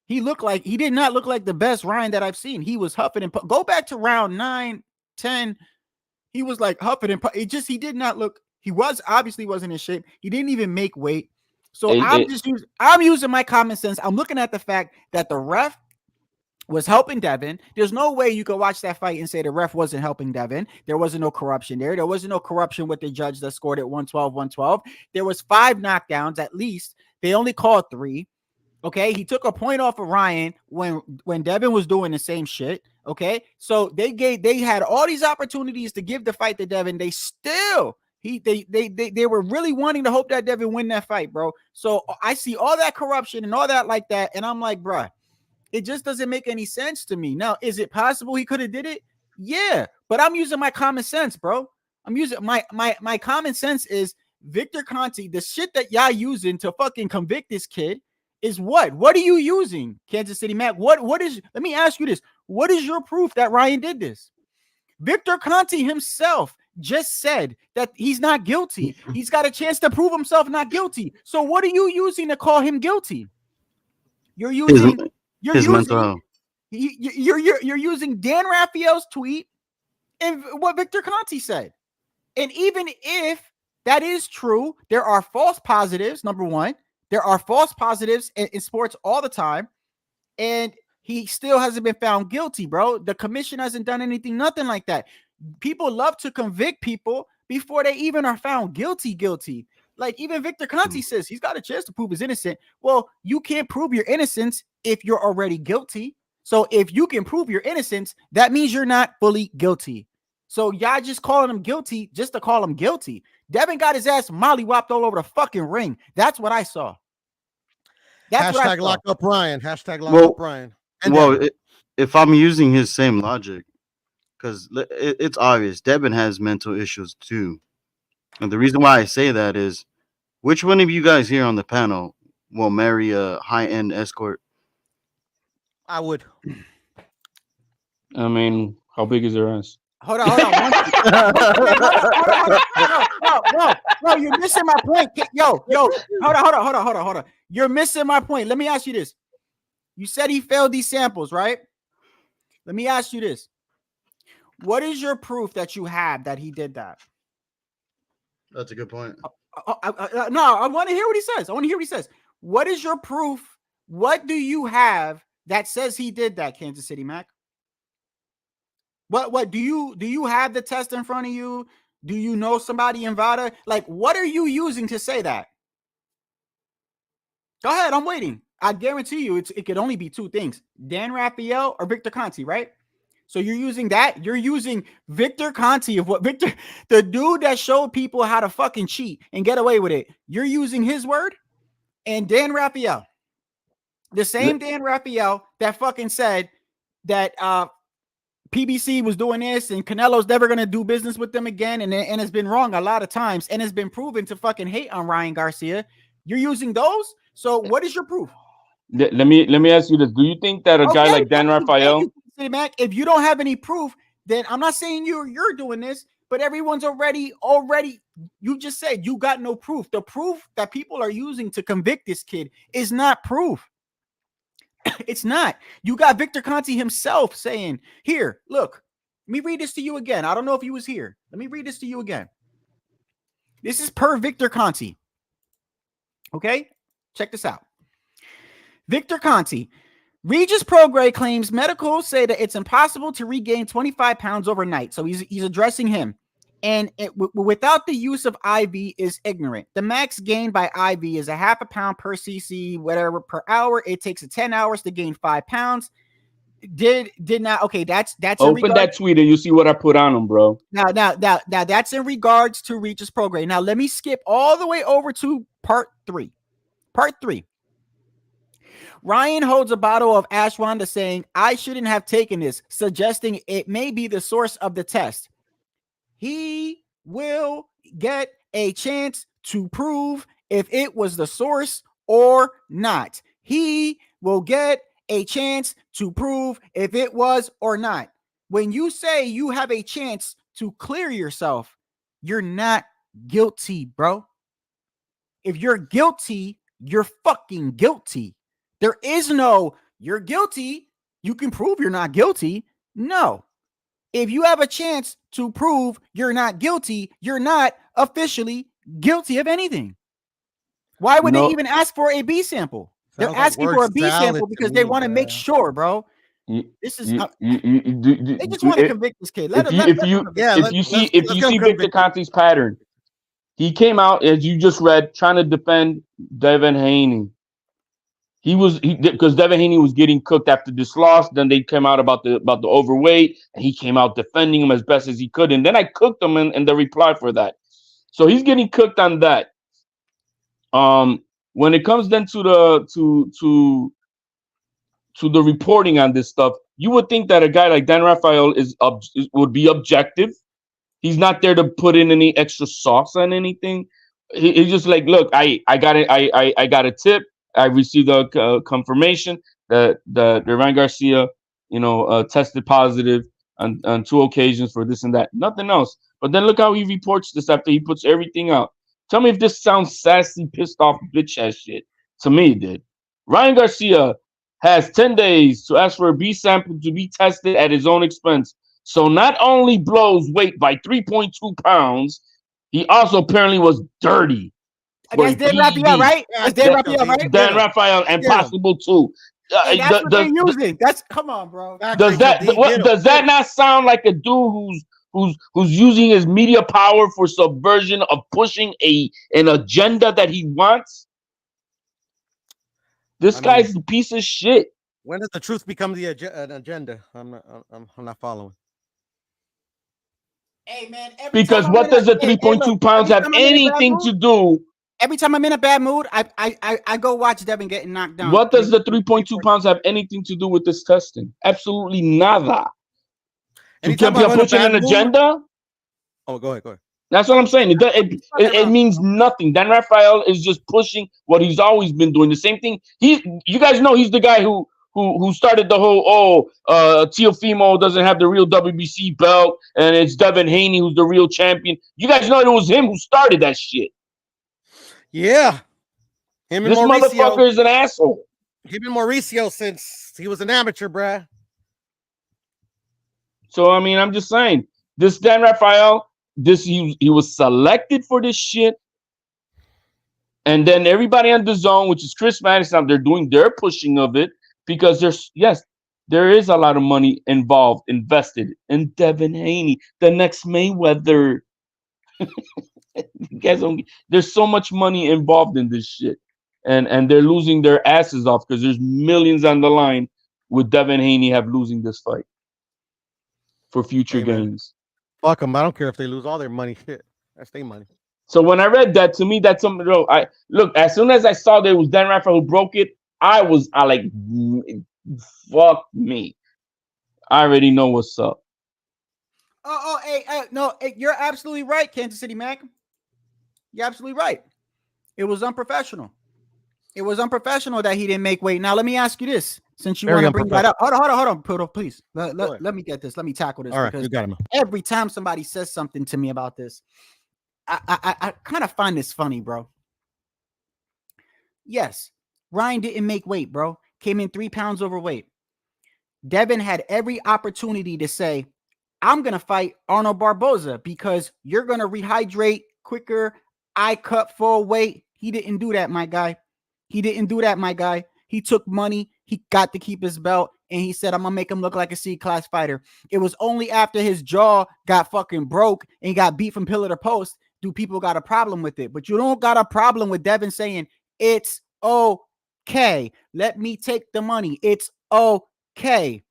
He did not look like the best Ryan that I've seen. He was huffing and go back to round 9, 10. He was like huffing and he did not look. He obviously wasn't in shape. He didn't even make weight. So I'm using my common sense. I'm looking at the fact that the ref was helping Devin. There's no way you could watch that fight and say the ref wasn't helping Devin. There wasn't no corruption there. There wasn't no corruption with the judge that scored it 112. There was 5 knockdowns at least. They only called 3. Okay, he took a point off of Ryan when Devin was doing the same shit. Okay, so they had all these opportunities to give the fight to Devin. They still they were really wanting to hope that Devin win that fight, bro. So I see all that corruption and all that like that, and I'm like, bro, it just doesn't make any sense to me. Now, is it possible he could have did it? Yeah, but I'm using my common sense, bro. I'm using my common sense is Victor Conte. The shit that y'all using to fucking convict this kid is what? What are you using, Kansas City Mac? What is? Let me ask you this: what is your proof that Ryan did this? Victor Conte himself just said that he's not guilty. He's got a chance to prove himself not guilty. So what are you using to call him guilty? You're using mental health. You're using Dan Raphael's tweet and what Victor Conte said. And even if that is true, there are false positives. Number one. There are false positives in sports all the time, and he still hasn't been found guilty, bro. The commission hasn't done anything, nothing like that. People love to convict people before they even are found guilty. Like even Victor Conte says he's got a chance to prove he's innocent. Well, you can't prove your innocence if you're already guilty. So if you can prove your innocence, that means you're not fully guilty. So y'all just calling him guilty just to call him guilty. Devin got his ass mollywopped all over the fucking ring. That's what I saw. Hashtag lock up Ryan. Hashtag lock up Ryan. If I'm using his same logic, because it's obvious Devin has mental issues too. And the reason why I say that is, which one of you guys here on the panel will marry a high-end escort? I would. I mean, how big is their ass? Hold on. No, you're missing my point. Yo, hold on. You're missing my point. Let me ask you this. You said he failed these samples, right? Let me ask you this. What is your proof that you have that he did that? That's a good point. No, I want to hear what he says. What is your proof? What do you have that says he did that, Kansas City Mac? What do you have the test in front of you? Do you know somebody in VADA? Like, what are you using to say that? Go ahead, I'm waiting. I guarantee you it could only be 2 things: Dan Raphael or Victor Conte, right? So you're using that. You're using Victor Conte the dude that showed people how to fucking cheat and get away with it. You're using his word, and Dan Raphael, the same Dan Raphael that fucking said that PBC was doing this and Canelo's never going to do business with them again. And it's been wrong a lot of times. And it's been proven to fucking hate on Ryan Garcia. You're using those. So what is your proof? Let me ask you this. Do you think that a guy like Dan Raphael, if you don't have any proof, then I'm not saying you're doing this, but everyone's already, you just said you got no proof. The proof that people are using to convict this kid is not proof. It's not. You got Victor Conte himself saying, here, look, let me read this to you again. I don't know if he was here. Let me read this to you again. This is per Victor Conte. Okay? Check this out. Victor Conte. Regis Prograis claims medicals say that it's impossible to regain 25 pounds overnight. So he's addressing him. and without the use of IV is ignorant. The max gain by IV is a half a pound per cc, whatever per hour. It takes 10 hours to gain 5 pounds. Did not okay. That's open that tweet and you see what I put on him, bro. Now that's in regards to Reach's program. Now let me skip all the way over to part 3. Part 3. Ryan holds a bottle of ashwagandha saying, I shouldn't have taken this, suggesting it may be the source of the test. He will get a chance to prove if it was the source or not. He will get a chance to prove if it was or not. When you say you have a chance to clear yourself, you're not guilty, bro. If you're guilty, you're fucking guilty. There is no, you're guilty, you can prove you're not guilty. No. If you have a chance to prove you're not guilty, you're not officially guilty of anything. Why would they even ask for a B sample? They're asking for a B sample because they want to make sure, bro. This is they just want to convict this kid. If you see Victor Conte's pattern, he came out, as you just read, trying to defend Devin Haney. Because Devin Haney was getting cooked after this loss. Then they came out about the overweight, and he came out defending him as best as he could. And then I cooked him in the reply for that. So he's getting cooked on that. When it comes then to the reporting on this stuff, you would think that a guy like Dan Rafael would be objective. He's not there to put in any extra sauce on anything. He's just like, look, I got it. I got a tip. I received a confirmation that Ryan Garcia, tested positive on 2 occasions for this and that. Nothing else. But then look how he reports this after he puts everything out. Tell me if this sounds sassy, pissed off, bitch ass shit. To me, it did. Ryan Garcia has 10 days to ask for a B sample to be tested at his own expense. So not only blows weight by 3.2 pounds, he also apparently was dirty. That's Dan Rafael, right? That's Dan Rafael, right? Dan Rafael and possible too. Hey, that's what they're using. That's come on, bro. Does that not sound like a dude who's using his media power for subversion of pushing an agenda that he wants? This guy's a piece of shit. When does the truth become an agenda? I'm not following. Hey man, because what does the 3.2 pounds have anything to do? Every time I'm in a bad mood, I go watch Devin getting knocked down. What does the 3.2 pounds have anything to do with this testing? Absolutely nada. You can't be pushing an agenda? Oh, go ahead. That's what I'm saying. It means nothing. Dan Rafael is just pushing what he's always been doing. The same thing. You guys know he's the guy who started the whole Teofimo doesn't have the real WBC belt and it's Devin Haney who's the real champion. You guys know it was him who started that shit. Yeah. This motherfucker is an asshole. He's been Mauricio since he was an amateur, bruh. So, I mean, I'm just saying, this Dan Rafael, he was selected for this shit. And then everybody on the zone, which is Chris Madison, they're doing their pushing of it because there is a lot of money invested in Devin Haney, the next Mayweather. You guys there's so much money involved in this shit. And they're losing their asses off because there's millions on the line with Devin Haney losing this fight for future gains. Fuck them. I don't care if they lose all their money. Shit. That's their money. So when I read that, to me, that's something. Look, as soon as I saw that it was Dan Rafael who broke it, I like, fuck me. I already know what's up. No, you're absolutely right, Kansas City Mac. You're absolutely right. It was unprofessional. It was unprofessional that he didn't make weight. Now, let me ask you this, since you want to bring that up. Hold on, Poodle, please. Let me get this. Let me tackle this. All right, you got him. Every time somebody says something to me about this, I kind of find this funny, bro. Yes, Ryan didn't make weight, bro. Came in 3 pounds overweight. Devin had every opportunity to say, I'm going to fight Arnold Barboza because you're going to rehydrate quicker. I cut full weight. He didn't do that, my guy. He took money. He got to keep his belt. and he said, I'm gonna make him look like a C-class fighter. It was only after his jaw got fucking broke and he got beat from pillar to post do people got a problem with it. But you don't got a problem with Devin saying it's okay. Let me take the money. It's okay.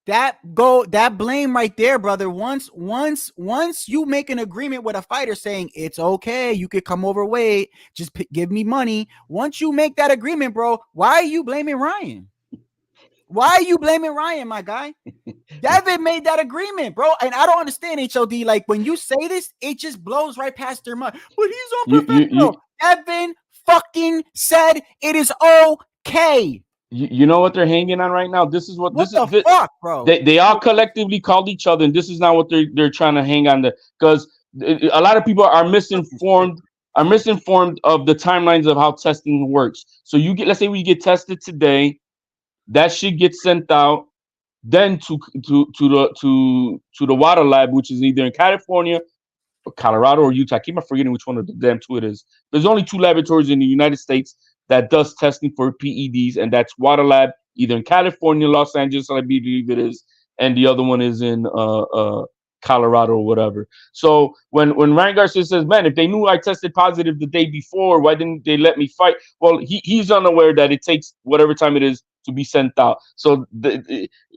That blame right there, brother. Once you make an agreement with a fighter saying it's okay, you could come overweight, just give me money. Once you make that agreement, bro, why are you blaming Ryan? Why are you blaming Ryan, my guy? Devin made that agreement, bro. And I don't understand, HOD. Like, when you say this, it just blows right past their mind. But he's unprofessional. Devin fucking said it is okay. You know what they're hanging on right now? This is what this the is. Fuck, bro? They all collectively called each other, and this is not what they're trying to hang on to, because a lot of people are misinformed of the timelines of how testing works. So let's say we get tested today, that shit gets sent out, then to the water lab, which is either in California, or Colorado, or Utah. I keep on forgetting which one of the damn two it is. There's only 2 laboratories in the United States that does testing for PEDs, and that's Water Lab, either in California, Los Angeles, I believe it is, and the other one is in Colorado or whatever. So when Ryan Garcia says, man, if they knew I tested positive the day before, why didn't they let me fight? Well, he's unaware that it takes whatever time it is to be sent out. So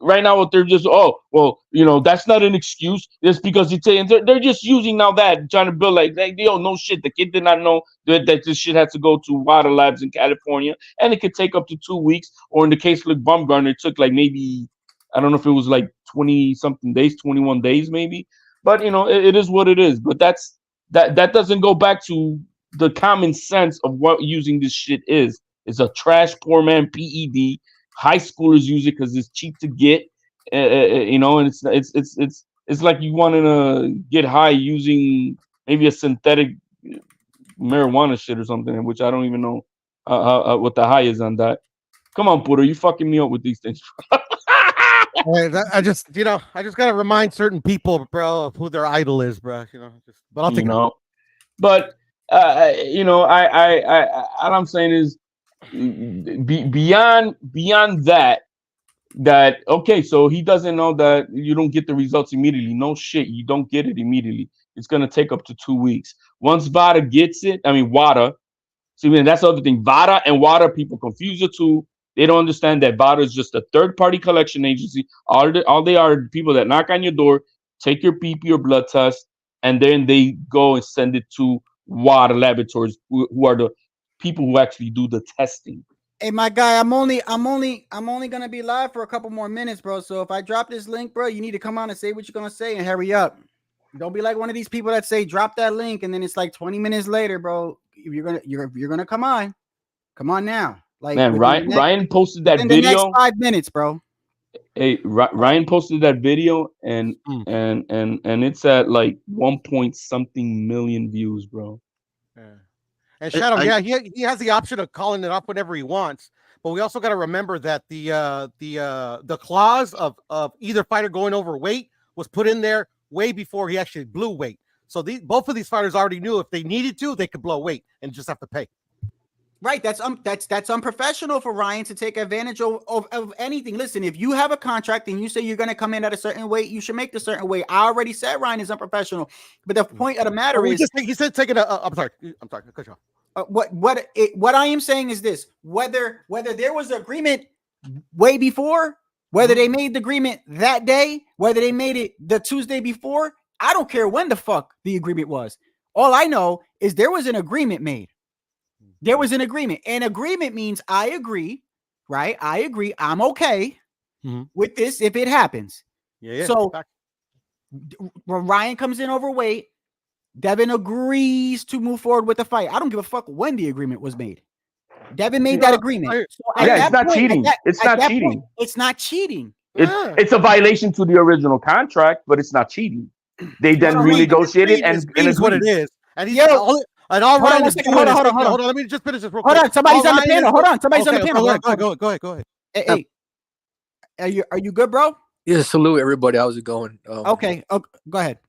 right now, what they're just, that's not an excuse. It's because they're just using now that, trying to build like they don't know shit. The kid did not know that this shit had to go to water labs in California, and it could take up to 2 weeks. Or in the case of Bumgarner, it took like maybe, I don't know if it was like 20 something days, 21 days maybe. But it is what it is. But that doesn't go back to the common sense of what using this shit is. It's a trash poor man PED. High schoolers use it because it's cheap to get, and it's like you want to get high using maybe a synthetic marijuana shit or something, which I don't even know what the high is on that. Come on, Puerto, you fucking me up with these things. I just gotta remind certain people, bro, of who their idol is, bro. But I'll take it. But all I'm saying is, beyond that, okay, so he doesn't know that you don't get the results immediately. No shit, you don't get it immediately. It's gonna take up to 2 weeks. Once VADA gets it, WADA. See, that's the other thing. VADA and WADA, people confuse the two. They don't understand that VADA is just a third-party collection agency. All they are people that knock on your door, take your PP or blood test, and then they go and send it to WADA laboratories, who are the people who actually do the testing. Hey, my guy, I'm only gonna be live for a couple more minutes, bro. So if I drop this link, bro, you need to come on and say what you're gonna say and hurry up. Don't be like one of these people that say drop that link and then it's like 20 minutes later, bro. If you're gonna come on now. Like, man, Ryan posted that video. In the next 5 minutes, bro. Hey, Ryan posted that video and it's at like 1-point-something million views, bro. Yeah. And Shadow, he has the option of calling it up whenever he wants, but we also got to remember that the clause of either fighter going overweight was put in there way before he actually blew weight. So both of these fighters already knew if they needed to, they could blow weight and just have to pay. Right, that's unprofessional for Ryan to take advantage of anything. Listen, if you have a contract and you say you're going to come in at a certain weight, you should make the certain weight. I already said Ryan is unprofessional, but the point of the matter is, he said taking I'm sorry, cut you off. What I am saying is this: whether there was agreement way before, whether they made the agreement that day, whether they made it the Tuesday before, I don't care when the fuck the agreement was. All I know is there was an agreement made. There was an agreement. An agreement means I agree, right? I agree. I'm okay with this if it happens. Yeah. So when Ryan comes in overweight, Devin agrees to move forward with the fight. I don't give a fuck when the agreement was made. Devin made that agreement. So it's not cheating. It's not cheating. It's not cheating. It's a violation to the original contract, but it's not cheating. They then renegotiated and is what it is. And he's hold on. Let me just finish this real quick. Hold on. Somebody's on the panel. Hold on. Somebody's on the panel. Go ahead. Hey, are you good, bro? Yeah, salute everybody. How's it going? Okay. Go ahead.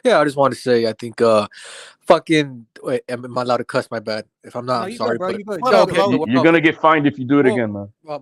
Yeah, I just want to say I think fucking wait, am I allowed to cuss? My bad. If I'm not, No, I'm you sorry. good, bro. But You good. What You up, good. okay, bro? so You're gonna get fined if you do it oh, again, man. oh,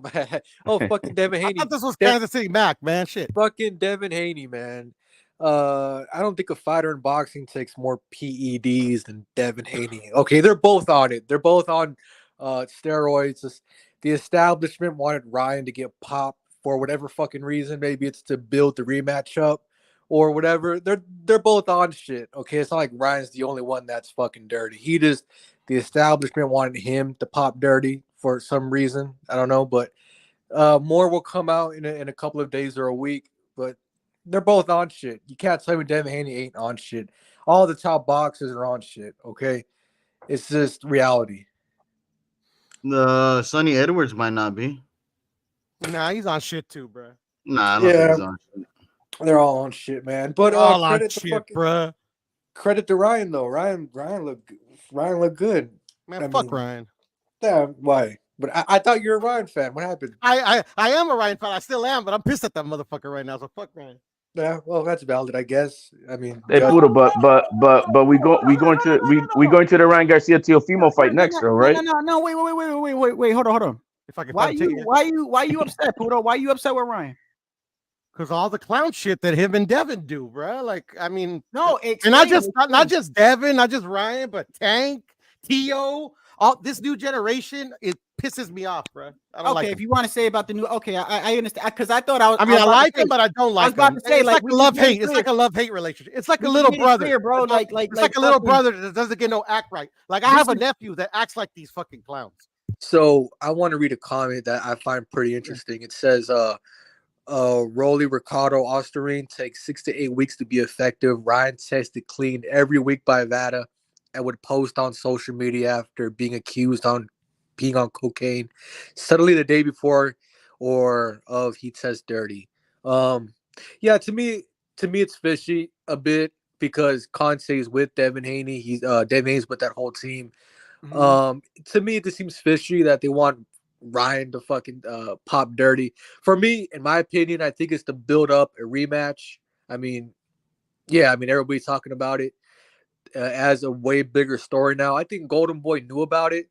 oh fucking Devin I Haney. thought this was Kansas City Mac, man. Shit. Fucking Devin Haney, man. I don't think a fighter in boxing takes more PEDs than Devin Haney. Okay, they're both on it. They're both on steroids. The establishment wanted Ryan to get popped for whatever fucking reason. Maybe it's to build the rematch up or whatever. They're both on shit. Okay, it's not like Ryan's the only one that's fucking dirty. The establishment wanted him to pop dirty for some reason. I don't know, but more will come out in a couple of days or a week, but they're both on shit. You can't tell me Devin Haney ain't on shit. All the top boxers are on shit, okay? It's just reality. Sonny Edwards might not be. Nah, he's on shit too, bro. Nah, I don't think Yeah, he's on shit. they're all on shit, man. But All on credit to shit, fucking bro. credit to Ryan though. Ryan looked good. Man, I fuck mean, Ryan. yeah, why? But I thought you were a Ryan fan. What happened? I am a Ryan fan. I still am, but I'm pissed at that motherfucker right now. So fuck Ryan. Yeah, well, that's valid, I guess. I mean, Hey, Puda, but we going to the Ryan Garcia Teofimo fight next, though, right? No. Wait. Hold on. If I can Why find a ticket. why you upset, Pudo? Why you upset with Ryan? Because all the clown shit that him and Devin do, bro. Like, I mean, No, and not just Devin, not just Ryan, but Tank, Tio, all this new generation. It pisses me off, bro. I don't like. Okay, if you want to say about the new, okay, I understand because I thought I was. I mean, I was about to like say- him, but I don't like I was about him. to say, It's like we a just love made it hate. It's clear. like a love hate relationship. It's like a We little made it brother, clear, bro. It's like a little brother that doesn't get no act right. Like I have a nephew that acts like these fucking clowns. So I want to read a comment that I find pretty interesting. It says, Rolly Ricardo Osterine takes 6 to 8 weeks to be effective. Ryan tested clean every week by Vada and would post on social media after being accused on being on cocaine. Suddenly the day before or of he tests dirty. Yeah, to me it's fishy a bit because Conte is with Devin Haney. He's Devin Haney's with that whole team. To me, it just seems fishy that they want Ryan to fucking pop dirty. For me, in my opinion, I think it's to build up a rematch. I mean, yeah, I mean everybody's talking about it as a way bigger story now. I think Golden Boy knew about it,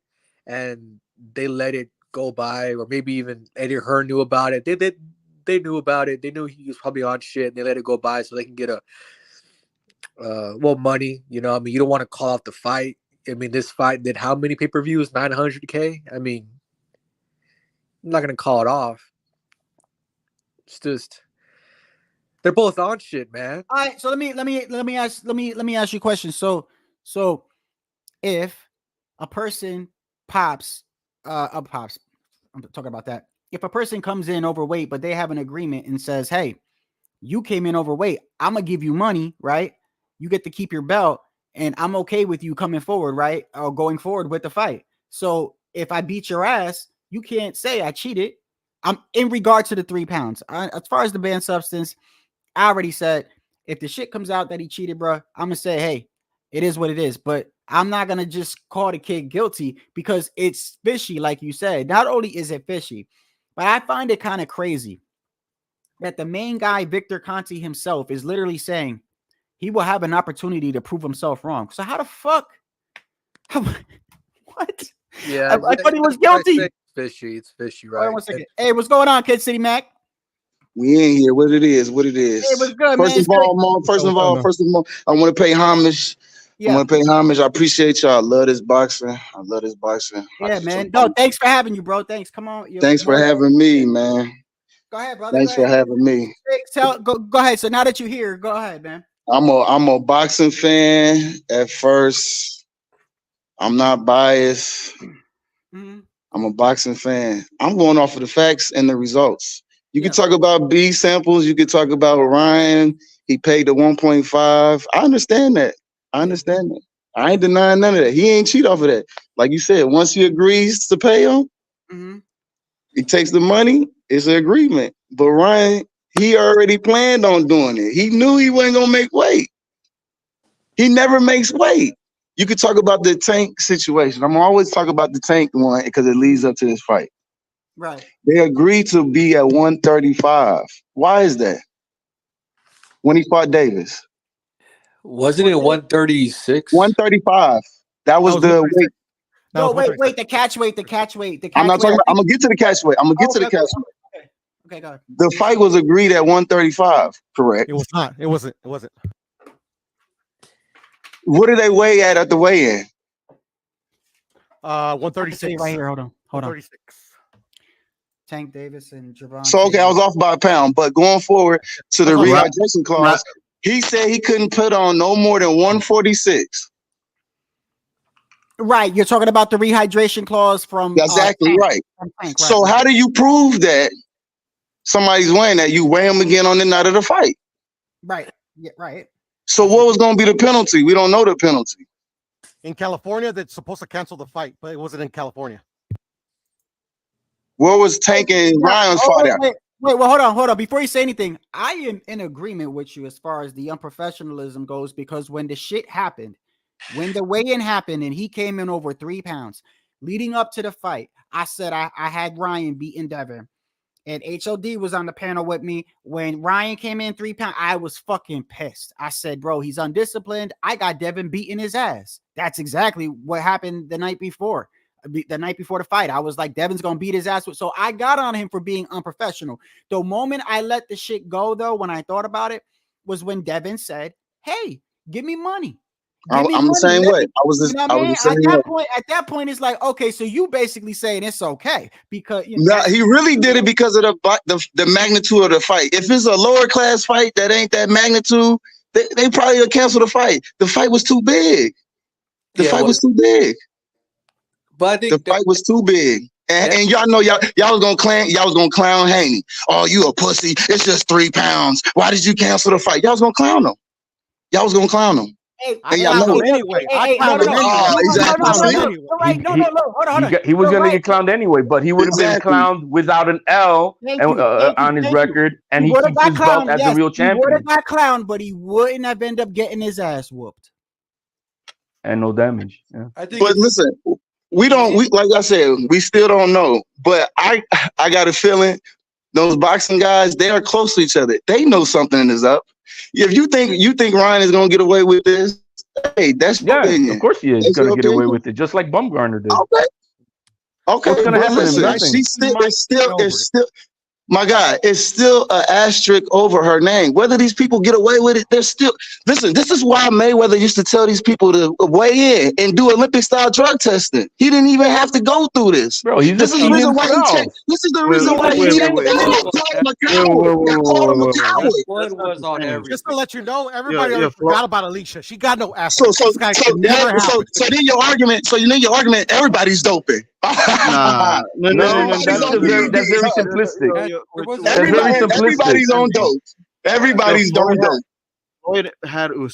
and they let it go by, or maybe even Eddie Hearn knew about it. They knew about it. They knew he was probably on shit, and they let it go by so they can get a money. You know, I mean, you don't want to call off the fight. I mean, this fight did how many pay-per-views? 900K. I mean, I'm not gonna call it off. It's just they're both on shit, man. All right, so let me ask you a question. So if a person pops, I'm talking about that. If a person comes in overweight, but they have an agreement and says, "Hey, you came in overweight. I'm gonna give you money, right? You get to keep your belt, and I'm okay with you coming forward, right? Or going forward with the fight. So if I beat your ass, you can't say I cheated. I'm in regard to the 3 pounds. As far as the banned substance, I already said if the shit comes out that he cheated, bro, I'm gonna say, hey, it is what it is. But I'm not gonna just call the kid guilty because it's fishy, like you said. Not only is it fishy, but I find it kind of crazy that the main guy, Victor Conte himself, is literally saying he will have an opportunity to prove himself wrong. So how the fuck? What? Yeah, I thought he was guilty. It's fishy. It's fishy, Hold on right? 1 second. Hey, what's going on, Kid City Mac? We in here. What it is? What it is? Hey, what's good, First man? of all, Mo, first of all, I want to pay homage. I want to pay homage. I appreciate y'all. I love this boxing. I love this boxing. Yeah, man. No, thanks for having you, bro. Thanks. Come on. Thanks for having me, man. Go ahead, brother. Thanks for having me. Go ahead. So now that you're here, go ahead, man. I'm a boxing fan at first. I'm not biased. I'm a boxing fan. I'm going off of the facts and the results. You can talk about B samples. You could talk about Ryan. He paid the 1.5. I understand that. I ain't denying none of that. He ain't cheat off of that. Like you said, once he agrees to pay him, he takes the money. It's an agreement. But Ryan, he already planned on doing it. He knew he wasn't gonna make weight. He never makes weight. You could talk about the Tank situation. I'm always talk about the Tank one because it leads up to this fight. Right. They agreed to be at 135. Why is that? When he fought Davis. Wasn't it 136? 135. That was the weight. No, wait, the catch weight. I'm not talking about. I'm gonna get to the catch weight. I'm gonna get to the catch weight. Okay, go ahead. The fight was agreed at 135, correct? It was not. It wasn't. What did they weigh at the weigh-in? 136. Right here. Hold on. 136. Tank Davis and Javon. So okay, I was off by a pound, but going forward to the rehydration clause, he said he couldn't put on no more than 146. Right, you're talking about the rehydration clause from exactly right. Tank, so how do you prove that somebody's weighing that? You weigh him again on the night of the fight. Right. Yeah, right. So what was going to be the penalty? We don't know the penalty. In California, they're supposed to cancel the fight, but it wasn't in California. Where was Tank and Ryan's fight at? Wait, well, hold on. Before you say anything, I am in agreement with you as far as the unprofessionalism goes, because when the shit happened, when the weigh-in happened and he came in over 3 pounds, leading up to the fight, I said I had Ryan beating Devin. And HOD was on the panel with me. When Ryan came in 3 pounds, I was fucking pissed. I said, bro, he's undisciplined. I got Devin beating his ass. That's exactly what happened the night before. The night before the fight, I was like, Devin's gonna beat his ass. So I got on him for being unprofessional. The moment I let the shit go, though, when I thought about it, was when Devin said, hey, give me money. I'm the same way. I was the same way. At that point, it's like, okay, so you basically saying it's okay because he really did it because of the magnitude of the fight. If it's a lower class fight that ain't that magnitude, they probably would cancel the fight. The fight was too big. The fight was too big. But I think the fight was too big. And y'all know y'all was gonna clown Haney. Oh, you a pussy. It's just 3 pounds. Why did you cancel the fight? Y'all was gonna clown him. Y'all was gonna clown him. Hey, y'all know anyway. He was going to get clowned anyway, but he would have been clowned without an L on his record, and he keeps his belt as the real champion. He would have got clowned, but he wouldn't have ended up getting his ass whooped. And no damage. Yeah. But listen, we like I said, we still don't know. But I got a feeling those boxing guys, they are close to each other. They know something is up. If you think Ryan is gonna get away with this, hey, that's your opinion. Of course he is gonna get away with it, just like Bumgarner did. Okay. What's gonna happen? It's still. My God, it's still an asterisk over her name. Whether these people get away with it, they're still. Listen, this is why Mayweather used to tell these people to weigh in and do Olympic-style drug testing. He didn't even have to go through this. Bro, this is the reason why he checked. This is the reason why he didn't call him a coward. Just to let you know, everybody already forgot about Alicia. She got no ass. So then your argument, everybody's doping. That's very simplistic. Everybody's on dope. Everybody's on dope.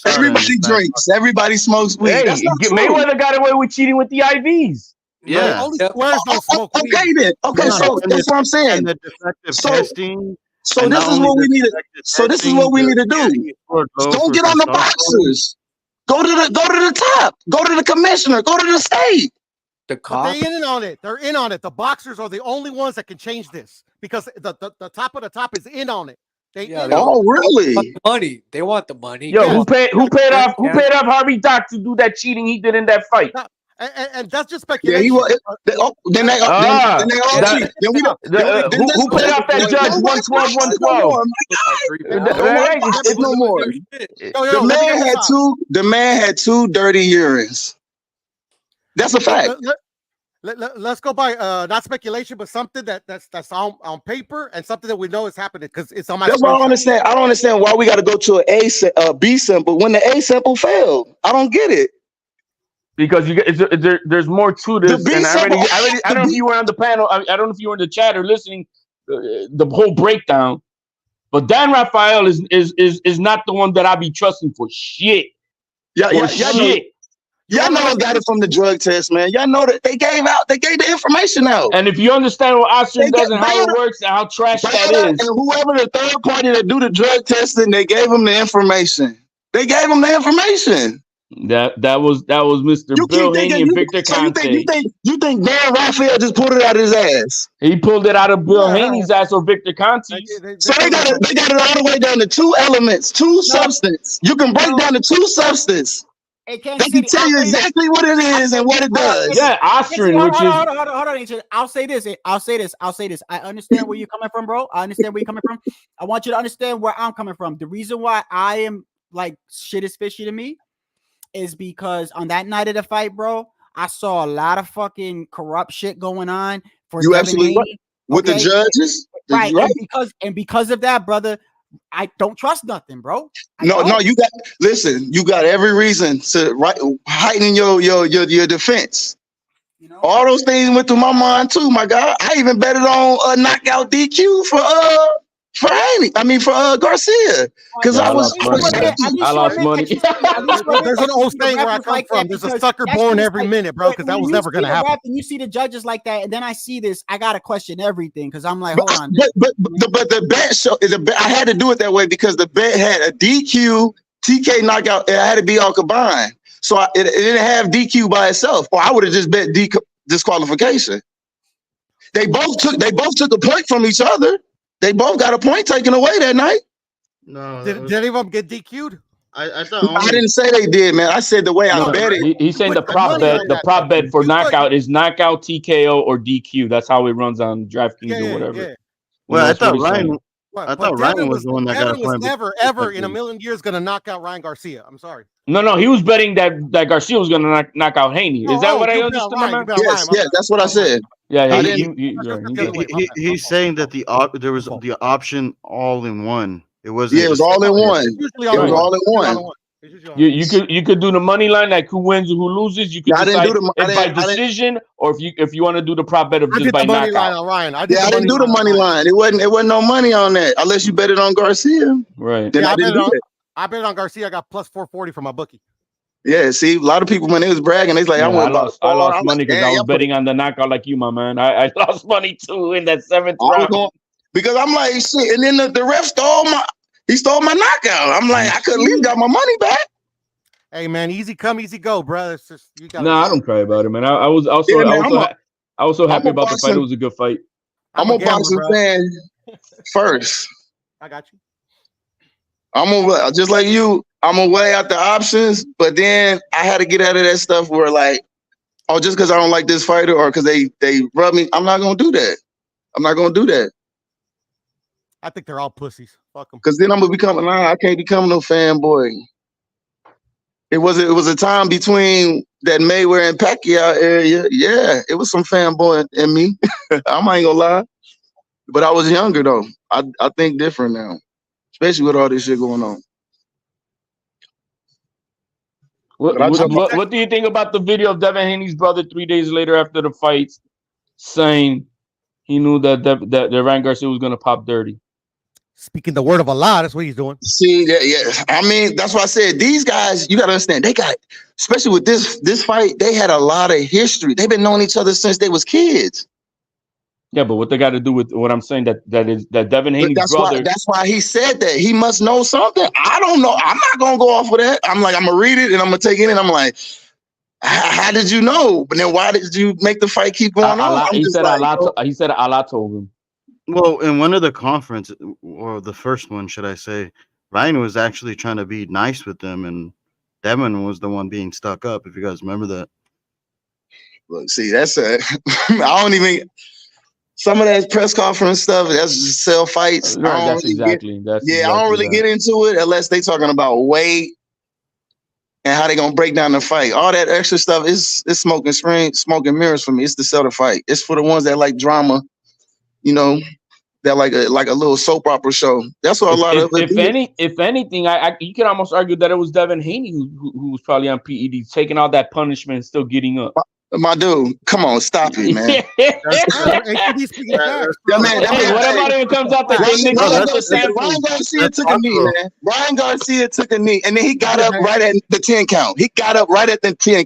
Everybody drinks. Everybody smokes weed. Hey, Mayweather got away with cheating with the IVs. Yeah. Only squares don't smoke weed. Okay then. Okay, so that's what I'm saying. And the defective testing. So this is what we need to. So this is what we need to do. Don't get on the boxers. Go to the top. Go to the commissioner. Go to the state. They're in on it. They're in on it. The boxers are the only ones that can change this because the top of the top is in on it. Really? Money. They want the money. Yo, who paid off Harvey Dock to do that cheating he did in that fight? And that's just speculation. Yeah, he was. Then they all cheat. Who paid off that judge 112, 112? It's no more. The man had two dirty urines. That's a fact. Let's go by not speculation, but something that's on paper and something that we know is happening because it's on my. That's what I don't understand. I don't understand why we got to go to a B sample when the A sample failed. I don't get it. Because there's more to this. And I don't know if you were on the panel. I don't know if you were in the chat or listening the whole breakdown. But Dan Rafael is not the one that I be trusting for shit. Shit. Y'all know I got it from the drug test, man. Y'all know that they gave the information out. And if you understand what Austrian does and how it works and how trash that is. And whoever the third party that do the drug testing, they gave them the information. They gave them the information. That was Mr. You Bill keep thinking Haney and Victor Conte. you think Dan Raphael just pulled it out of his ass? He pulled it out of Bill Haney's ass or Victor Conte's. So they got it all the way down to two elements, substance. You can break down to two substance. Hey, They can tell you exactly what it is and what it does. Yeah, Austrian, which is. Hold on, Ancient. I'll say this. I understand where you're coming from, bro. I understand where you're coming from. I want you to understand where I'm coming from. The reason why I am like shit is fishy to me is because on that night of the fight, bro, I saw a lot of fucking corrupt shit going on. For You Devin absolutely Haney, with the judges, right? And because of that, brother, I don't trust nothing, bro. No, you got every reason to heighten your defense. All those things went through my mind too, my God. I even betted on a knockout DQ for Haney. I mean for Garcia, because I lost money. There's an old saying where I come from. There's a sucker born every minute, bro, because that was never going to happen. And you see the judges like that, and then I see this, I gotta question everything because I'm like, hold on. But the bet I had to do it that way because the bet had a DQ, TK knockout, and I had to be all combined. So it didn't have DQ by itself, or I would have just bet disqualification. They both took a point from each other. They both got a point taken away that night. No, did any of them get DQ'd? I thought I didn't say they did, man. I said the way I bet it. He's saying the prop bet. The prop bet for knockout is knockout, TKO, or DQ. That's how it runs on DraftKings or whatever. Yeah. Well, I thought Ryan was the one that got a point. Never, ever in a million years going to knock out Ryan Garcia. I'm sorry. No, he was betting that Garcia was going to knock out Haney. Is that what I understood? Yes, that's what I said. Yeah, he's saying that there was the option all in one. It was it was all in one. It was all in one. You could do the money line, like who wins or who loses. You could decide by decision, or if you want to do the prop bet of just by knockout. I didn't do the money line. It wasn't no money on that unless you bet it on Garcia. Right. Then I bet on Garcia. I got plus 440 from my bookie. Yeah, see, a lot of people when they was bragging, they was like, I lost money because I was betting on the knockout like you, my man. I lost money too in that 7th round. Because I'm like, shit, and then the ref stole my knockout. I'm like, I could at least got my money back. Hey man, easy come, easy go, bro. It's just you got. No, I don't cry about it, man. I was also happy about the fight. It was a good fight. I'm a boxing fan first. I got you. Just like you. I'm gonna weigh out the options, but then I had to get out of that stuff where like, oh, just because I don't like this fighter or because they rub me, I'm not gonna do that. I'm not gonna do that. I think they're all pussies. Fuck them. Because then I'm gonna I can't become no fanboy. It was a time between that Mayweather and Pacquiao area. Yeah, it was some fanboy in me. I ain't gonna lie, but I was younger though. I think different now, especially with all this shit going on. What do you think about the video of Devin Haney's brother 3 days later after the fight saying he knew that Ryan Garcia was going to pop dirty? Speaking the word of Allah, that's what he's doing. See, yeah. I mean, that's why I said these guys, you got to understand, they got, especially with this fight, they had a lot of history. They've been knowing each other since they was kids. Yeah, but what they got to do with what I'm saying that Devin Haney's brother. That's why he said that. He must know something. I don't know. I'm not gonna go off of that. I'm gonna read it and I'm gonna take it and I'm like, how did you know? But then why did you make the fight keep going on? He said Allah told him. Well, in one of the conference, or the first one, should I say, Ryan was actually trying to be nice with them, and Devin was the one being stuck up. If you guys remember that. Look, see, that's I don't even. Some of that press conference stuff, that's just sell fights. Right, I don't really get into it unless they talking about weight and how they gonna break down the fight. All that extra stuff is smoke and mirrors for me. It's to sell the fight. It's for the ones that like drama, you know, that like a little soap opera show. That's what a lot of it. If anything, you can almost argue that it was Devin Haney who was probably on PED, taking all that punishment and still getting up. My dude, come on, stop it, man. What about if it comes out that Ryan Garcia took a knee, man? Ryan Garcia took a knee, and then he got up right at the 10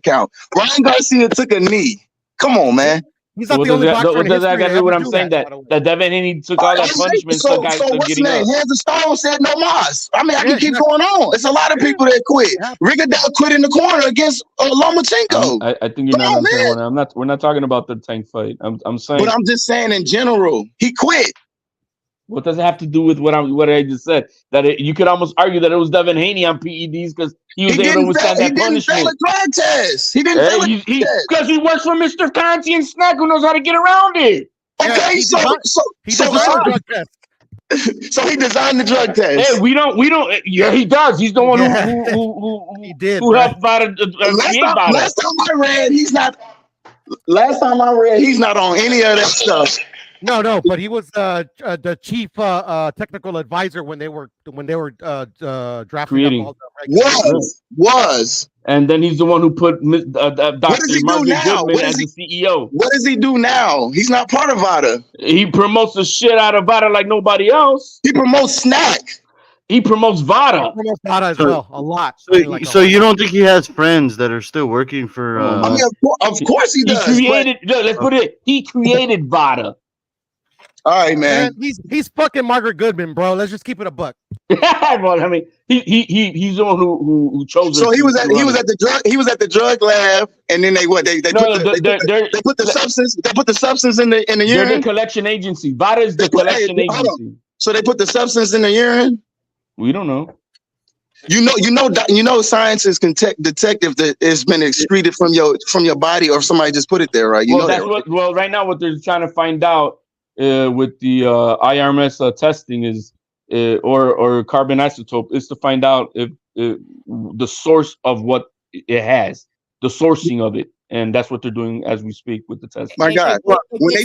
count. Ryan Garcia took a knee. Come on, man. He's not the only boxer in What does that history got to to do ever what I'm do saying? that. That Devin Haney took all that punishment, So got what's getting his name? up. Hands of Stone said no mas. I mean, I Yeah, can keep exactly. going on. It's a lot of people that quit. Yeah. Rigondeaux quit in the corner against Lomachenko. I think you're not understanding. We're not talking about the Tank fight. I'm saying. But I'm just saying in general, he quit. What does it have to do with what I just said? That you could almost argue that it was Devin Haney on PEDs because he was able to withstand that punishment. He didn't fail a drug test. He didn't fail a drug test. Because he works for Mr. Conte and Snack, who knows how to get around it. Okay, he designed the drug test. So he designed the drug test. Hey, we don't. Yeah, he does. He's the one who helped Vada create Vada. Last time I read, he's not on any of that stuff. No, but he was the chief technical advisor when they were drafting creating. up all the Was. And then he's the one who put Dr. Margaret Goodman as the CEO. What does he do now? He's not part of VADA. He promotes the shit out of VADA like nobody else. He promotes Snack. He promotes VADA. He promotes VADA as well, a lot. So you don't think he has friends that are still working for? I mean, of course he does. He created. Let's put it. He created VADA. All right, man. He's fucking Margaret Goodman, bro. Let's just keep it a buck. Well, I mean, he's the one who chose. So he was at the drug lab, and then they put the substance in the urine. They're the collection agency. VADA is the collection agency. So they put the substance in the urine. We don't know. You know, science is detective that it's been excreted from your body, or somebody just put it there, right? Well, right now what they're trying to find out with the IRMS testing is, or carbon isotope, is to find out if the source of what it has, the sourcing of it, and that's what they're doing as we speak with the test. My God, when they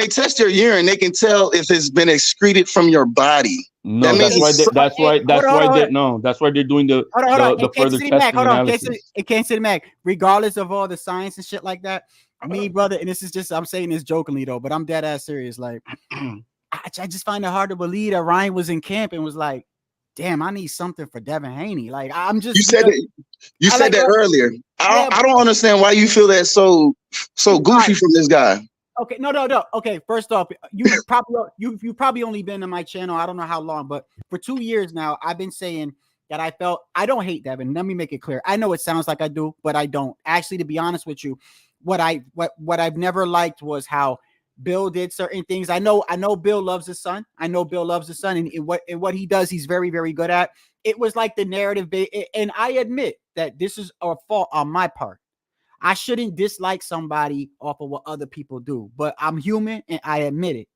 test your urine, they can tell if it's been excreted from your body. No, that's why they're doing the further testing analysis. It can't sit back, regardless of all the science and shit like that. Me, brother, and this is just, I'm saying this jokingly though, but I'm dead ass serious. Like, I just find it hard to believe that Ryan was in camp and was like, damn, I need something for Devin Haney. Like, I'm just. You said that earlier. I don't understand why you feel that so goofy from this guy. Okay, no. Okay, first off, you've probably only been on my channel, I don't know how long, but for 2 years now, I've been saying that I don't hate Devin. Let me make it clear. I know it sounds like I do, but I don't. Actually, to be honest with you, what I've never liked was how Bill did certain things. I know Bill loves his son. And what he does, he's very, very good at. It was like the narrative, and I admit that this is a fault on my part. I shouldn't dislike somebody off of what other people do, but I'm human and I admit it.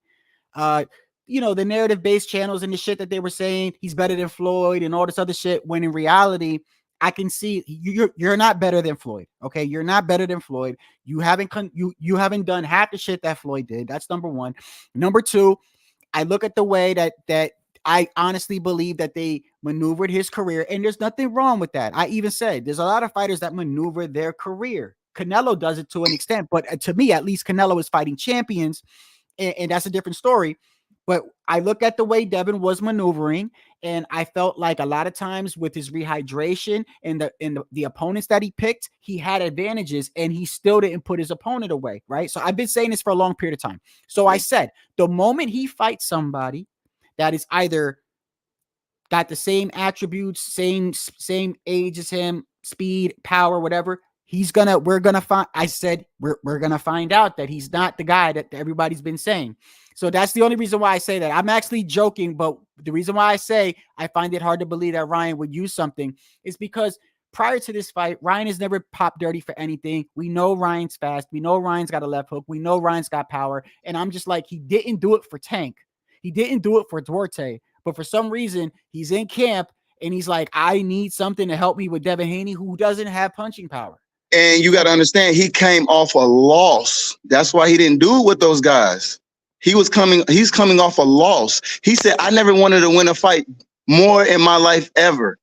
The narrative-based channels and the shit that they were saying, he's better than Floyd and all this other shit, when in reality, I can see you're not better than Floyd. Okay, you're not better than Floyd. You haven't done half the shit that Floyd did. That's number one. Number two, I look at the way that I honestly believe that they maneuvered his career, and there's nothing wrong with that. I even said there's a lot of fighters that maneuver their career. Canelo does it to an extent, but to me, at least, Canelo is fighting champions, and that's a different story. But I look at the way Devin was maneuvering, and I felt like a lot of times with his rehydration and the opponents that he picked, he had advantages, and he still didn't put his opponent away, right? So I've been saying this for a long period of time. So I said, the moment he fights somebody that is either got the same attributes, same age as him, speed, power, whatever, we're gonna find out that he's not the guy that everybody's been saying. So that's the only reason why I say that. I'm actually joking, but the reason why I say I find it hard to believe that Ryan would use something is because prior to this fight, Ryan has never popped dirty for anything. We know Ryan's fast. We know Ryan's got a left hook. We know Ryan's got power. And I'm just like, he didn't do it for Tank. He didn't do it for Duarte. But for some reason, he's in camp and he's like, I need something to help me with Devin Haney, who doesn't have punching power. And you got to understand, he came off a loss. That's why he didn't do it with those guys. He's coming off a loss. He said, I never wanted to win a fight more in my life ever.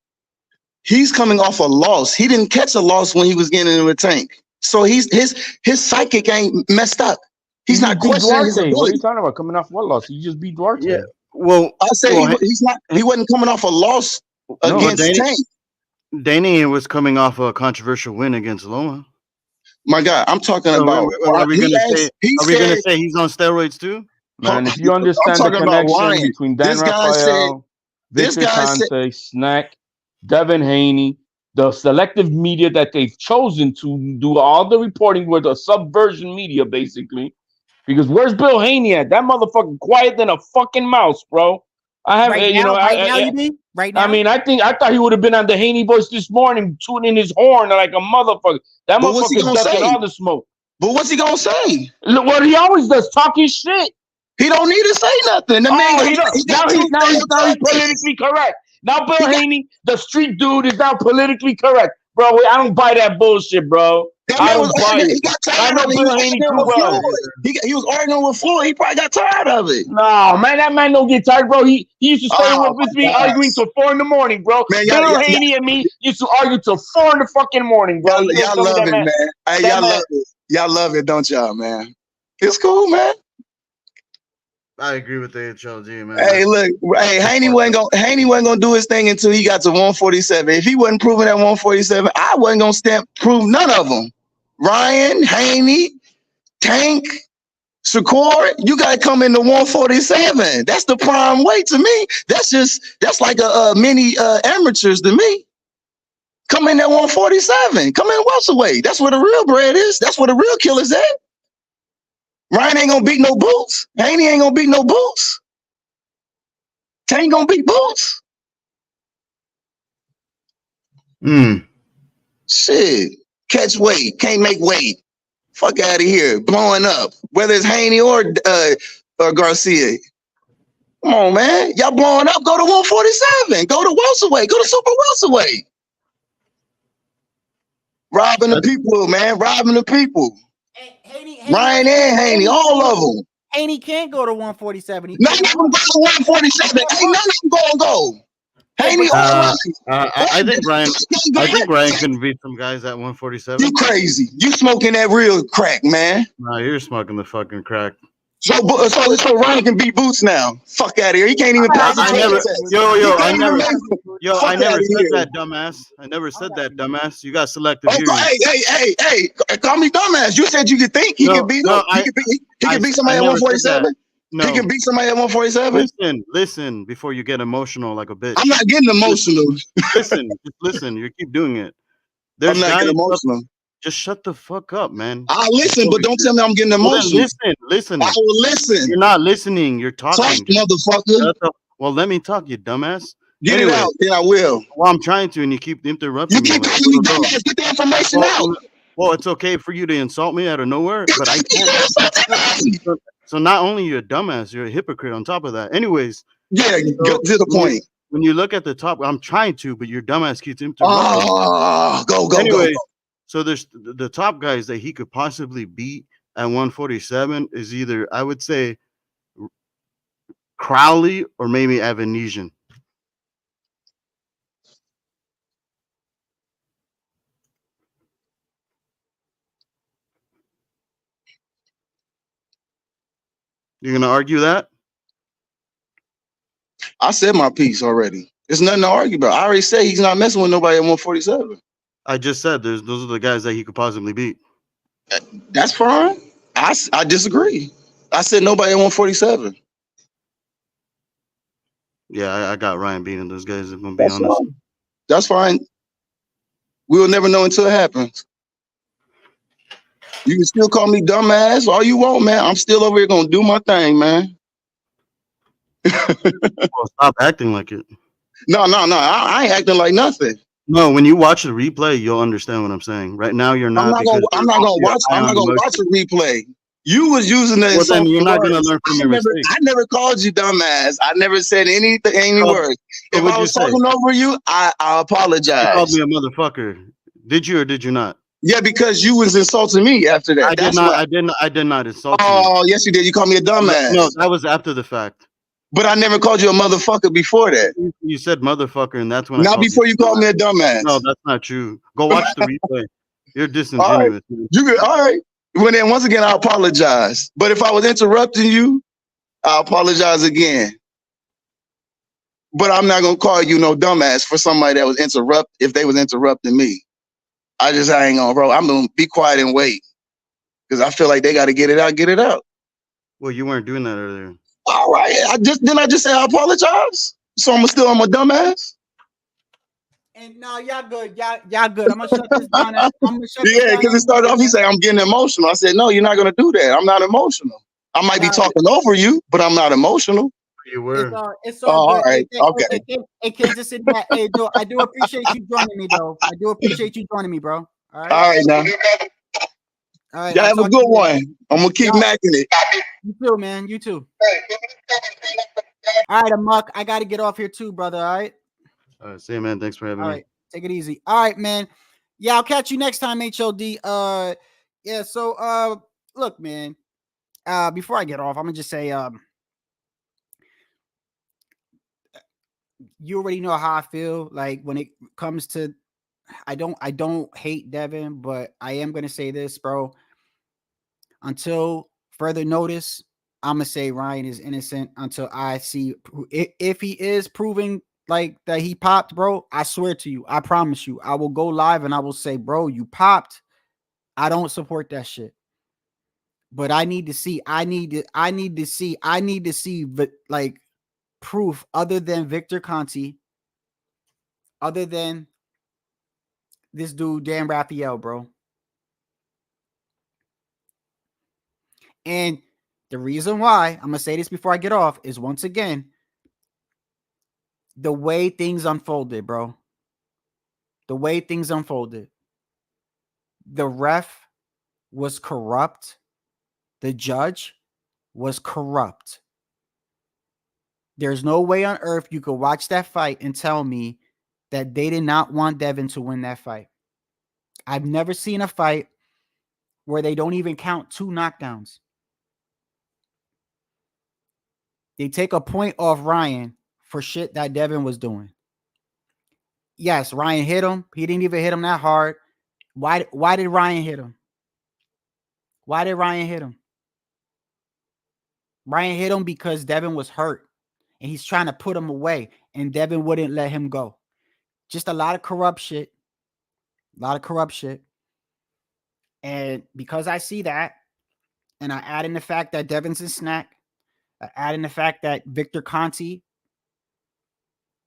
He's coming off a loss. He didn't catch a loss when he was getting into a Tank. So his psychic ain't messed up. He's not questioning his ability. What are you talking about? Coming off what loss? He just beat Duarte. Yeah. Well, I say he wasn't coming off a loss against Tank. Danny was coming off a controversial win against Loma. My God, I'm talking So about. are we He gonna say? asked. He Are we gonna said. say he's on steroids too? Man, if you I'm understand the talking about connection Ryan. between Dan This guy said. Rafael, This Victor guy said. Conte, Snack, Devin Haney, the selective media that they've chosen to do all the reporting with a subversion media, basically. Because where's Bill Haney at? That motherfucker quiet than a fucking mouse, bro. I have, Right you now, know, right now, you mean? Right now? I mean, I thought he would have been on the Haney voice this morning, tuning his horn like a motherfucker. That But what's he motherfucker's gonna ducking say? all the smoke. But what's he gonna say? Look what he always does, talking shit. He don't need to say nothing. The man Oh, got, he don't. he got two Now he's failed charges. politically correct. Now Bill Haney, the street dude, is now politically correct, bro. I don't buy that bullshit, bro. That I man don't was buy arguing. it. He got I tired know of it. He Bill was Haney arguing too with well. Floyd. He was arguing with Floyd. He probably got tired of it. No, man, that man don't get tired, bro. He used to stay Oh with my me gosh. arguing till 4 a.m, bro. Man, Bill Haney and me used to argue till 4 a.m, bro. You y'all tell me love that it, man. Hey, that y'all man, love it. Y'all love it, don't y'all, man? It's cool, man. I agree with the HLG, man. Hey, look, hey, Haney wasn't gonna do his thing until he got to 147. If he wasn't proving at 147, I wasn't gonna prove none of them. Ryan, Haney, Tank, Shakur, you gotta come into 147. That's the prime weight to me. That's like a mini amateurs to me. Come in at 147. Come in welterweight. That's where the real bread is. That's where the real killer's at. Ryan ain't gonna beat no Boots. Haney ain't gonna beat no Boots. Tank gonna beat Boots. Shit. Catch weight. Can't make weight. Fuck out of here. Blowing up. Whether it's Haney or Garcia. Come on, man. Y'all blowing up. Go to 147. Go to welterweight. Go to super welterweight. Robbing the people, man. Robbing the people. Ryan and Haney, all of them. Haney can't go to 147. None of them go to 147. Ain't none of them gonna go. Haney, I think Ryan can beat some guys at 147. You crazy. You smoking that real crack, man. No, you're smoking the fucking crack. So Ryan can beat Boots now. Fuck out of here. He can't even pass the test. I never said that, dumbass. I never said that, dumbass. You got selective hearing. Hey, call me dumbass. You said you could think he could beat him. He could beat somebody at 147. No. He can beat somebody at 147. Listen before you get emotional like a bitch. I'm not getting emotional. Listen. You keep doing it. I'm not getting emotional. Just shut the fuck up, man. I listen, but don't tell me I'm getting emotional. Listen. I will listen. You're not listening. You're talking. Talk, motherfucker. Well, let me talk, you dumbass. Get it out, then I will. Well, I'm trying to, and you keep interrupting me. You keep calling me dumbass. Get the information out. Well, it's okay for you to insult me out of nowhere, but I can't. So not only you're a dumbass, you're a hypocrite on top of that. Anyways. Yeah, go to the point. When you look at the top, I'm trying to, but your dumbass keeps interrupting. Go. Anyways, so there's the top guys that he could possibly beat at 147 is either, I would say, Crowley or maybe Avanesian. You're gonna argue that? I said my piece already. There's nothing to argue about. I already said he's not messing with nobody at 147. I just said those are the guys that he could possibly beat. That's fine. I disagree. I said nobody at 147. Yeah, I got Ryan beating those guys, if I'm being honest. Fine. That's fine. We will never know until it happens. You can still call me dumbass all you want, man. I'm still over here gonna do my thing, man. Well, stop acting like it. No. I ain't acting like nothing. No, when you watch the replay, you'll understand what I'm saying. Right now, you're not. I'm not gonna watch a replay. You was using the. Well, then you're not gonna learn from your mistakes. I never called you dumbass. I never said any words. If I was talking over you, I apologize. You called me a motherfucker. Did you or did you not? Yeah, because you was insulting me after that. I did not insult you. Oh, yes, you did. You called me a dumbass. No, that was after the fact. But I never called you a motherfucker before that. You said motherfucker, and that's when. Not before you called me a dumbass. No, that's not true. Go watch the replay. You're disingenuous. All right. Well, then once again, I apologize. But if I was interrupting you, I apologize again. But I'm not gonna call you no dumbass for somebody that was if they was interrupting me. I ain't gonna, bro. I'm gonna be quiet and wait because I feel like they got to get it out, get it out. Well, you weren't doing that earlier. All right, I just say I apologize. So I'm a dumbass. And no, y'all good. Y'all good. I'm gonna shut this down. I'm gonna shut this Yeah, down. because it started off. He said, "I'm getting emotional." I said, "No, you're not gonna do that. I'm not emotional. I might be talking over you, but I'm not emotional." You were. It's all good. All right. Okay. Hey, kids, just sit back. Hey, I do appreciate you joining me, though. I do appreciate you joining me, bro. All right. All right, now. All right. Y'all have a good one. I'm gonna keep macking it. You too, man. You too. All right, Amok. I got to get off here too, brother. All right. All right, see you, man. Thanks for having me. All right, take it easy. All right, man. Yeah, I'll catch you next time, HOD. Yeah. So, look, man. Before I get off, I'm gonna just say, you already know how I feel. Like when it comes to, I don't hate Devin, but I am gonna say this, bro. Until further notice, I'm gonna say Ryan is innocent until I see if he is proving like that he popped, bro. I swear to you, I promise you, I will go live and I will say, bro, you popped. I don't support that shit. But I need to see, I need to see like proof other than Victor Conte, other than this dude, Dan Raphael, bro. And the reason why I'm gonna say this before I get off is once again the way things unfolded, bro. The way things unfolded. The ref was corrupt. The judge was corrupt. There's no way on earth you could watch that fight and tell me that they did not want Devin to win that fight. I've never seen a fight where they don't even count 2 knockdowns. They take a point off Ryan for shit that Devin was doing. Yes, Ryan hit him. He didn't even hit him that hard. Why did Ryan hit him? Why did Ryan hit him? Ryan hit him because Devin was hurt and he's trying to put him away and Devin wouldn't let him go. Just a lot of corrupt shit. A lot of corrupt shit. And because I see that, and I add in the fact that Devin's a snack, I add in the fact that Victor Conte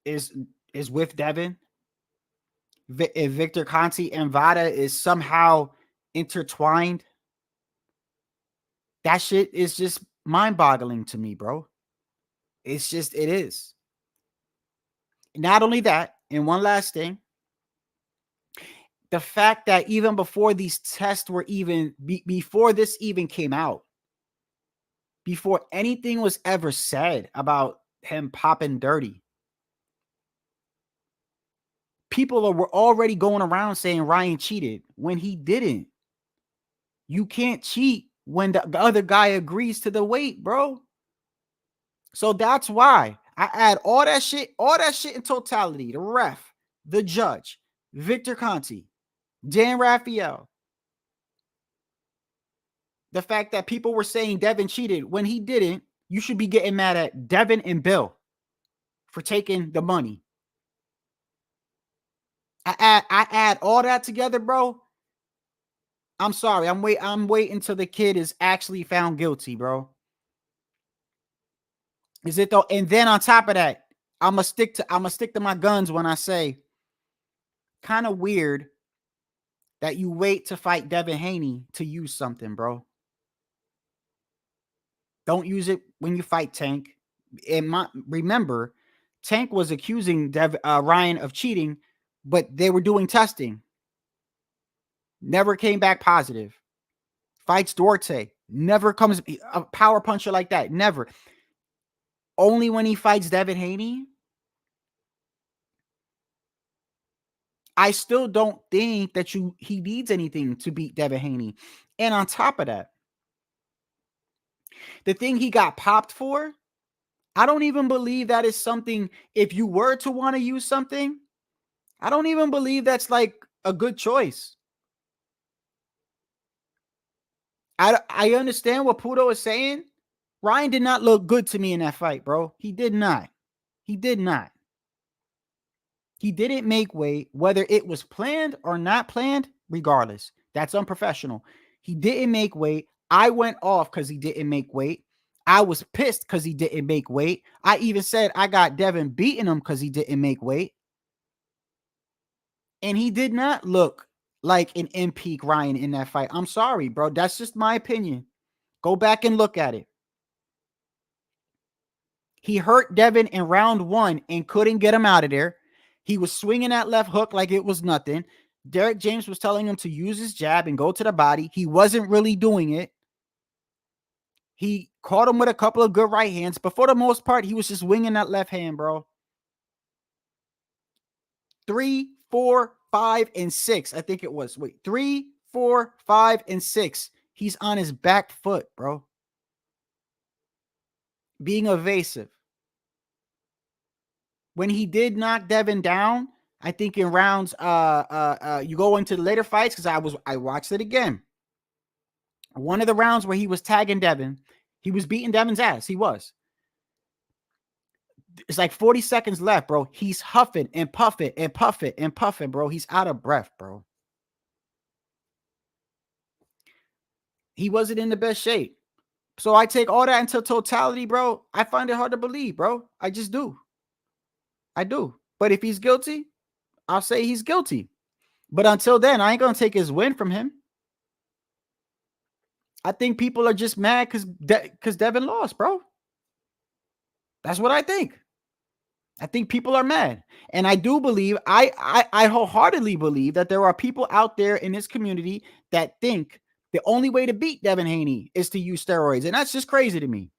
is with Devin. If Victor Conte and Vada is somehow intertwined, that shit is just mind-boggling to me, bro. It's just, it is. Not only that, and one last thing, the fact that even before these tests were even, before this even came out, before anything was ever said about him popping dirty, people were already going around saying Ryan cheated when he didn't. You can't cheat when the other guy agrees to the weight, bro. So that's why I add all that shit in totality. The ref, the judge, Victor Conte, Dan Raphael. The fact that people were saying Devin cheated when he didn't, you should be getting mad at Devin and Bill for taking the money. I add all that together, bro. I'm sorry. I'm waiting until the kid is actually found guilty, bro. Is it though? And then on top of that, I'm gonna stick to my guns when I say kind of weird that you wait to fight Devin Haney to use something, bro. Don't use it when you fight Tank. Remember, Tank was accusing Ryan of cheating, but they were doing testing. Never came back positive. Fights Duarte. Never comes a power puncher like that. Never. Only when he fights Devin Haney. I still don't think that he needs anything to beat Devin Haney. And on top of that, the thing he got popped for, I don't even believe that is something, if you were to want to use something, I don't even believe that's like a good choice. I understand what Puto is saying. Ryan did not look good to me in that fight, bro. He did not. He did not. He didn't make weight, whether it was planned or not planned. regardless. That's unprofessional. He didn't make weight. I went off because he didn't make weight. I was pissed because he didn't make weight. I even said I got Devin beating him because he didn't make weight. And he did not look like an M-Peak Ryan in that fight. I'm sorry, bro. That's just my opinion. Go back and look at it. He hurt Devin in round 1 and couldn't get him out of there. He was swinging that left hook like it was nothing. Derek James was telling him to use his jab and go to the body. He wasn't really doing it. He caught him with a couple of good right hands, but for the most part, he was just winging that left hand, bro. 3, 4, 5, and 6. I think it was. Wait, 3, 4, 5, and 6. He's on his back foot, bro. Being evasive. When he did knock Devin down, I think in rounds, you go into the later fights, because I watched it again. One of the rounds where he was tagging Devin, he was beating Devin's ass. He was. It's like 40 seconds left, bro. He's huffing and puffing and puffing and puffing, bro. He's out of breath, bro. He wasn't in the best shape. So I take all that into totality, bro. I find it hard to believe, bro. I just do. I do. But if he's guilty, I'll say he's guilty. But until then, I ain't going to take his win from him. I think people are just mad because Devin lost, bro. That's what I think. I think people are mad. And I do believe, I wholeheartedly believe that there are people out there in this community that think the only way to beat Devin Haney is to use steroids. And that's just crazy to me.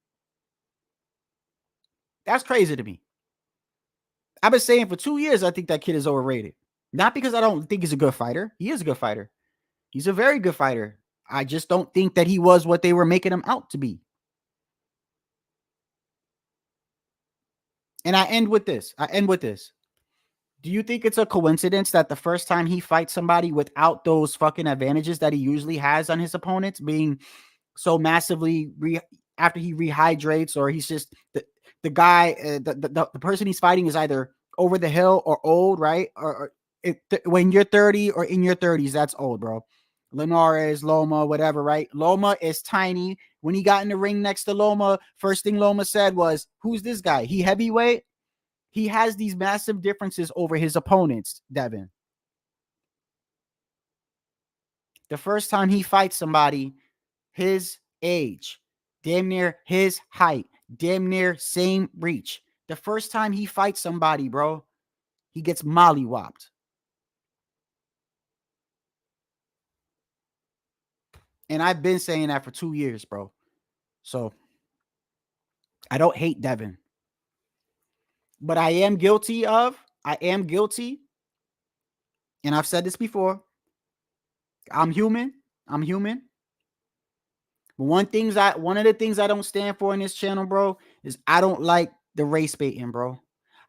That's crazy to me. I've been saying for 2 years, I think that kid is overrated. Not because I don't think he's a good fighter. He is a good fighter. He's a very good fighter. I just don't think that he was what they were making him out to be. And I end with this. Do you think it's a coincidence that the first time he fights somebody without those fucking advantages that he usually has on his opponents, being so massively after he rehydrates, or he's just the guy, the person he's fighting is either over the hill or old, right? Or when you're 30 or in your 30s, that's old, bro. Linares, Loma, whatever, right? Loma is tiny. When he got in the ring next to Loma, first thing Loma said was, who's this guy? He heavyweight? He has these massive differences over his opponents, Devin. The first time he fights somebody his age, damn near his height, damn near same reach. The first time he fights somebody, bro, he gets mollywopped. And I've been saying that for 2 years, bro. So I don't hate Devin. But I am guilty, and I've said this before, I'm human. But one of the things I don't stand for in this channel, bro, is I don't like the race baiting, bro.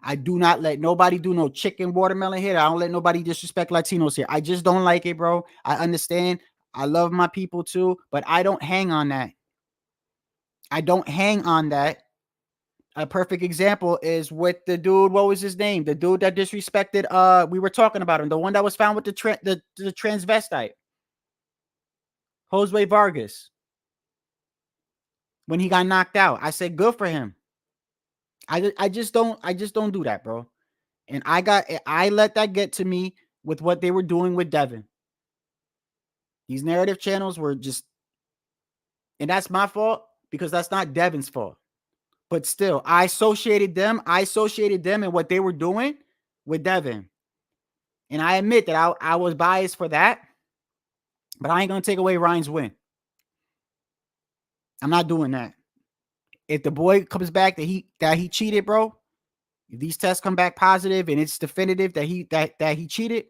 I do not let nobody do no chicken watermelon here. I don't let nobody disrespect Latinos here. I just don't like it, bro. I understand. I love my people too, but I don't hang on that. A perfect example is with the dude, what was his name? The dude that disrespected, we were talking about him, the one that was found with the transvestite. Josue Vargas. When he got knocked out, I said, good for him. I just don't do that, bro. And I let that get to me with what they were doing with Devin. These narrative channels were just, and that's my fault because that's not Devin's fault. But still, I associated them and what they were doing with Devin. And I admit that I was biased for that, but I ain't going to take away Ryan's win. I'm not doing that. If the boy comes back that he cheated, bro, if these tests come back positive and it's definitive that he cheated,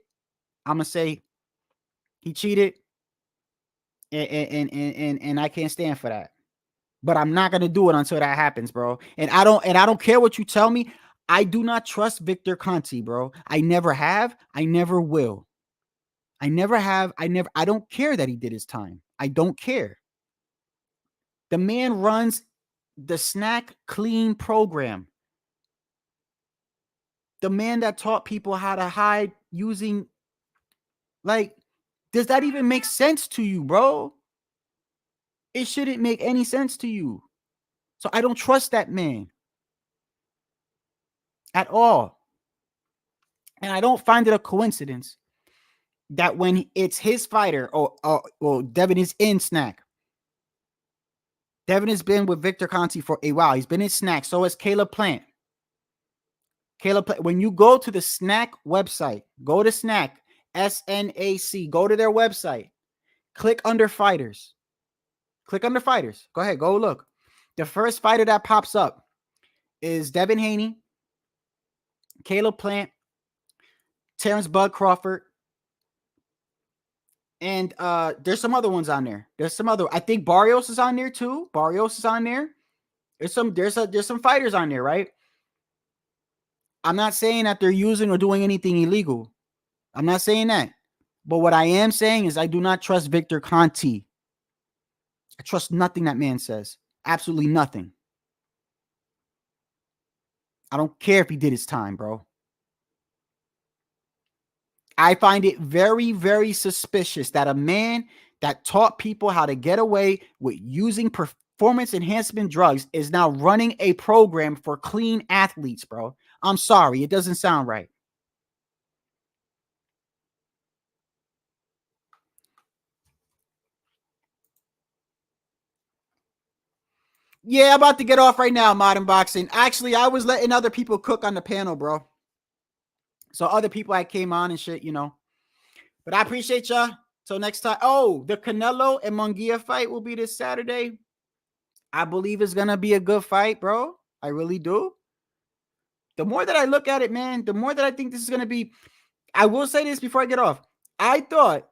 I'm going to say he cheated and I can't stand for that. But I'm not going to do it until that happens, bro. And I don't care what you tell me. I do not trust Victor Conte, bro. I never have. I never will. I don't care that he did his time. I don't care. The man runs the Snack Clean program. The man that taught people how to hide using, like, Does that even make sense to you, bro? It shouldn't make any sense to you. So I don't trust that man at all. And I don't find it a coincidence that when it's his fighter, well, Devin is in Snack. Devin has been with Victor Conte for a while. He's been in Snack. So has Caleb Plant. When you go to the Snack website, go to Snack, SNAC, go to their website, click under fighters. Click under fighters. Go ahead, go look. The first fighter that pops up is Devin Haney, Caleb Plant, Terrence Bud Crawford, and there's some other ones on there. There's some other. I think Barrios is on there too. Barrios is on there. There's some fighters on there, right? I'm not saying that they're using or doing anything illegal. I'm not saying that. But what I am saying is I do not trust Victor Conte. I trust nothing that man says. Absolutely nothing. I don't care if he did his time, bro. I find it very, very suspicious that a man that taught people how to get away with using performance enhancement drugs is now running a program for clean athletes, bro. I'm sorry. It doesn't sound right. Yeah, I'm about to get off right now, Modern Boxing. Actually, I was letting other people cook on the panel, bro. So other people that came on and shit, you know. But I appreciate y'all. Till next time. Oh, the Canelo and Munguia fight will be this Saturday. I believe it's going to be a good fight, bro. I really do. The more that I look at it, man, the more that I think this is going to be. I will say this before I get off. I thought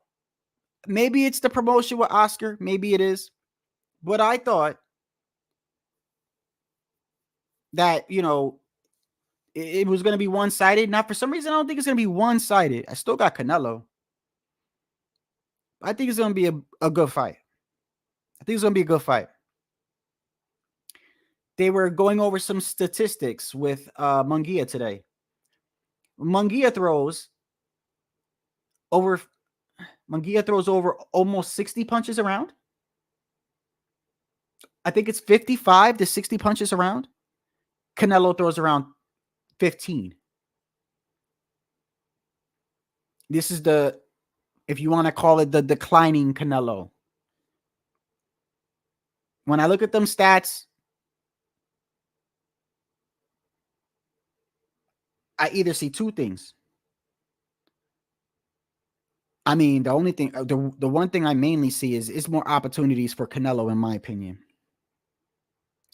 maybe it's the promotion with Oscar. Maybe it is. But I thought that, you know, it was going to be one-sided. Now, for some reason, I don't think it's going to be one-sided. I still got Canelo. I think it's going to be a good fight. I think it's going to be a good fight. They were going over some statistics with Munguia today. Munguia throws over almost 60 punches around. I think it's 55 to 60 punches around. Canelo throws around 15. This is the, if you want to call it, the declining Canelo. When I look at them stats, I either see two things. I mean, the only thing, the one thing I mainly see is more opportunities for Canelo, in my opinion.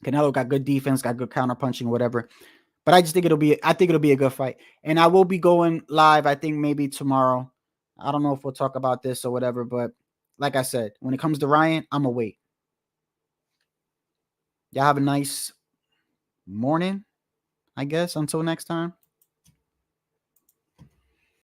Canelo got good defense, got good counterpunching, whatever. But I just think it'll be a good fight. And I will be going live, I think maybe tomorrow. I don't know if we'll talk about this or whatever, but like I said, when it comes to Ryan, I'm gonna wait. Y'all have a nice morning, I guess, until next time.